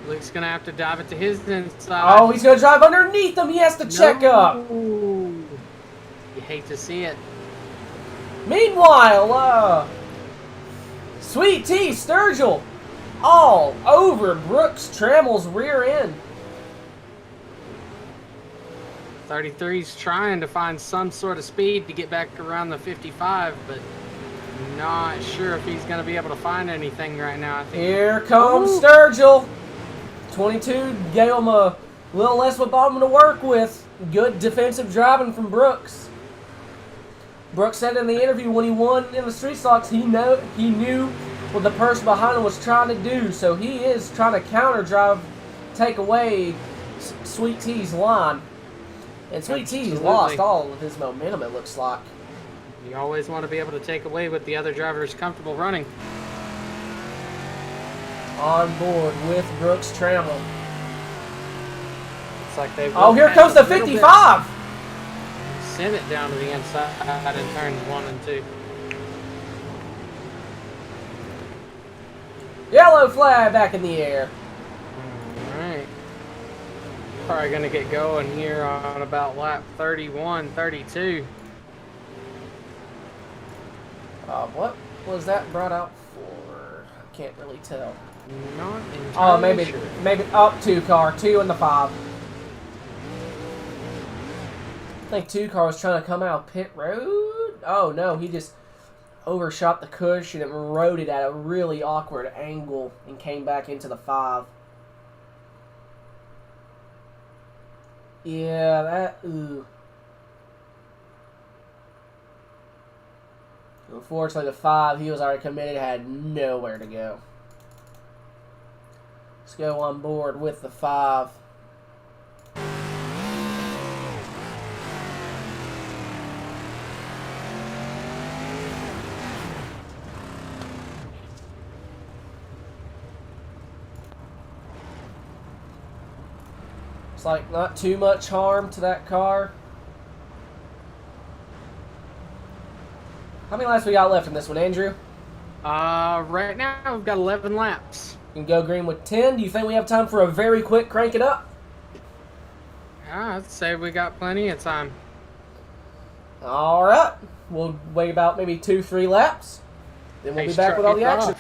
Luke's going to have to dive it to his inside. Oh, he's going to drive underneath him. He has to check up. You hate to see it. Meanwhile, Sweet Tea Sturgill all over Brooks Trammell's rear end. 33's trying to find some sort of speed to get back around the 55, but not sure if he's going to be able to find anything right now. I think. Here comes Sturgill. 22 gave him a little less with bottom to work with. Good defensive driving from Brooks. Brooks said in the interview when he won in the street stocks, he knew what the person behind him was trying to do. So he is trying to counter drive, take away Sweet Tea's line. And Sweet Tea's lost all of his momentum, it looks like. You always want to be able to take away what the other driver is comfortable running. On board with Brooks Trammell. It's like they've. Oh, here comes the 55! Send it down to the inside in turns 1 and 2. Yellow flag back in the air. Alright. Probably going to get going here on about lap 31, 32. What was that brought out for? I can't really tell. Not entirely Oh, maybe, sure. maybe up 2 car, 2 in the 5. I think 2 car was trying to come out pit road. Oh no, he just overshot the cushion and rode it at a really awkward angle and came back into the 5. Yeah, that, ooh. Unfortunately, the 5, he was already committed, had nowhere to go. Let's go on board with the 5. It's like not too much harm to that car. How many laps we got left in this one, Andrew? Right now we've got 11 laps. You can go green with 10. Do you think we have time for a very quick crank it up? Yeah, I'd say we got plenty of time. All right. We'll wait about maybe 2-3 laps. Then we'll be back with all the action.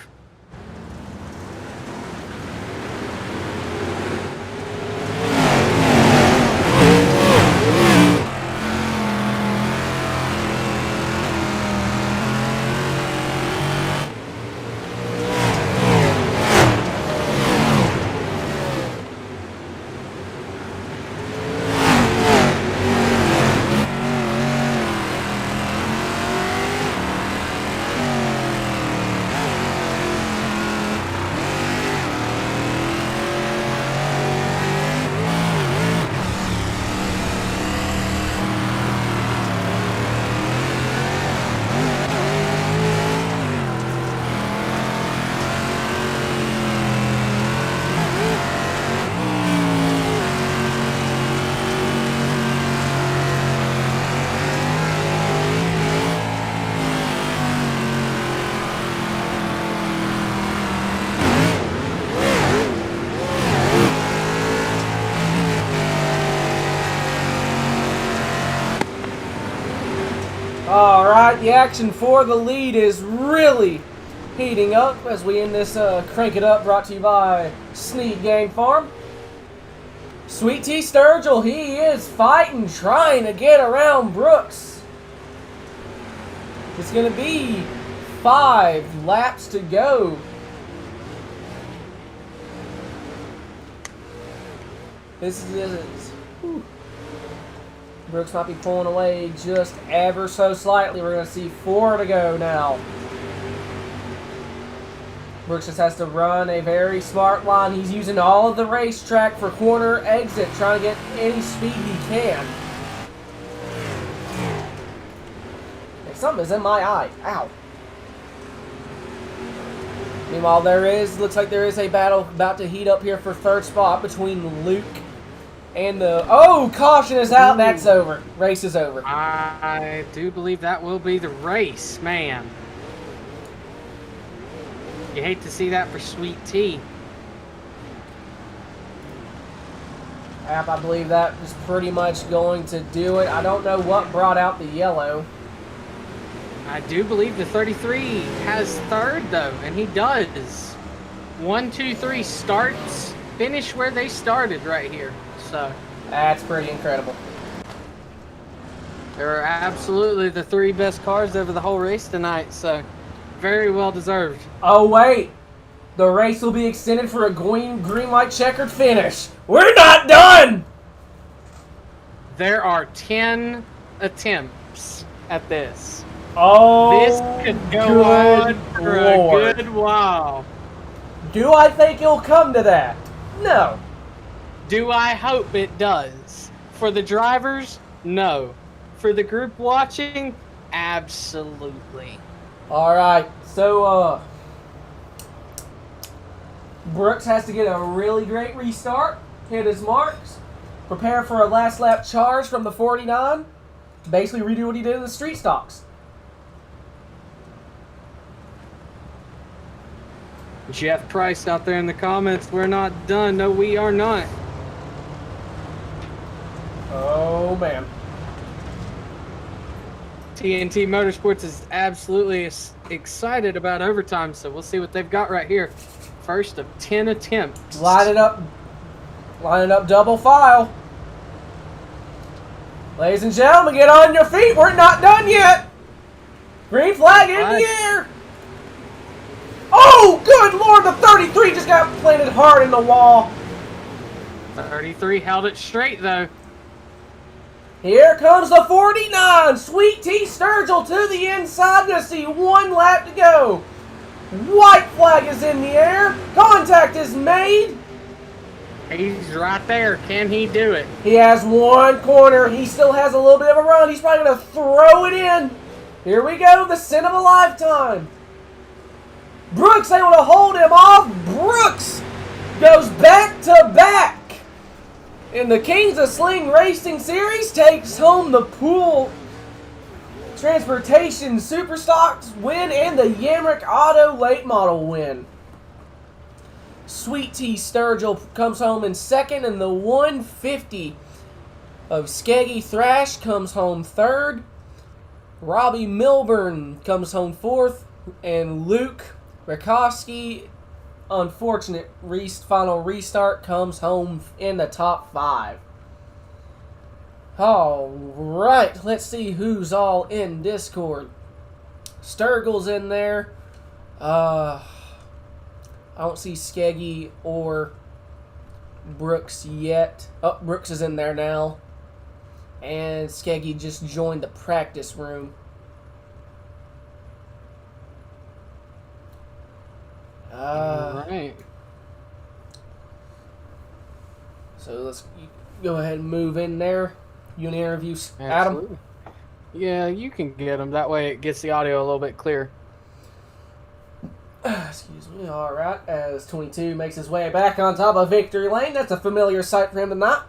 All right, the action for the lead is really heating up as we end this Crank It Up brought to you by Sneed Game Farm. Sweet Tea Sturgill, he is fighting, trying to get around Brooks. It's going to be 5 laps to go. This is whew. Brooks might be pulling away just ever so slightly. We're going to see 4 to go now. Brooks just has to run a very smart line. He's using all of the racetrack for corner exit, trying to get any speed he can. Hey, something is in my eye. Ow. Meanwhile, looks like there is a battle about to heat up here for 3rd spot between Luke and the... Oh, caution is out. That's over. Race is over. I do believe that will be the race, man. You hate to see that for Sweet Tea. Yep, I believe that is pretty much going to do it. I don't know what brought out the yellow. I do believe the 33 has 3rd, though, and he does. 1, 2, 3 starts, finish where they started right here. So that's pretty incredible. They're absolutely the 3 best cars over the whole race tonight, so very well deserved. Oh, wait. The race will be extended for a green-white checkered finish. We're not done! There are 10 attempts at this. Oh, this could go on for a good while. Do I think it'll come to that? No. Do I hope it does? For the drivers, no. For the group watching, absolutely. All right, so Brooks has to get a really great restart, hit his marks, prepare for a last lap charge from the 49, basically redo what he did in the street stocks. Jeff Price out there in the comments, we're not done. No, we are not. Oh, man. TNT Motorsports is absolutely excited about overtime, so we'll see what they've got right here. First of 10 attempts. Line it up double file. Ladies and gentlemen, get on your feet. We're not done yet. Green flag in the air. Oh, good Lord, the 33 just got planted hard in the wall. 33 held it straight, though. Here comes the 49. Sweet Tea Sturgill to the inside. Gonna see 1 lap to go. White flag is in the air. Contact is made. He's right there. Can he do it? He has 1 corner. He still has a little bit of a run. He's probably going to throw it in. Here we go. The sin of a lifetime. Brooks able to hold him off. Brooks goes back to back. In the Kings of Sling Racing Series, takes home the Poole Transportation Super Stocks win and the Yamrick Auto Late Model win. Sweet Tea Sturgill comes home in second, and the 150 of Skeggy Thrash comes home third. Robbie Milburn comes home fourth, and Luke Rakowski, unfortunate final restart, comes home in the top 5. All right, let's see who's all in Discord. Sturgill's in there. I don't see Skeggy or Brooks yet. Oh, Brooks is in there now. And Skeggy just joined the practice room. All right. So let's go ahead and move in there. You want to interview Adam? Absolutely. Yeah, you can get him. That way it gets the audio a little bit clearer. Excuse me. All right. As 22 makes his way back on top of Victory Lane. That's a familiar sight for him tonight.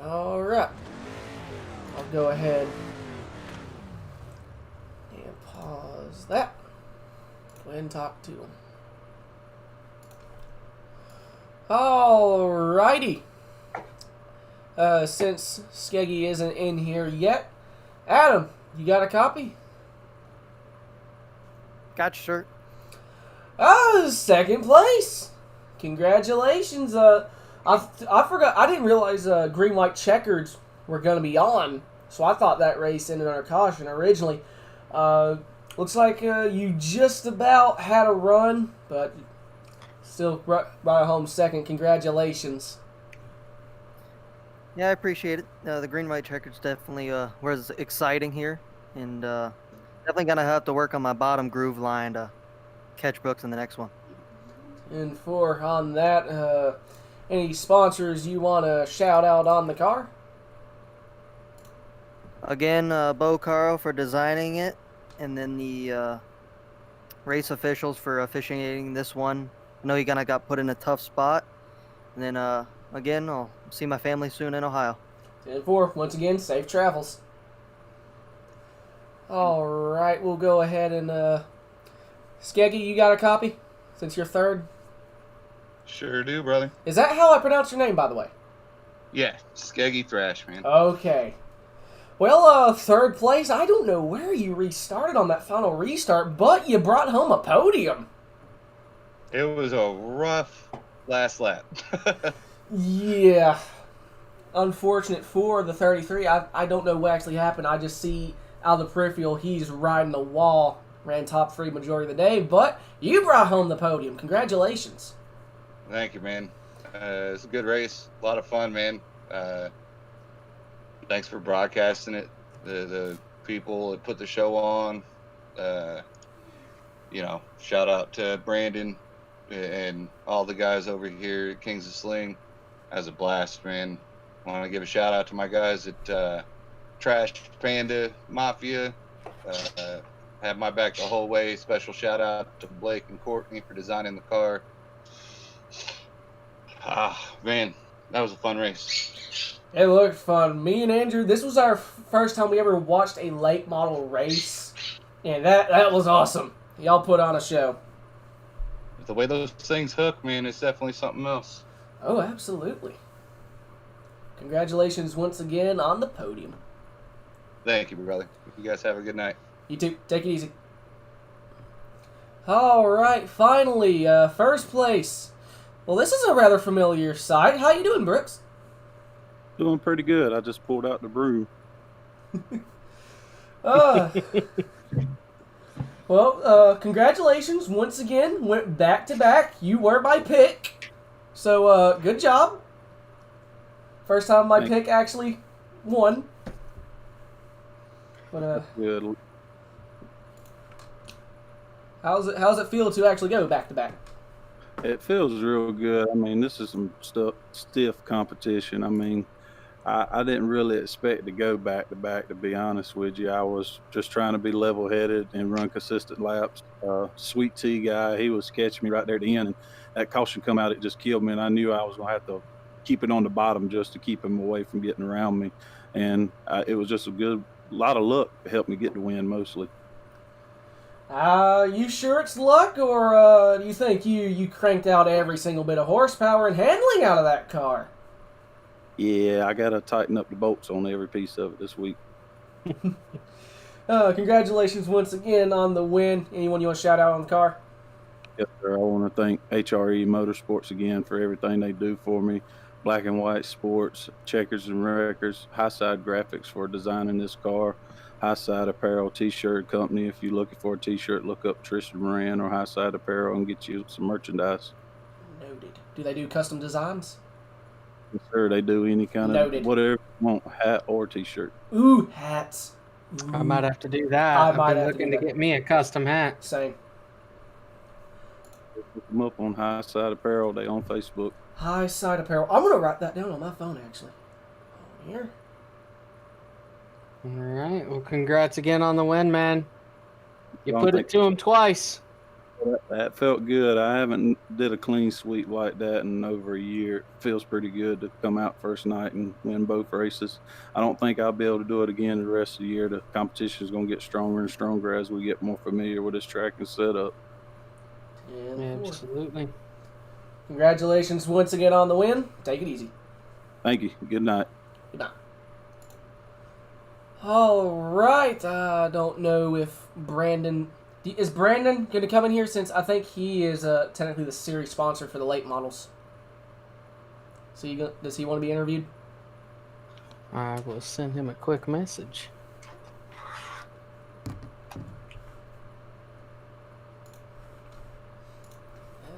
All right. I'll go ahead and pause that. Go ahead and talk to him. All righty. Since Skeggy isn't in here yet, Adam, you got a copy? Got your shirt. Second place. Congratulations. I forgot. I didn't realize green white checkers were going to be on, so I thought that race ended under caution originally. Looks like you just about had a run, but still right home second. Congratulations. Yeah, I appreciate it. The green white checkers definitely was exciting here, and definitely gonna have to work on my bottom groove line to catch Brooks in the next one. And for on that, any sponsors you want to shout out on the car? Again, Bo Caro for designing it, and then the race officials for officiating this one. I know he kind of got put in a tough spot. And then, again, I'll see my family soon in Ohio. 10-4. Once again, safe travels. All right, we'll go ahead and... Skeggy, you got a copy? Since you're third? Sure do, brother. Is that how I pronounce your name, by the way? Yeah, Skeggy Thrash, man. Okay. Well, third place, I don't know where you restarted on that final restart, but you brought home a podium. It was a rough last lap. Yeah. Unfortunate for the 33. I don't know what actually happened. I just see out of the peripheral he's riding the wall. Ran top 3 majority of the day, but you brought home the podium. Congratulations. Thank you, man. It's a good race. A lot of fun, man. Thanks for broadcasting it. The people that put the show on. Shout out to Brandon and all the guys over here at Kings of Sling. That was a blast, man. I want to give a shout out to my guys at Trash Panda Mafia. Had my back the whole way. Special shout out to Blake and Courtney for designing the car. Man, that was a fun race. It looked fun. Me and Andrew, this was our first time we ever watched a late model race, and that was awesome. Y'all put on a show. The way those things hook, man, it's definitely something else. Oh, absolutely. Congratulations once again on the podium. Thank you, brother. You guys have a good night. You too. Take it easy. All right, finally, first place. Well, this is a rather familiar sight. How you doing, Brooks? Doing pretty good. I just pulled out the broom. Well, congratulations once again. Went back to back. You were my pick, so good job. First time my pick actually won. But Good. how's it feel to actually go back to back? It feels real good. I mean, this is some stiff competition. I mean, I didn't really expect to go back to back, to be honest with you. I was just trying to be level headed and run consistent laps. Sweet Tea guy, he was catching me right there at the end, and that caution come out, it just killed me. And I knew I was going to have to keep it on the bottom just to keep him away from getting around me. And it was just a lot of luck to help me get the win mostly. You sure it's luck, or do you think you cranked out every single bit of horsepower and handling out of that car? Yeah, I got to tighten up the bolts on every piece of it this week. Congratulations once again on the win. Anyone you want to shout out on the car? Yes, sir. I want to thank HRE Motorsports again for everything they do for me. Black and White Sports, Checkers and Wreckers, Highside Graphics for designing this car. Highside Apparel T-shirt company. If you're looking for a T-shirt, look up Tristan Moran or Highside Apparel and get you some merchandise. Noted. Do they do custom designs? Yes, sir. They do any kind of whatever you want, hat or T-shirt. Ooh, hats. Ooh. I might have to do that. I've been looking to get me a custom hat. Same. Look them up on Highside Apparel. They on Facebook. Highside Apparel. I'm gonna write that down on my phone actually. Here. All right. Well, congrats again on the win, man. You Well, put it to him twice. That felt good. I haven't did a clean sweep like that in over a year. It feels pretty good to come out first night and win both races. I don't think I'll be able to do it again the rest of the year. The competition is going to get stronger and stronger as we get more familiar with this track and setup. Yeah, absolutely. Congratulations once again on the win. Take it easy. Thank you. Good night. Good night. All right. I don't know if Brandon... Is Brandon going to come in here, since I think he is technically the series sponsor for the late models? So does he want to be interviewed? I will send him a quick message.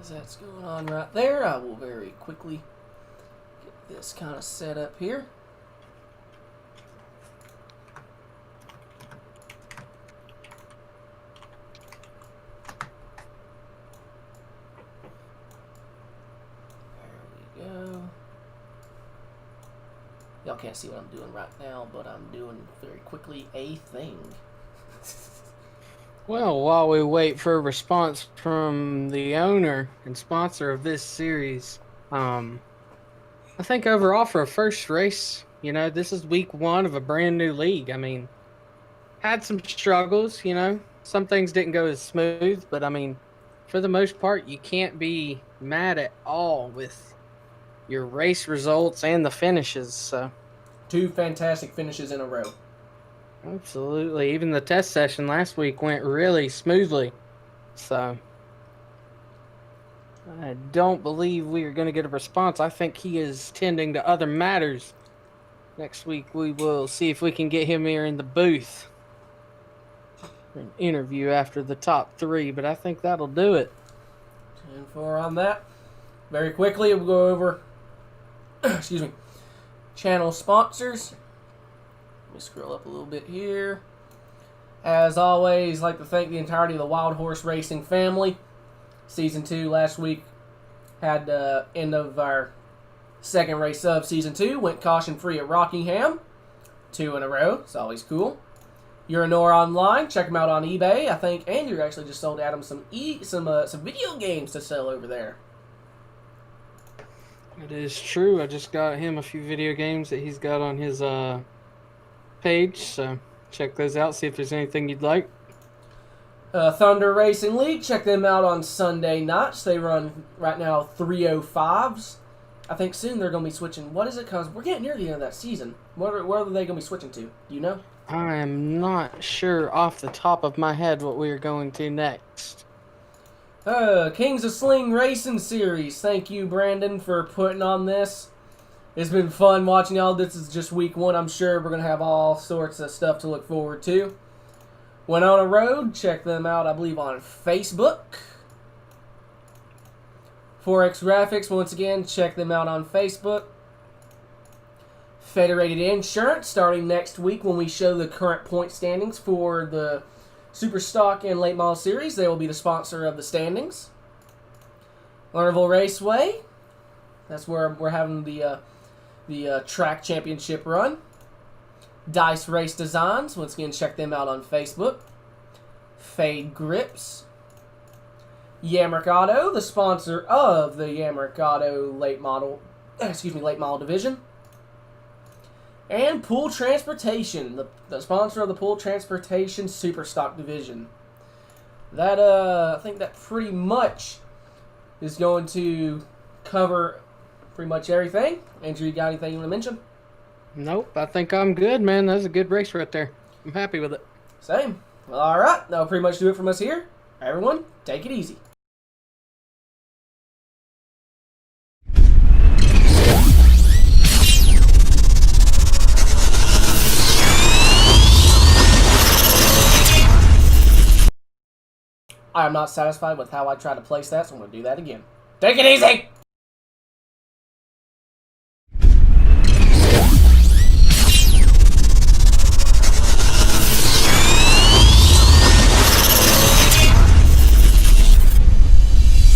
As that's going on right there, I will very quickly get this kind of set up here. Y'all can't see what I'm doing right now, but I'm doing very quickly a thing. Well, while we wait for a response from the owner and sponsor of this series, I think overall for a first race, this is week 1 of a brand new league. I mean, had some struggles, some things didn't go as smooth, but I mean, for the most part, you can't be mad at all with your race results and the finishes. So 2 fantastic finishes in a row. Absolutely. Even the test session last week went really smoothly. So I don't believe we are going to get a response. I think he is tending to other matters. Next week we will see if we can get him here in the booth for an interview after the top 3, but I think that'll do it. 10-4 on that. Very quickly, we'll go over excuse me, channel sponsors. Let me scroll up a little bit here. As always, I'd like to thank the entirety of the Wild Horse Racing family. Season 2 last week had the end of our second race of Season 2. Went caution-free at Rockingham. 2 in a row. It's always cool. Uranor Online. Check them out on eBay. I think Andrew actually just sold Adam some video games to sell over there. It is true. I just got him a few video games that he's got on his page, so check those out, see if there's anything you'd like. Thunder Racing League, check them out on Sunday nights. They run right now 305s. I think soon they're going to be switching. What is it? Because we're getting near the end of that season. What are they going to be switching to? Do you know? I am not sure off the top of my head what we are going to next. Kings of Sling Racing Series. Thank you, Brandon, for putting on this. It's been fun watching y'all. This is just week 1. I'm sure we're going to have all sorts of stuff to look forward to. Went on a road. Check them out, I believe, on Facebook. Forex Graphics, once again, check them out on Facebook. Federated Insurance, starting next week when we show the current point standings for the Superstock and Late Model Series. They will be the sponsor of the standings. Lernerville Raceway, that's where we're having the track championship run. Dice Race Designs, once again, check them out on Facebook. Fade Grips. Yamrick Auto, the sponsor of the Yamrick Auto late model division. And Poole Transportation, the sponsor of the Poole Transportation Super Stock division. That I think that pretty much is going to cover pretty much everything. Andrew, you got anything you want to mention? Nope, I think I'm good, man. That was a good race right there. I'm happy with it. Same. Well, all right, that'll pretty much do it from us here. Everyone, take it easy. I am not satisfied with how I tried to place that, so I'm going to do that again. Take it easy!